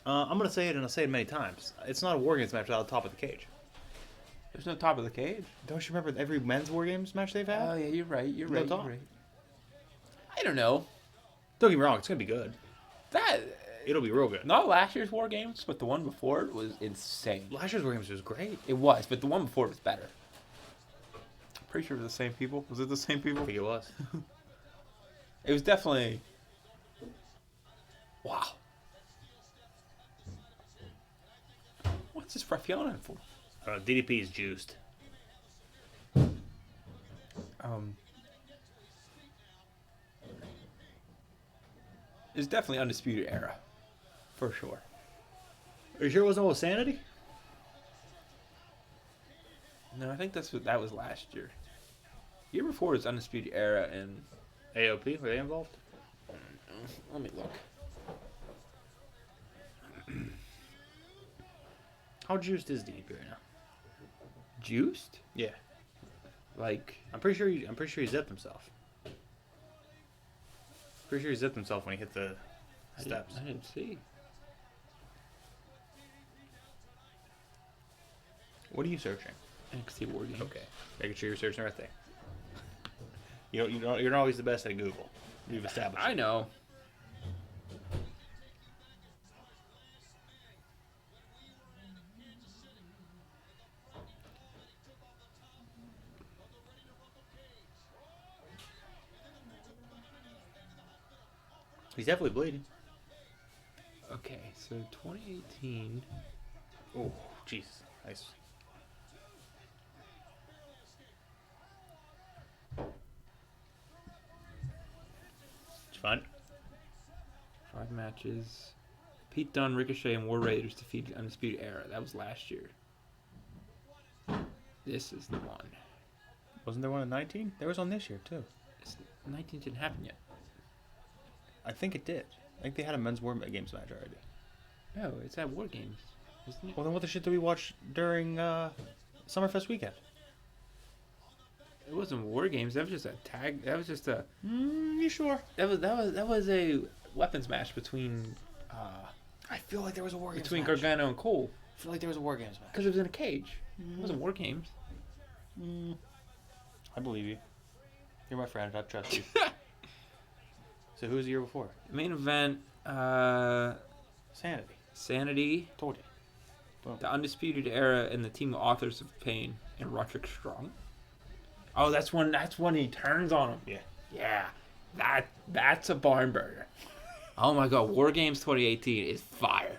I'm gonna say it, and I'll say it many times. It's not a War Games match without the top of the cage. There's no top of the cage. Don't you remember every men's War Games match they've had? Oh, yeah, you're right. You're No right. top. You're right. I don't know. Don't get me wrong, it's gonna be good. That... It'll be real good. Not last year's War Games, but the one before it was insane. Last year's War Games was great. It was, but the one before it was better. Pretty sure it was the same people. Was it the same people? I think it was. It was definitely... Wow. What's this Raffiana for? DDP is juiced. It's definitely Undisputed Era. For sure. Are you sure it wasn't all Sanity? No, I think that was last year. Year before was Undisputed Era and AOP, were they involved? Let me look. How juiced is DDP right now? Juiced? Yeah. Like, I'm pretty sure he zipped himself. Pretty sure he zipped himself when he hit the steps. I didn't see. What are you searching? NXT War Games. Okay. Making sure you're searching the right thing. You're not always the best at Google. We've established. I know. He's definitely bleeding. Okay, so 2018. Oh, jeez. Nice. It's fun. 5 matches. Pete Dunne, Ricochet, and War Raiders defeated Undisputed Era. That was last year. This is the one. Wasn't there one in 19? There was one this year, too. 19 didn't happen yet. I think it did. I think they had a men's War Games match already. No, it's at War Games, isn't it? Well, then what the shit did we watch during Summerfest weekend? It wasn't War Games. That was just a tag. That was just a. You sure? That was a weapons match between. I feel like there was a War Games Between match. Gargano and Cole. I feel like there was a War Games match. Because it was in a cage. It wasn't War Games. I believe you. You're my friend. I trust you. So who was the year before? Main event. Sanity. Sanity. Told you. Boom. The Undisputed Era and the Team of Authors of Pain and Roderick Strong. Oh, that's when he turns on him. Yeah. Yeah. That's a barn burner. Oh my god, War Games 2018 is fire.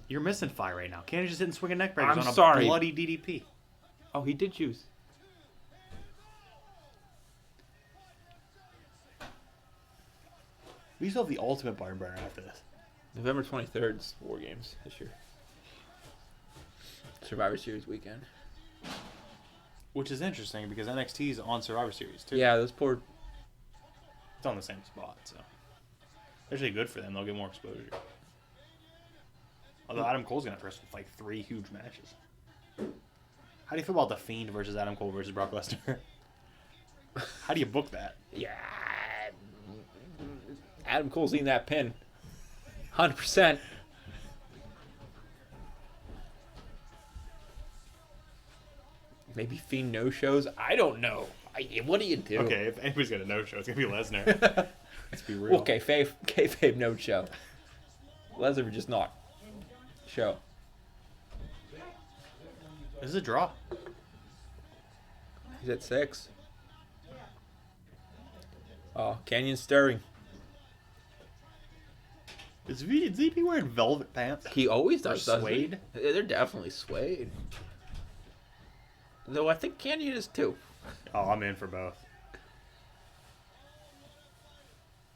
You're missing fire right now. Can't you just sit and swing a neck breakers I'm on a sorry. bloody DDP? Oh, he did choose. We still have the ultimate barn burner after this. November 23rd is War Games this year. Survivor Series weekend. Which is interesting because NXT is on Survivor Series too. Yeah, those poor. It's on the same spot, so actually good for them. They'll get more exposure. Although Adam Cole's gonna have to like 3 huge matches. How do you feel about the Fiend versus Adam Cole versus Brock Lesnar? How do you book that? Yeah. Adam Cole's eating that pin. 100%. Maybe Fiend no-shows? I don't know. What do you do? Okay, if anybody's gonna no-show, it's gonna be Lesnar. Let's be real. Okay, kayfabe no-show. Lesnar would just not show. This is a draw. He's at 6. Oh, Canyon stirring. Is ZP wearing velvet pants? He always does, Or doesn't he? suede? They're definitely suede. Though I think Canyon is too. Oh, I'm in for both.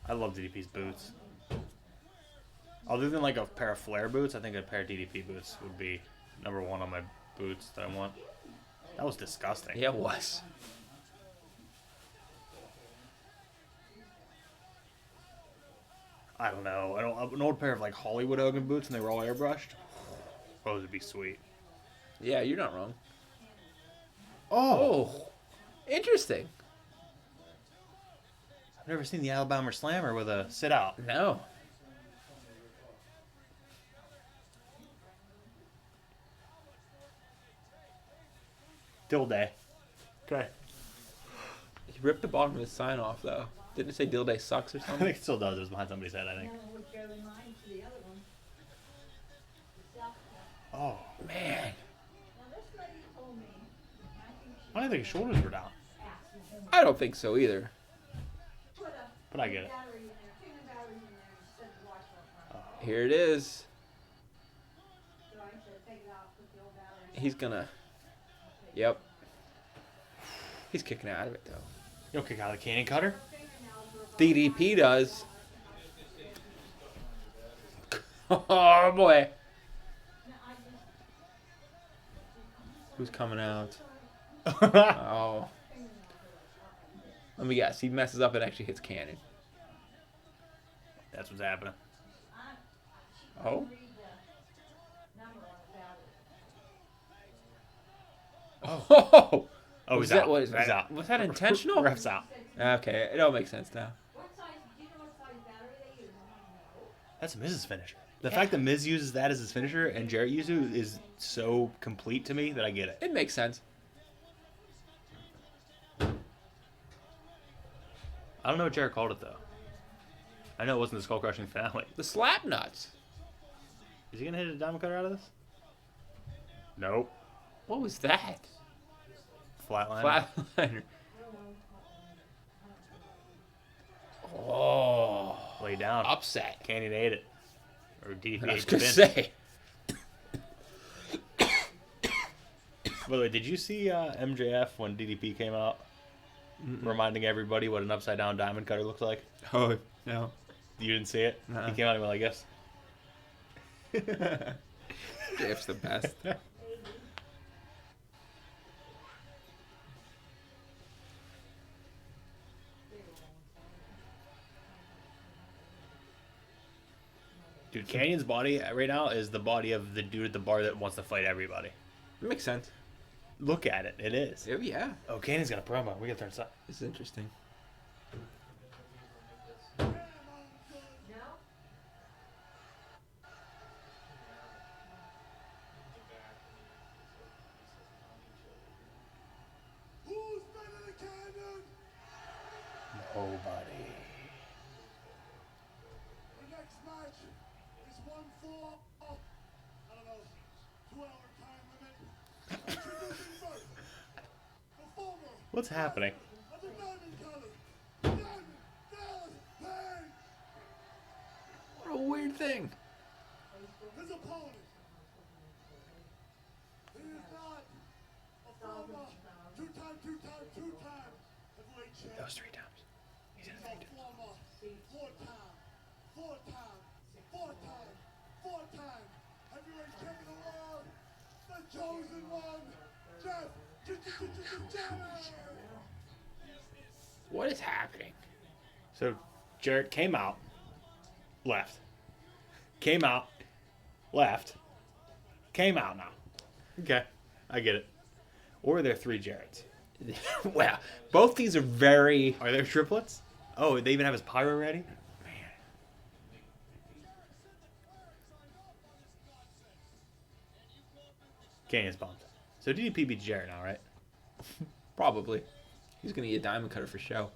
I love DDP's boots. Other than like a pair of flare boots, I think a pair of DDP boots would be number 1 on my boots that I want. That was disgusting. Yeah, it was. I don't know. An old pair of like Hollywood Hogan boots and they were all airbrushed. Those would be sweet. Yeah, you're not wrong. Oh! Oh, interesting. I've never seen the Alabama Slammer with a sit out. No. Dill day. Okay. He ripped the bottom of his sign off, though. Didn't it say Dill Day sucks or I something? think it still does. It was behind somebody's head, I think. Oh, Man, I don't think his shoulders were down. I don't think so either. But I get it. Here it is. He's gonna... Yep. He's kicking out of it, though. You don't kick out of the cannon cutter? DDP does. Oh, boy. Who's coming out? Oh. Let me guess. He messes up and actually hits Cannon. That's what's happening. Oh? Oh! Oh, Was he's out. Was He's out. Was that intentional? Ref's out. Okay, it all makes sense now. That's Miz's finisher. The fact that Miz uses that as his finisher and Jarrett uses it is so complete to me that I get it. It makes sense. I don't know what Jarrett called it, though. I know it wasn't the skull crushing finale. The slap nuts. Is he going to hit a diamond cutter out of this? Nope. What was that? Flatline. Flatliner. Oh. Lay down. Upset. Canyon ate it. Or DDP I ate was the going to pin. say. By the way, did you see MJF when DDP came out? Reminding everybody what an upside down diamond cutter looks like? Oh, no. You didn't see it? Nuh-uh. He came out and went like this. Jeff's the best. Dude, Canyon's body right now is the body of the dude at the bar that wants to fight everybody. It makes sense. Look at it. It is. Oh, yeah. Oh, Canyon's got a promo. We got to turn aside. This is interesting. Who's better than Cannon? Nobody. The next match is one for, I don't know, 2-hour time limit. Introducing first, the former What's happening? of the Diamond Color, Diamond Dallas Page. What a weird thing. His opponent. He is not a former two-time heavyweight champion. That was 3 times. He's in He's a former four-time heavyweight champion of the world, the chosen one, Jeff Jarrett. What is happening? So, Jarrett came out, left. Came out, left. Came out now. Okay, I get it. Or are there 3 Jarretts? Well, both these are very... Are there triplets? Oh, they even have his pyro ready? Man. Canyon's bumped. So DDP beats Jarrett now, right? Probably. He's going to eat a diamond cutter for show.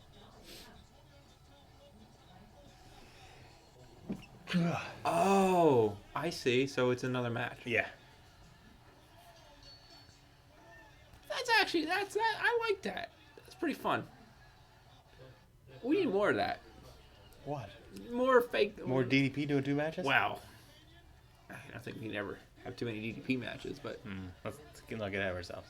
Oh, I see. So it's another match. Yeah. That's actually, I like that. That's pretty fun. We need more of that. What? More fake. More DDP doing 2 matches? Wow. I don't think we can ever have too many DDP matches, but Let's not get ahead of ourselves.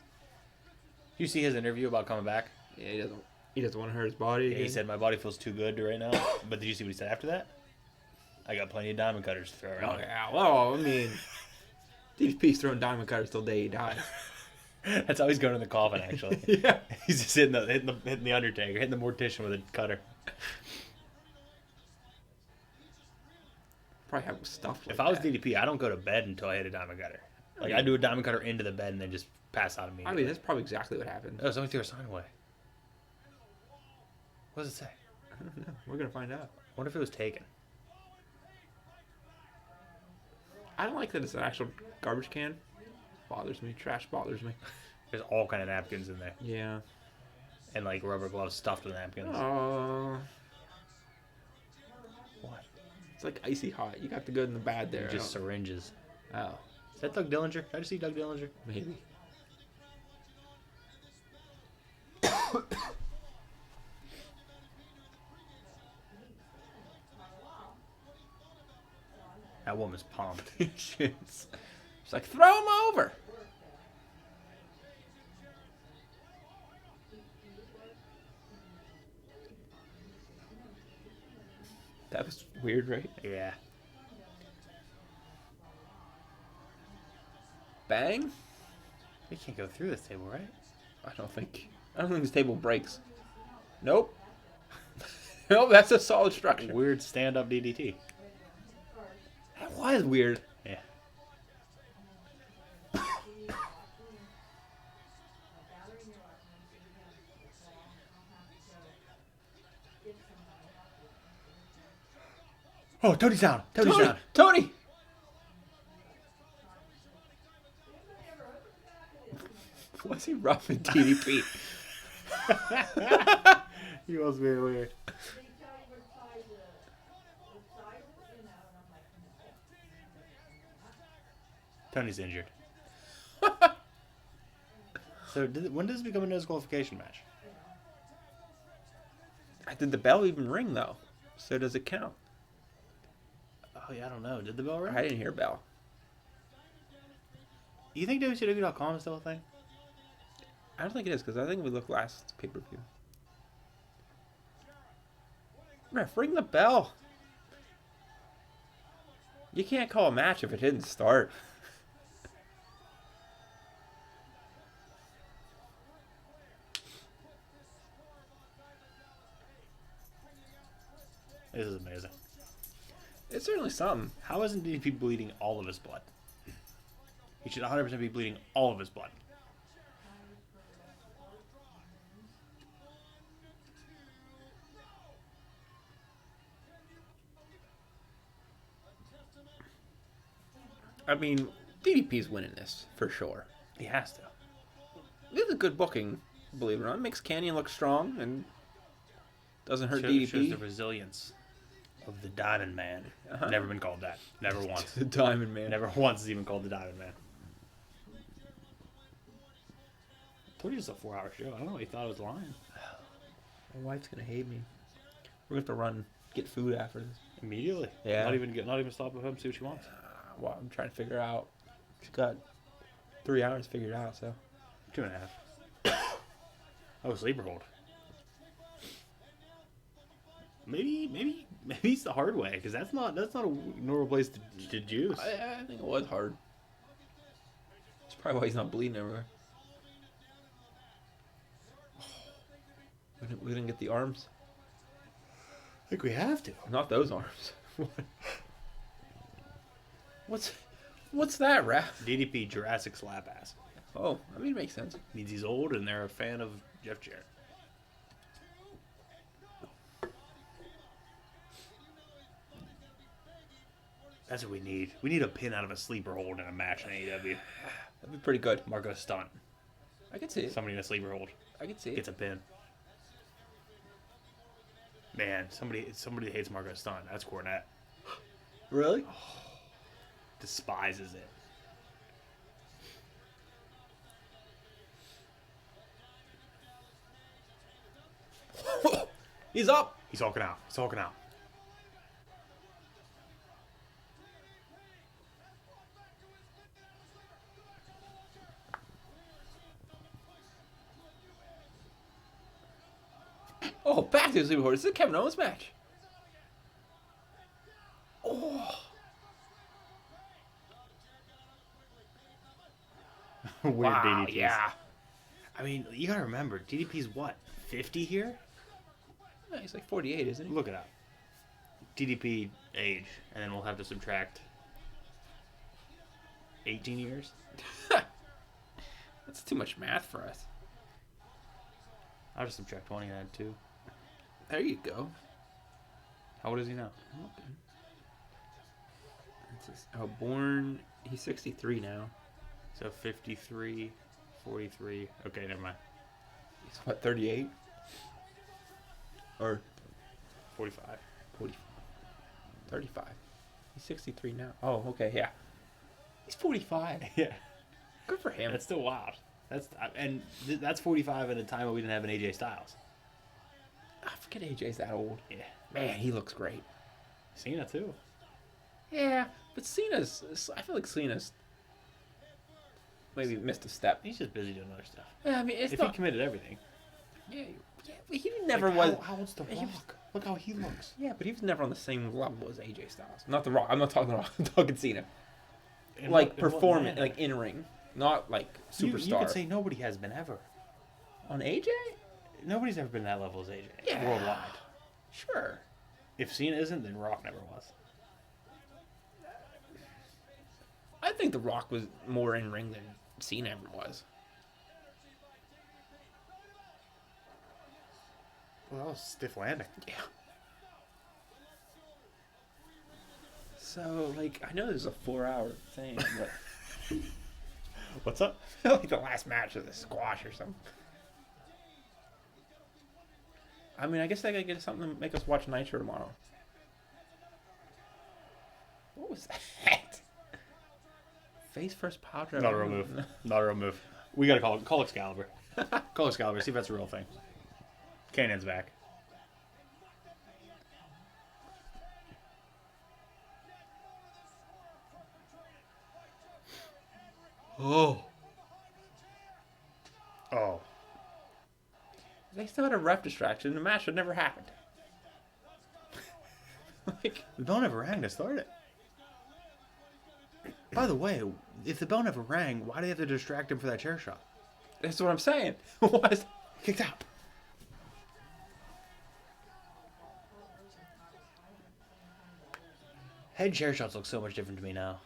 Did you see his interview about coming back? yeah, he doesn't want to hurt his body. Yeah, he said, my body feels too good right now. But did you see what he said after that? I got plenty of diamond cutters to throw "Oh, around. yeah, well, I mean, DDP's throwing diamond cutters till day he dies." That's how he's going in the coffin, actually. Yeah. He's just hitting the Undertaker, hitting the mortician with a cutter. Probably have stuff like If I was that. DDP, I don't go to bed until I hit a diamond cutter. Like, I do a diamond cutter into the bed and then just pass out I immediately. mean, that's probably exactly what happened. Oh, somebody threw a sign away. What does it say? I don't know. We're going to find out. What if it was taken? I don't like that it's an actual garbage can. Bothers me. Trash bothers me. There's all kind of napkins in there. Yeah. And, like, rubber gloves stuffed with napkins. Oh. What? It's like icy hot. You got the good and the bad there. Just syringes. Oh, Is that Doug Dillinger? Did I just see Doug Dillinger? maybe. That woman's pumped. It's like, throw him over. That was weird, right? Yeah. Bang? We can't go through this table, right? I don't think this table breaks. Nope. No, that's a solid structure. Weird stand-up DDT. That was weird. Yeah. Oh, Tony's down. Tony's down. Tony! Was he roughing DDP? He must be weird. Tony's injured. So when does it become a disqualification match? Did the bell even ring, though? So does it count? Oh, yeah, I don't know. Did the bell ring? I didn't hear bell. You think WCW.com is still a thing? I don't think it is, because I think we looked last pay-per-view. Ref, ring the bell. You can't call a match if it didn't start. This is amazing. It's certainly something. How isn't DDP bleeding all of his blood? He should 100% be bleeding all of his blood. I mean, DDP's winning this, for sure. He has to. This is a good booking, believe it or not. Makes Canyon look strong and doesn't hurt Shows DDP. the resilience of the Diamond Man. Never been called that. Never once. The Diamond Man. Never once is even called the Diamond Man. I told you it's a 4-hour show. I don't know what he thought I was lying. My wife's gonna hate me. We're gonna have to run, get food after this. Immediately. Yeah. Not even stop with him, see what she wants. Well, I'm trying to figure out. She's got 3 hours figured out, so. 2.5. Oh, sleeper hold. Maybe it's the hard way, because that's not a normal place to juice. I think it was hard. That's probably why he's not bleeding everywhere. We didn't get the arms. I think we have to. Not those arms. What's that, ref? DDP Jurassic slap ass. Oh, I mean, it makes sense. Means he's old and they're a fan of Jeff Jarrett. That's what we need. We need a pin out of a sleeper hold in a match in AEW. That'd be pretty good. Marco stunt. I could see it. Somebody in a sleeper hold I could see gets it. a pin. Man, somebody hates Marco stunt. That's Cornette. Really? Despises it. He's up. He's hulking out. He's hulking out. Oh, back to the Super Bowl. This is a Kevin Owens match. Oh. Weird Wow, DDTs. yeah. I mean, you gotta remember, DDP's what? 50 here? Yeah, he's like 48, isn't he? Look it up. DDP age, and then we'll have to subtract 18 years. That's too much math for us. I'll just subtract 20 and add 2. There you go. How old is he now? Okay. Born. He's 63 now. So 53, 43. Okay, never mind. He's what, 38? Or 45. 40, 35. He's 63 now. Oh, okay, yeah. He's 45. Yeah. Good for him. That's still wild. That's 45 at a time when we didn't have an AJ Styles. I forget AJ's that old. Yeah. Man, he looks great. Cena too. Yeah, but I feel like Cena's maybe missed a step. He's just busy doing other stuff. Yeah, I mean, it's If not. he committed everything. Yeah, but he never Like, was. How old's The he Rock? was- Look how he looks. Yeah, but he was never on the same level as AJ Styles. Not The Rock. I'm not talking The Rock. I'm talking Cena. In Like what performance, manner? like in ring, not like superstar. You could say nobody has been ever. On AJ? Nobody's ever been that level as AJ. Yeah. Worldwide. Sure. If Cena isn't, then Rock never was. I think The Rock was more in ring than Cena ever was. Well, that was a stiff landing. Yeah. So, like, I know this is a 4-hour thing, but What's up? I feel like the last match of the squash or something. I mean, I guess I gotta get something to make us watch Nitro tomorrow. What was that? Face first power drive. Not a real move. Not a real move. We gotta call Excalibur. Call Excalibur. See if that's a real thing. Cannon's back. Oh. Oh. They still had a ref distraction. The match would never happened. Like, The bell never rang to start it. By the way, if the bell never rang, why do you have to distract him for that chair shot? that's what I'm saying. What? Kicked out. Head chair shots look so much different to me now.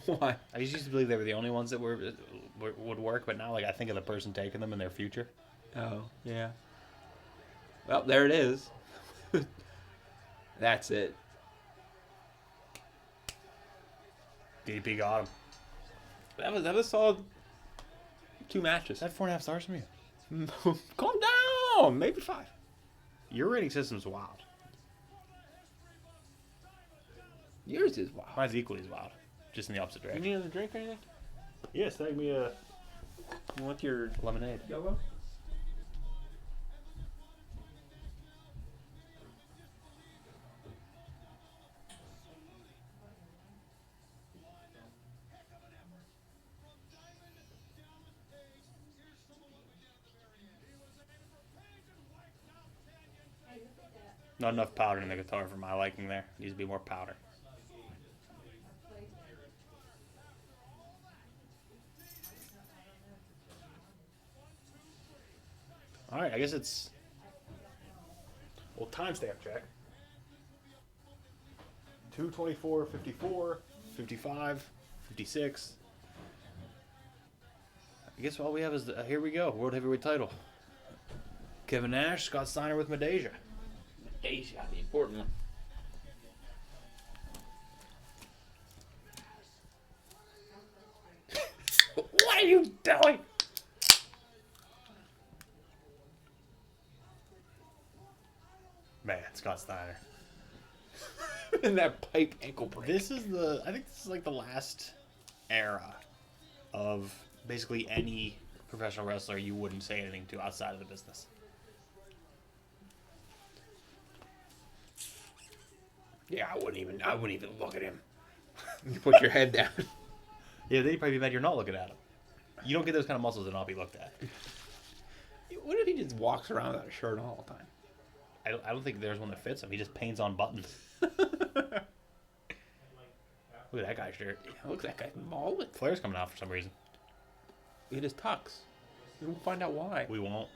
Why? I used to believe they were the only ones that would work, but now like I think of the person taking them in their future. Oh, yeah. Well, there it is. That's it. DDP got him. That was solid 2 matches. That's 4.5 stars from you. Calm down. Maybe 5. Your rating system's wild. Yours is wild. Mine's equally as wild, just in the opposite You direction. need another drink or anything? Yes, thank me a You want your lemonade. yellow? Not enough powder in the guitar for my liking there. Needs to be more powder. Alright, I guess it's... Well, timestamp check. 2:24, 54, 55, 56. I guess all we have is... here we go. World Heavyweight title. Kevin Nash, Scott Steiner with Medeja. Asia, the important one. What are you doing? Man, Scott Steiner. And that pipe ankle break. This is the... I think this is like the last era of basically any professional wrestler you wouldn't say anything to outside of the business. Yeah, I wouldn't even look at him. You put your head down. Yeah, they'd probably be mad you're not looking at him. You don't get those kind of muscles to not be looked at. What if he just walks around without a shirt on all the time? I don't think there's one that fits him. He just paints on buttons. Look at that guy's shirt. Look, that guy's bald. Flair's coming out for some reason. It is tux. We'll find out why. We won't.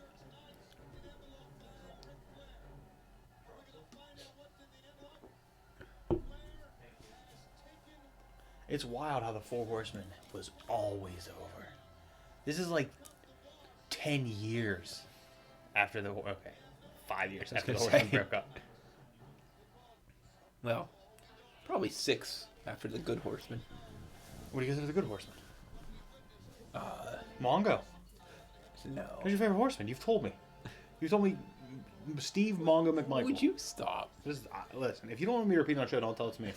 It's wild how the Four Horsemen was always over. This is like 10 years after the... Okay, 5 years after the Horsemen broke up. Well, probably 6 after the Good Horseman. What do you guys think of the Good Horsemen? Mongo. No. Who's your favorite horseman? You've told me. You told me Steve Mongo McMichael. Would you stop? Listen, if you don't want me to repeat on the show, don't tell it to me.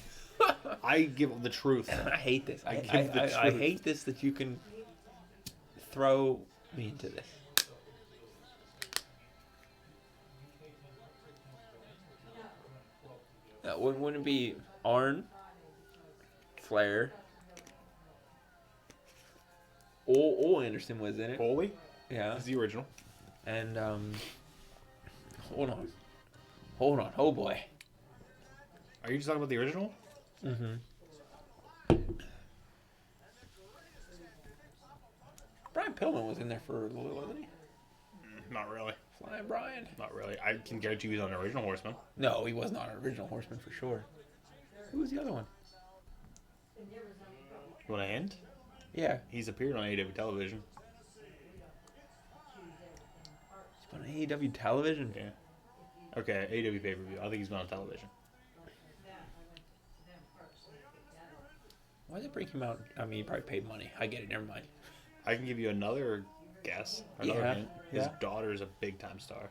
I give the truth. I hate this. I give the truth. hate this that you can throw me into this. Wouldn't it be Arn, Flair, Ole Anderson was in it. Foley? Yeah. That's the original. And, hold on. Oh boy. Are you just talking about the original? Mm-hmm. Brian Pillman was in there for a little, wasn't he? Not really. Flying Brian. Not really. I can guarantee he's on the original Horseman. No, he was not an original Horseman for sure. Who was the other one? You want a hint? Yeah. He's appeared on AEW television. He's been on AEW television? Yeah. Okay, AEW pay-per-view. I think he's been on television. Why did they break him out? I mean, he probably paid money. I get it. Never mind. I can give you another guess. Another Yeah, hint. His yeah. daughter is a big-time star.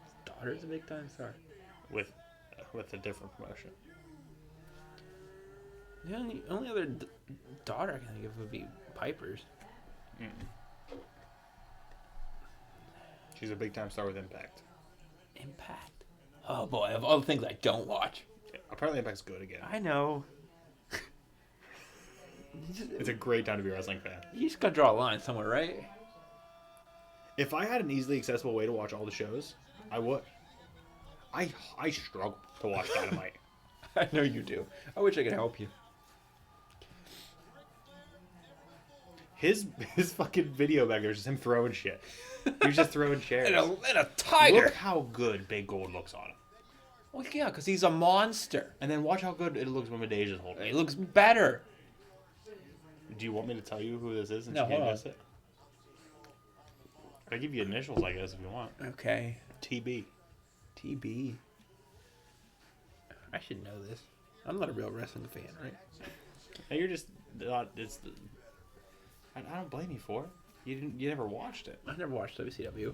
His daughter's a big time star. With a different promotion. The only other daughter I can think of would be Piper's. Mm-mm. She's a big-time star with Impact. Impact. Oh boy, of all the things I don't watch. Yeah, apparently Impact's good again. I know. It's a great time to be a wrestling fan. You just gotta draw a line somewhere, right? If I had an easily accessible way to watch all the shows, I would. I struggle to watch Dynamite. I know you do. I wish I could help you. His fucking video back there is just him throwing shit. He was just throwing chairs. And a tiger. Look how good Big Gold looks on him. Well, yeah, because he's a monster. And then watch how good it looks when Medeja's holding He it. looks better. Do you want me to tell you who this is since No, you can't hold on. guess it? I'll give you initials, I guess, if you want. Okay. TB. TB. I should know this. I'm not a real wrestling fan, right? Hey, you're just not. I don't blame you for it. You never watched it. I never watched WCW,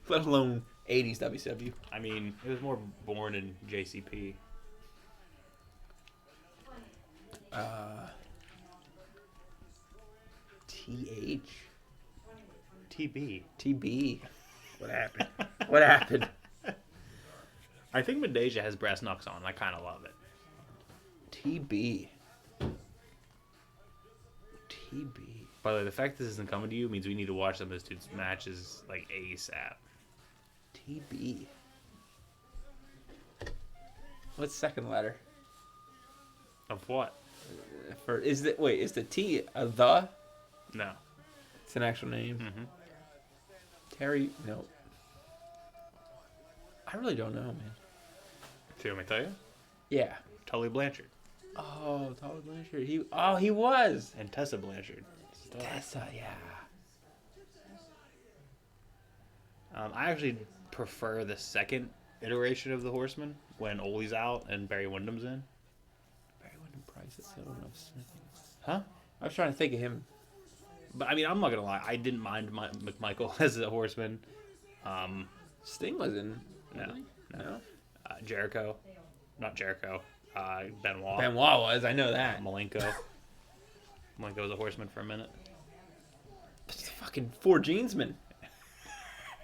let alone 80s WCW. I mean, it was more born in JCP. TH. TB. TB. What happened? What happened? I think Medeja has brass knucks on. I kind of love it. TB. TB. By the way, the fact this isn't coming to you means we need to watch some of this dude's matches like ASAP. TB. What's second letter? Of what? Is the T a the? No. It's an actual name. Mm-hmm. Terry. No. I really don't know, man. Do you want me to tell you? Yeah. Tully Blanchard. Oh, Tyler Blanchard. He was. And Tessa Blanchard. Tessa, yeah. I actually prefer the second iteration of the Horseman when Ole's out and Barry Windham's in. Barry Windham Price. That's the other one I was thinking. Huh? I was trying to think of him. But I mean, I'm not gonna lie. I didn't mind McMichael as a Horseman. Sting was in. No. No. Jericho, not Jericho. Benoit. Benoit was. I know that. Malenko. Malenko was a Horseman for a minute. It's fucking Four Jeansman.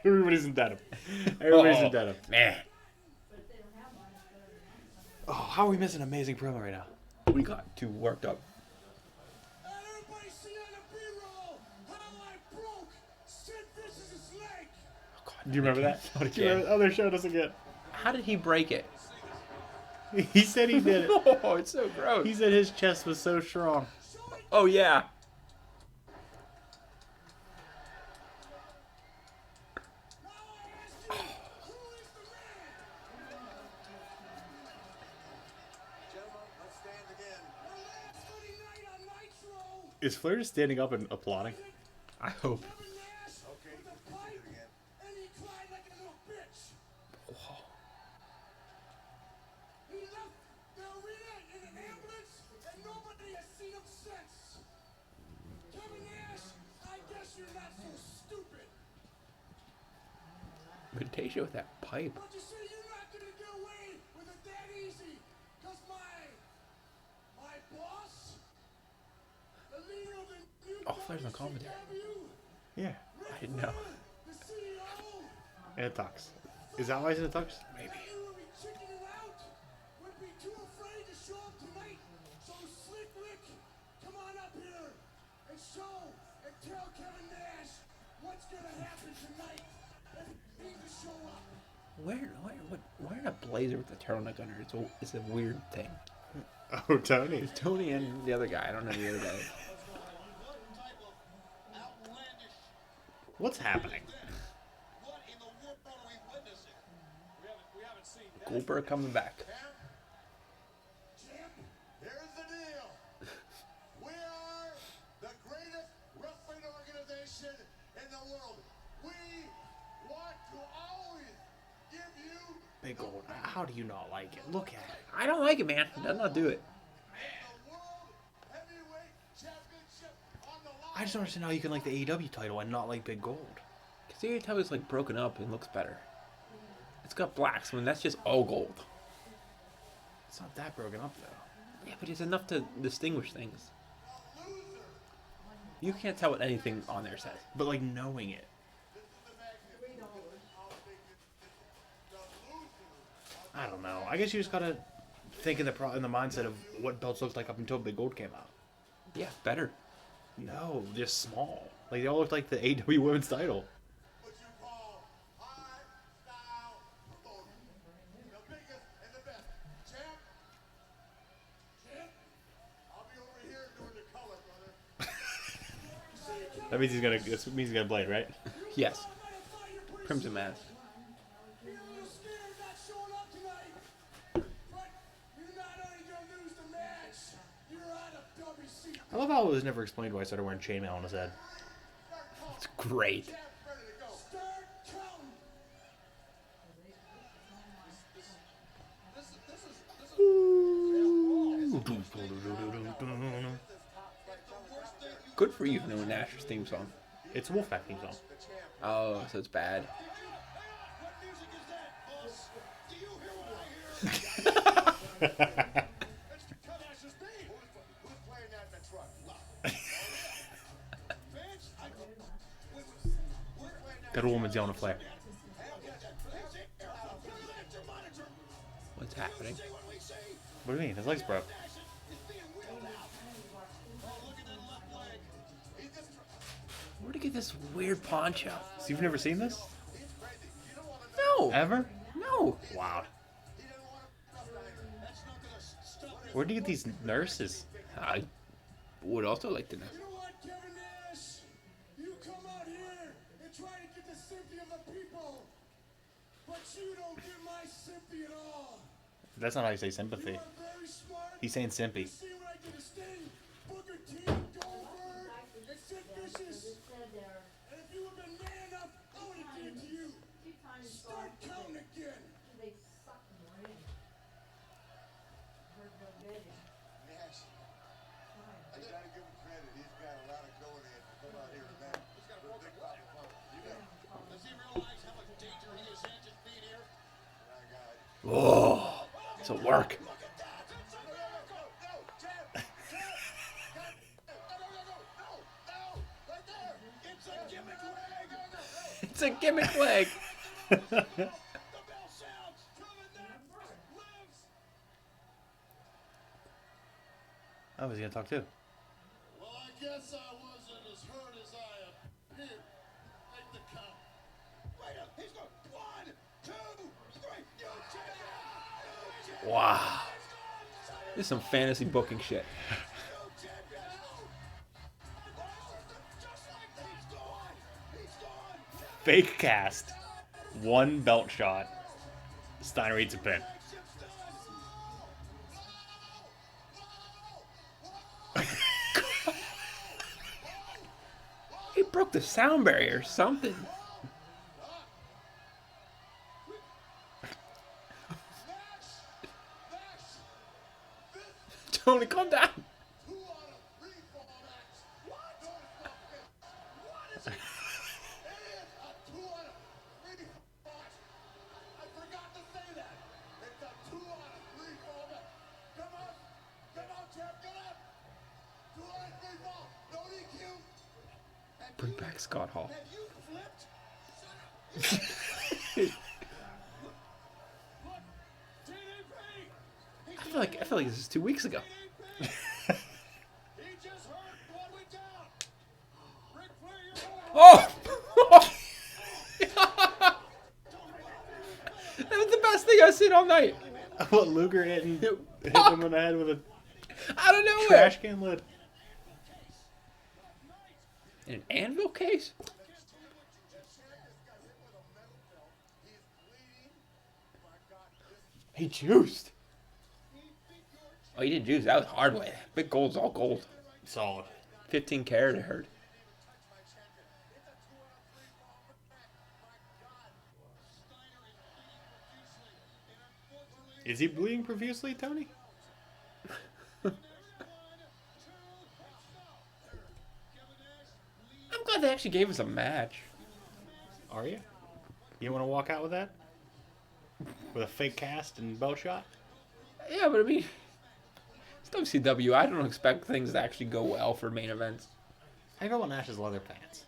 Everybody's in denim. Everybody's in Oh, denim. man. Oh, how are we missing an amazing promo right now? We got too worked up. Everybody see on the B-roll how I broke Sid Vicious' leg. Oh, God, Do you remember that? Not Do you remember? again. Oh, they showed us again. How did he break it? He said he did it. Oh, it's so gross. He said his chest was so strong. Oh, yeah. Now I ask you, who is the man? Gentlemen, let's stand again. The last Sunday night on Nitro. Is Flair just standing up and applauding? I hope. Kevin Nash with a pipe, and he cried like a little bitch. He left the arena in an ambulance, and nobody has seen him since. Kevin Nash, I guess you're not so stupid. Meditation with that pipe. But you see, you're not gonna get away with it that easy, cause my boss, the leader of the new Oh, Flair's on commentary. WCW, Yeah. I didn't know. the CEO, In a tux. Is that why he's in a tux? Maybe. you would be chickening out, would be too afraid to show up tonight. So Slick Rick, come on up here and show and tell Kevin Nash what's gonna happen tonight if he needs to show up. Wearing a blazer with a turtleneck under it's a weird thing. Oh, Tony. It's Tony and the other guy. I don't know the other guy. What's happening? Goldberg coming back. Champ, here's the deal. We are the greatest wrestling organization in the world. We want to always give you Big Gold. How do you not like it? Look at it. I don't like it, man. It does not do it. the World Heavyweight Championship on the line. I just don't understand how you can like the AEW title and not like Big Gold. Because the AEW is like broken up and looks better. It's got blacks. I mean, that's just all gold. It's not that broken up though. Yeah, but it's enough to distinguish things. You can't tell what anything on there says. But like knowing it. I don't know. I guess you just gotta think in the mindset of what belts looked like up until Big Gold came out. Yeah, better. No, just small. Like they all looked like the AEW Women's title. What you call high-style promotion. The biggest and the best. Champ, I'll be over here doing the color, brother. That means he's gonna blade, right? Yes. Crimson Mask. You're a little scared not showing up tonight. But you're not only gonna lose the match, you're out of WC. I love how it was never explained why he started wearing chainmail on his head. It's great. Champ, ready to go. Start counting. Good for you knowing Asher's theme song. It's a Wolfpack theme song. Oh, so it's bad. What music is that, boss? Do you hear what I hear? It's the cut Asher's theme. Who's playing that in the truck? Vince, we're playing that. Got a woman's yelling a flare. What's happening? What do you mean? His leg's broke. Where'd he get this weird poncho? So you've never seen this? No. Ever? No. Wow. Where'd you get these nurses? I would also like to know. You know what, Kevin Nash? You come out here and try to get the sympathy of the people, but you don't get my sympathy at all. That's not how you say You sympathy. are very smart. He's saying You simpy. see what I did to Sting, Booker T, Goldberg, and Sid Vicious. And if you had been man enough, I would have did it to you. Start counting again. Nash, I gotta give him credit. He's got a lot of going in to come out here tonight. He's got a big body pump. You know. Does he realize how much danger he is in just being here? My God. Oh, it's a work. Look at that! No, Jab! No! Right there! It's a gimmick leg! It's a gimmick leg. The bell sounds! Kevin Nash lives! Oh, he's gonna talk too. Well, I guess I wasn't as hurt as I appeared. Make the count. Wait up! He's going 1, 2, 3. You champion! Wow. This is some fantasy booking shit. Fake cast. One belt shot. Steiner eats a pin. He broke the sound barrier or something. Tony, calm down. Bring back Scott Hall. I feel like this is 2 weeks ago. Oh! That was the best thing I've seen all night. What, Luger hit him in the head with a Out of nowhere. trash can lid? In an anvil case? He juiced. Oh, he did juice. That was hard way. Big gold's all gold. Solid. 15 karat, I heard. Is he bleeding profusely, Tony? I'm glad they actually gave us a match. Are you? You want to walk out with that? With a fake cast and belt shot? Yeah, but I mean, it's WCW. I don't expect things to actually go well for main events. How you feel about Nash's leather pants?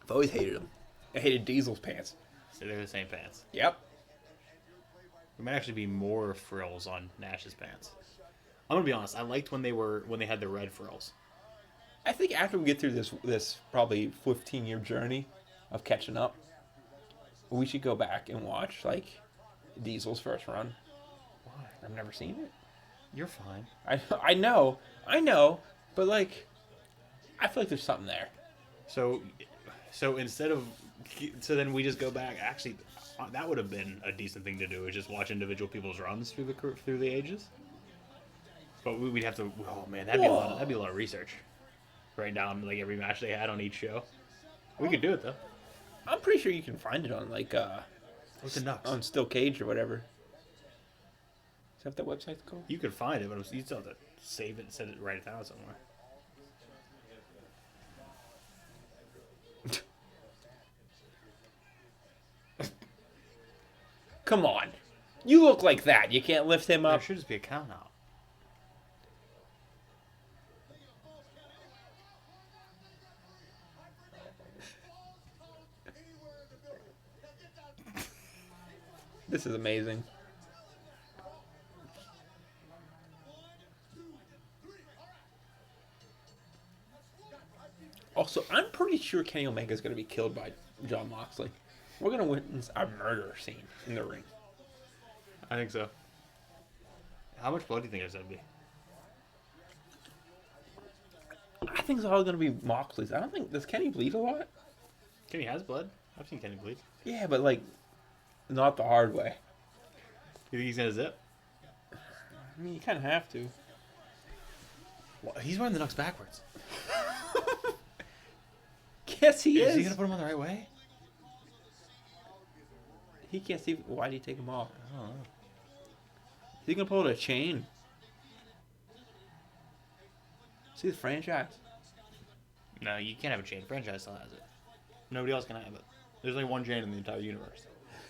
I've always hated them. I hated Diesel's pants. So they're the same pants. Yep. There might actually be more frills on Nash's pants. I'm gonna be honest. I liked when they had the red frills. I think after we get through this probably 15-year journey of catching up, we should go back and watch like Diesel's first run. Why? I've never seen it. You're fine. I know, but like, I feel like there's something there. So then we just go back. Actually, that would have been a decent thing to do. Is just watch individual people's runs through the ages. But we'd have to. Oh man, that'd be a lot of research. Write down like every match they had on each show. We could do it though. I'm pretty sure you can find it on like What's the Nux? on Still Cage or whatever. Is that what that website's called? You could find it, but you still have to save it and set it, write it down somewhere. Come on, you look like that. You can't lift him There up. should just be a count out. This is amazing. Also, I'm pretty sure Kenny Omega is going to be killed by John Moxley. We're going to witness a murder scene in the ring. I think so. How much blood do you think there's gonna be? I think it's all going to be Moxley's. I don't think... Does Kenny bleed a lot? Kenny has blood. I've seen Kenny bleed. Yeah, but like, not the hard way. You think he's gonna zip? I mean, you kind of have to. Well, he's wearing the Nux backwards. Yes, he is. Is he gonna put him on the right way? He can't see. Why did he take him off? I don't know. Is he going to pull out a chain? See the franchise. No, you can't have a chain. Franchise still has it. Nobody else can have it. There's only one chain in the entire universe.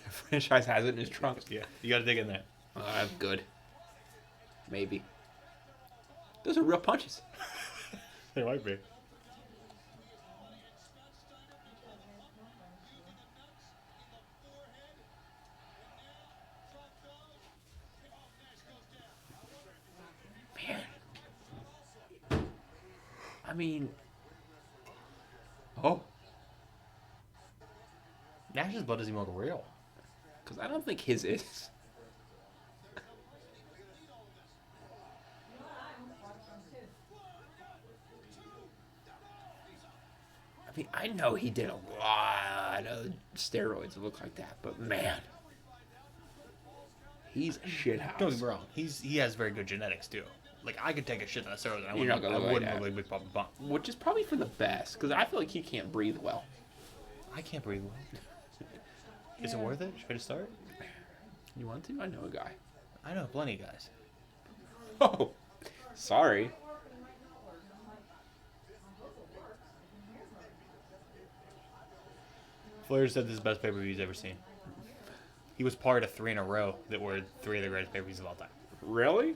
The franchise has it in his trunk. Yeah, you gotta dig in there. That's good. Maybe. Those are real punches. They might be. Man. I mean... Oh. Nash's blood doesn't even look real. Because I don't think his is. I mean, I know he did a lot of steroids that look like that, but man, he's a shit house. Don't get me wrong. He has very good genetics too. Like I could take a shit ton of steroids and You're not gonna look like wouldn't that. look like Big Papa Pump. Which is probably for the best, because I feel like he can't breathe well. I can't breathe well. Is it worth it? Should I just start? You want to? I know a guy. I know plenty of guys. Oh, sorry. Flair said this is the best pay-per-view he's ever seen. He was part of 3 in a row that were 3 of the greatest pay-per-views of all time. Really?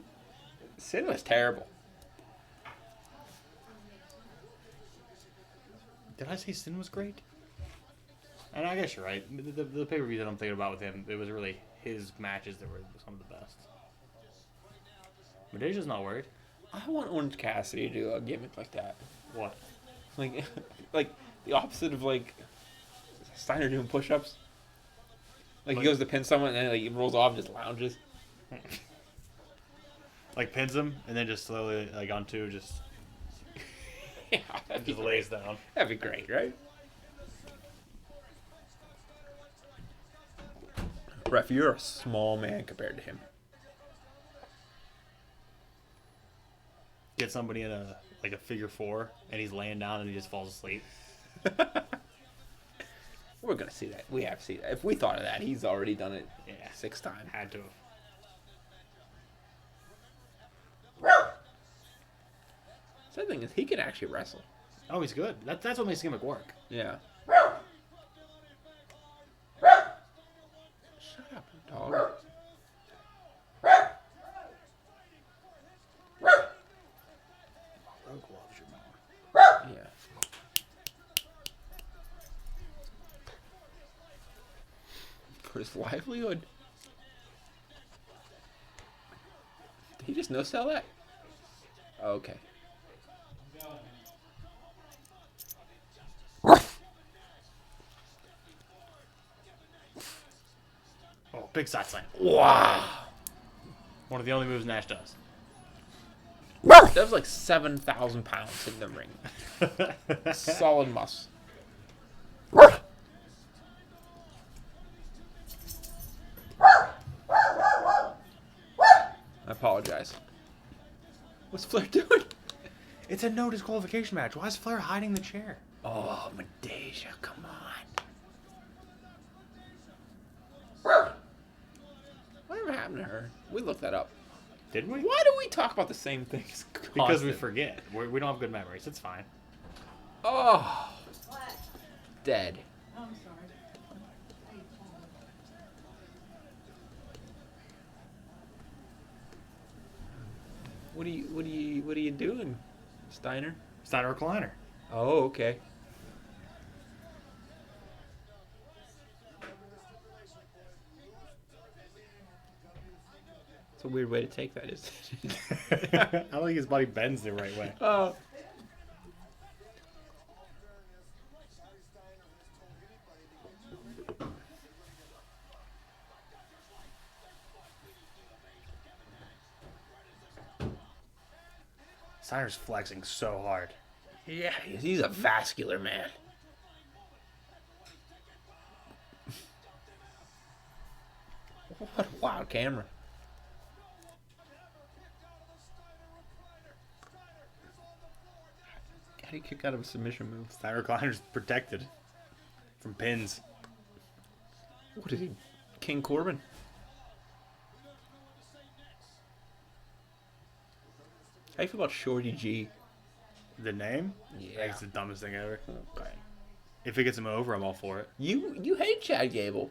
Sin was terrible. Did I say Sin was great? And I guess you're right. The pay-per-view that I'm thinking about with him, it was really his matches that were some of the best. Medeja's not worried. I want Orange Cassidy to do a gimmick like that. What? Like, like the opposite of like Steiner doing push-ups. Like he goes to pin someone and then like he rolls off and just lounges. Like pins him and then just slowly like onto just Yeah, that'd be just great. lays down. That'd be great, right? Ref, you're a small man compared to him. Get somebody in a figure four, and he's laying down and he just falls asleep. We're gonna see that. We have to see that. If we thought of that, he's already done it. Yeah. 6 times. Had to. The thing is, he can actually wrestle. Oh, he's good. That's what makes him work. Yeah. Shut up, dog. Yeah. For his livelihood. Did he just no sell that? Okay. Oh, big side slam. Wow. One of the only moves Nash does. That was like 7,000 pounds in the ring. Solid muscle. I apologize. What's Flair doing? It's a no disqualification match. Why is Flair hiding the chair? Oh, Medeja, come on. Whatever happened to her? We looked that up. Did we? Why do we talk about the same things? Because we constantly? forget. We don't have good memories. It's fine. Oh. What? Dead. Oh, I'm sorry. What are you doing, Steiner? Steiner recliner. Oh, okay. It's a weird way to take that, isn't it? I don't think his body bends the right way. Oh. Steiner's flexing so hard. Yeah, he's a vascular man. What a wild camera. How do you kick out of a submission move? Steiner recliner's protected from pins. What is he? King Corbin? How do you feel about Shorty G? The name? Yeah. That's the dumbest thing ever. Okay. If it gets him over, I'm all for it. You hate Chad Gable.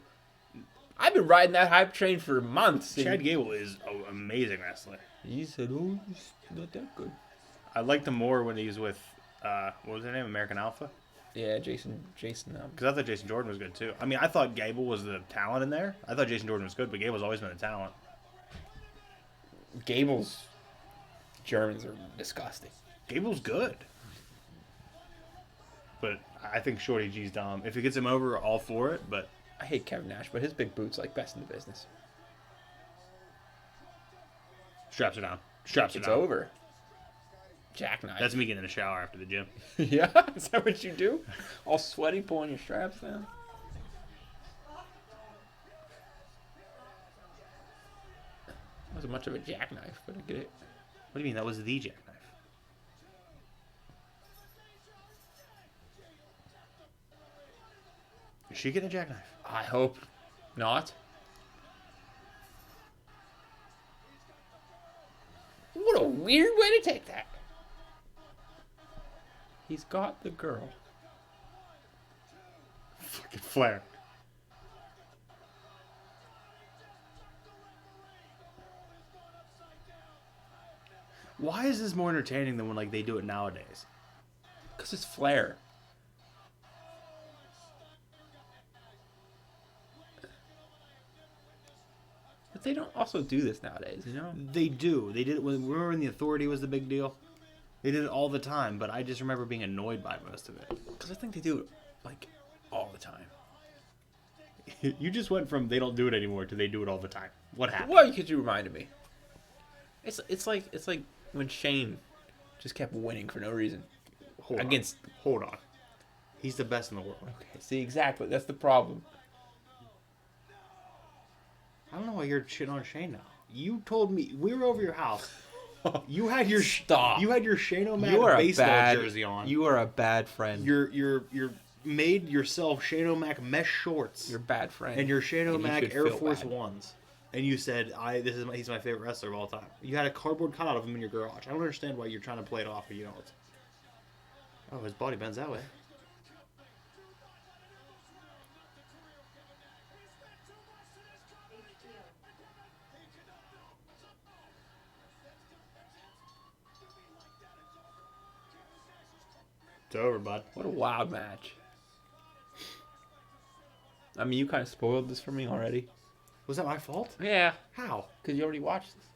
I've been riding that hype train for months. Chad Gable is an amazing wrestler. He said, "Oh, he's not that good." I liked him more when he was with, what was his name? American Alpha? Yeah, Jason. Because I thought Jason Jordan was good too. I mean, I thought Gable was the talent in there. I thought Jason Jordan was good, but Gable's always been the talent. Gable's Germans are disgusting. Gable's good. But I think Shorty G's dumb. If it gets him over, all for it, but... I hate Kevin Nash, but his big boots like best in the business. Straps are down. Straps are It's down. over. Jackknife. That's me getting in the shower after the gym. Yeah? Is that what you do? All sweaty, pulling your straps down? Wasn't much of a jackknife, but I get it. What do you mean? That was the jackknife. Is she getting a jackknife? I hope not. What a weird way to take that. He's got the girl. Fucking Flair. Why is this more entertaining than when like they do it nowadays? Because it's Flair. But they don't also do this nowadays, you know? They do. They did it when remember when the Authority was the big deal? They did it all the time, but I just remember being annoyed by most of it. Because I think they do it, like, all the time. You just went from they don't do it anymore to they do it all the time. What happened? Well, because you reminded me. It's like when Shane just kept winning for no reason. Hold on. He's the best in the world. Okay, see, exactly. That's the problem. I don't know why you're shitting on Shane now. You told me we were over your house. You had your Stop. You had your Shane O'Mac You are baseball a bad jersey on. You are a bad friend. You're made yourself Shane O'Mac mesh shorts. You're a bad friend. And your Shane And you O'Mac should Air feel Force bad. Ones. And you said, he's my favorite wrestler of all time. You had a cardboard cutout of him in your garage. I don't understand why you're trying to play it off, but you know it's... Oh, his body bends that way. It's over, bud. What a wild match. I mean, you kind of spoiled this for me already. Was that my fault? Yeah, How? because you already watched this.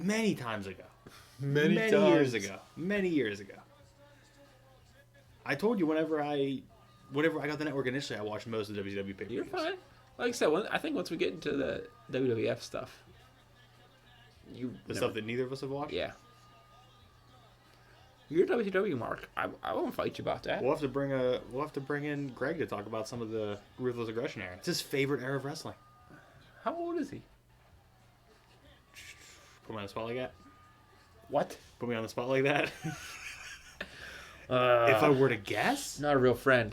Many times ago. Many years ago. Many years ago. I told you whenever I got the network initially, I watched most of the WCW pay-per-views. You're fine. Like I said, I think once we get into the WWF stuff, Stuff that neither of us have watched? Yeah. You're WCW, Mark. I won't fight you about that. We'll have to bring in Greg to talk about some of the Ruthless Aggression era. It's his favorite era of wrestling. How old is he? Put me on the spot like that. What? Put me on the spot like that. If I were to guess, Not a real friend.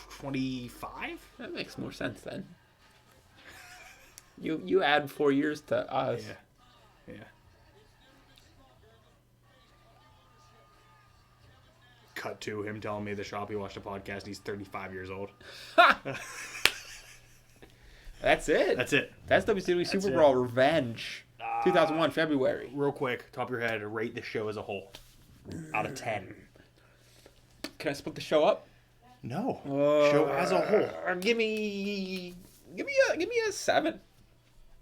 25. That makes more sense then. You add 4 years to us. Yeah. Cut to him telling me the shop he watched a podcast and he's 35 years old. That's it. That's it. That's WCW Superbrawl Revenge. 2001, February. Real quick, top of your head, rate the show as a whole. Out of 10. Can I split the show up? No. Show as a whole. Give me a 7.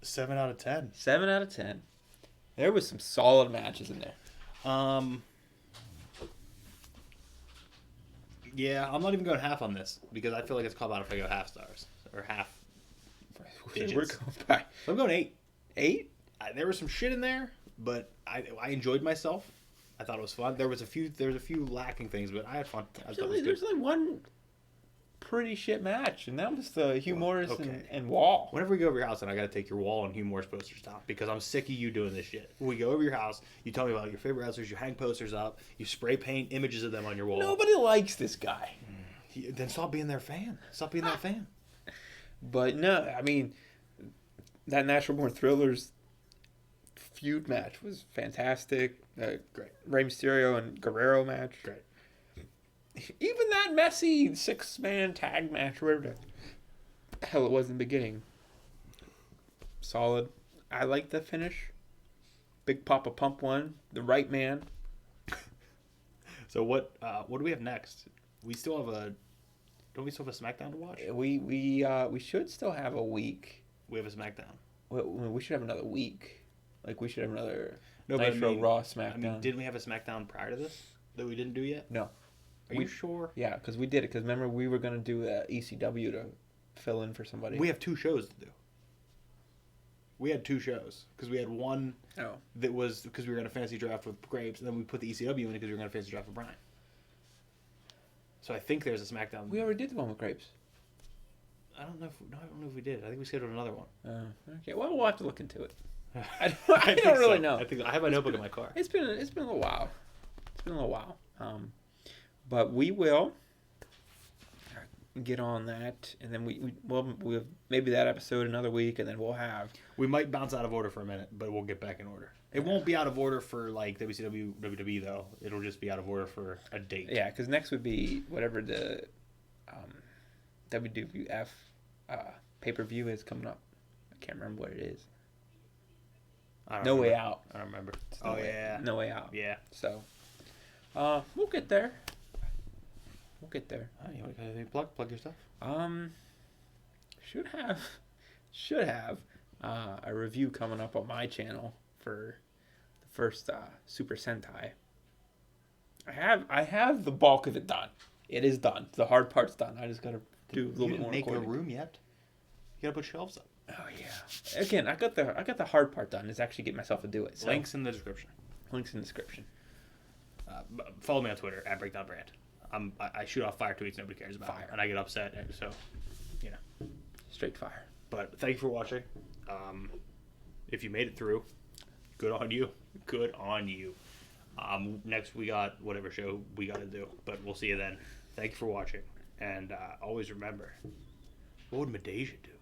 7 out of 10. 7 out of 10. There was some solid matches in there. Yeah, I'm not even going half on this because I feel like it's called out if I go half stars or half digits. We're going back. So I'm going 8. 8? There was some shit in there, but I enjoyed myself. I thought it was fun. There was a few lacking things, but I had fun. I thought it was good. There's only one pretty shit match, and that was the Hugh Morris okay. and Wall. Whenever we go over your house, and I got to take your Wall and Hugh Morris posters down because I'm sick of you doing this shit. When we go over your house, you tell me about your favorite wrestlers, you hang posters up, you spray paint images of them on your wall. Nobody likes this guy. Then stop being their fan. Stop being that fan. But no, I mean, that Natural Born Thrillers feud match was fantastic. Great. Rey Mysterio and Guerrero match. Great. Even that messy 6-man tag match, whatever the hell it was in the beginning. Solid. I like the finish. Big Papa Pump won. The right man. So what do we have next? We still have don't we still have a SmackDown to watch? We should still have a week. We have a SmackDown. We should have another week. Like, we should have another No, but Nitro, Raw, SmackDown. I mean, didn't we have a SmackDown prior to this that we didn't do yet? No. Are you sure? Yeah, because we did it. Because remember, we were going to do ECW to fill in for somebody. We have 2 shows to do. We had 2 shows because we had one that was because we were going to fantasy draft with Grapes, and then we put the ECW in because we were going to fantasy draft with Brian. So I think there's a SmackDown. We already did the one with Grapes. I don't know if we did. I think we scheduled another one. Okay, well, we'll have to look into it. I don't really know. I have my notebook in my car. It's been a little while. But we will get on that, and then we'll maybe that episode another week, and then we'll have. We might bounce out of order for a minute, but we'll get back in order. It won't be out of order for like WCW, WWE though. It'll just be out of order for a date. Yeah, because next would be whatever the WWF pay-per-view is coming up. I can't remember what it is. No Way Out. I don't remember. No Way Out. Yeah. So, we'll get there. You want to plug your stuff? Should have a review coming up on my channel for the first Super Sentai. I have the bulk of it done. It is done. The hard part's done. I just gotta do a little bit more make recording. a room yet? You gotta put shelves up. Oh yeah. Again, I got the hard part done. Is actually get myself to do it. So, Links in the description. Follow me on Twitter at BreakdownBrand. I shoot off fire tweets nobody cares about, and I get upset. So, straight fire. But thank you for watching. If you made it through, good on you. Good on you. Next we got whatever show we got to do, but we'll see you then. Thank you for watching, and always remember, what would Medeja do?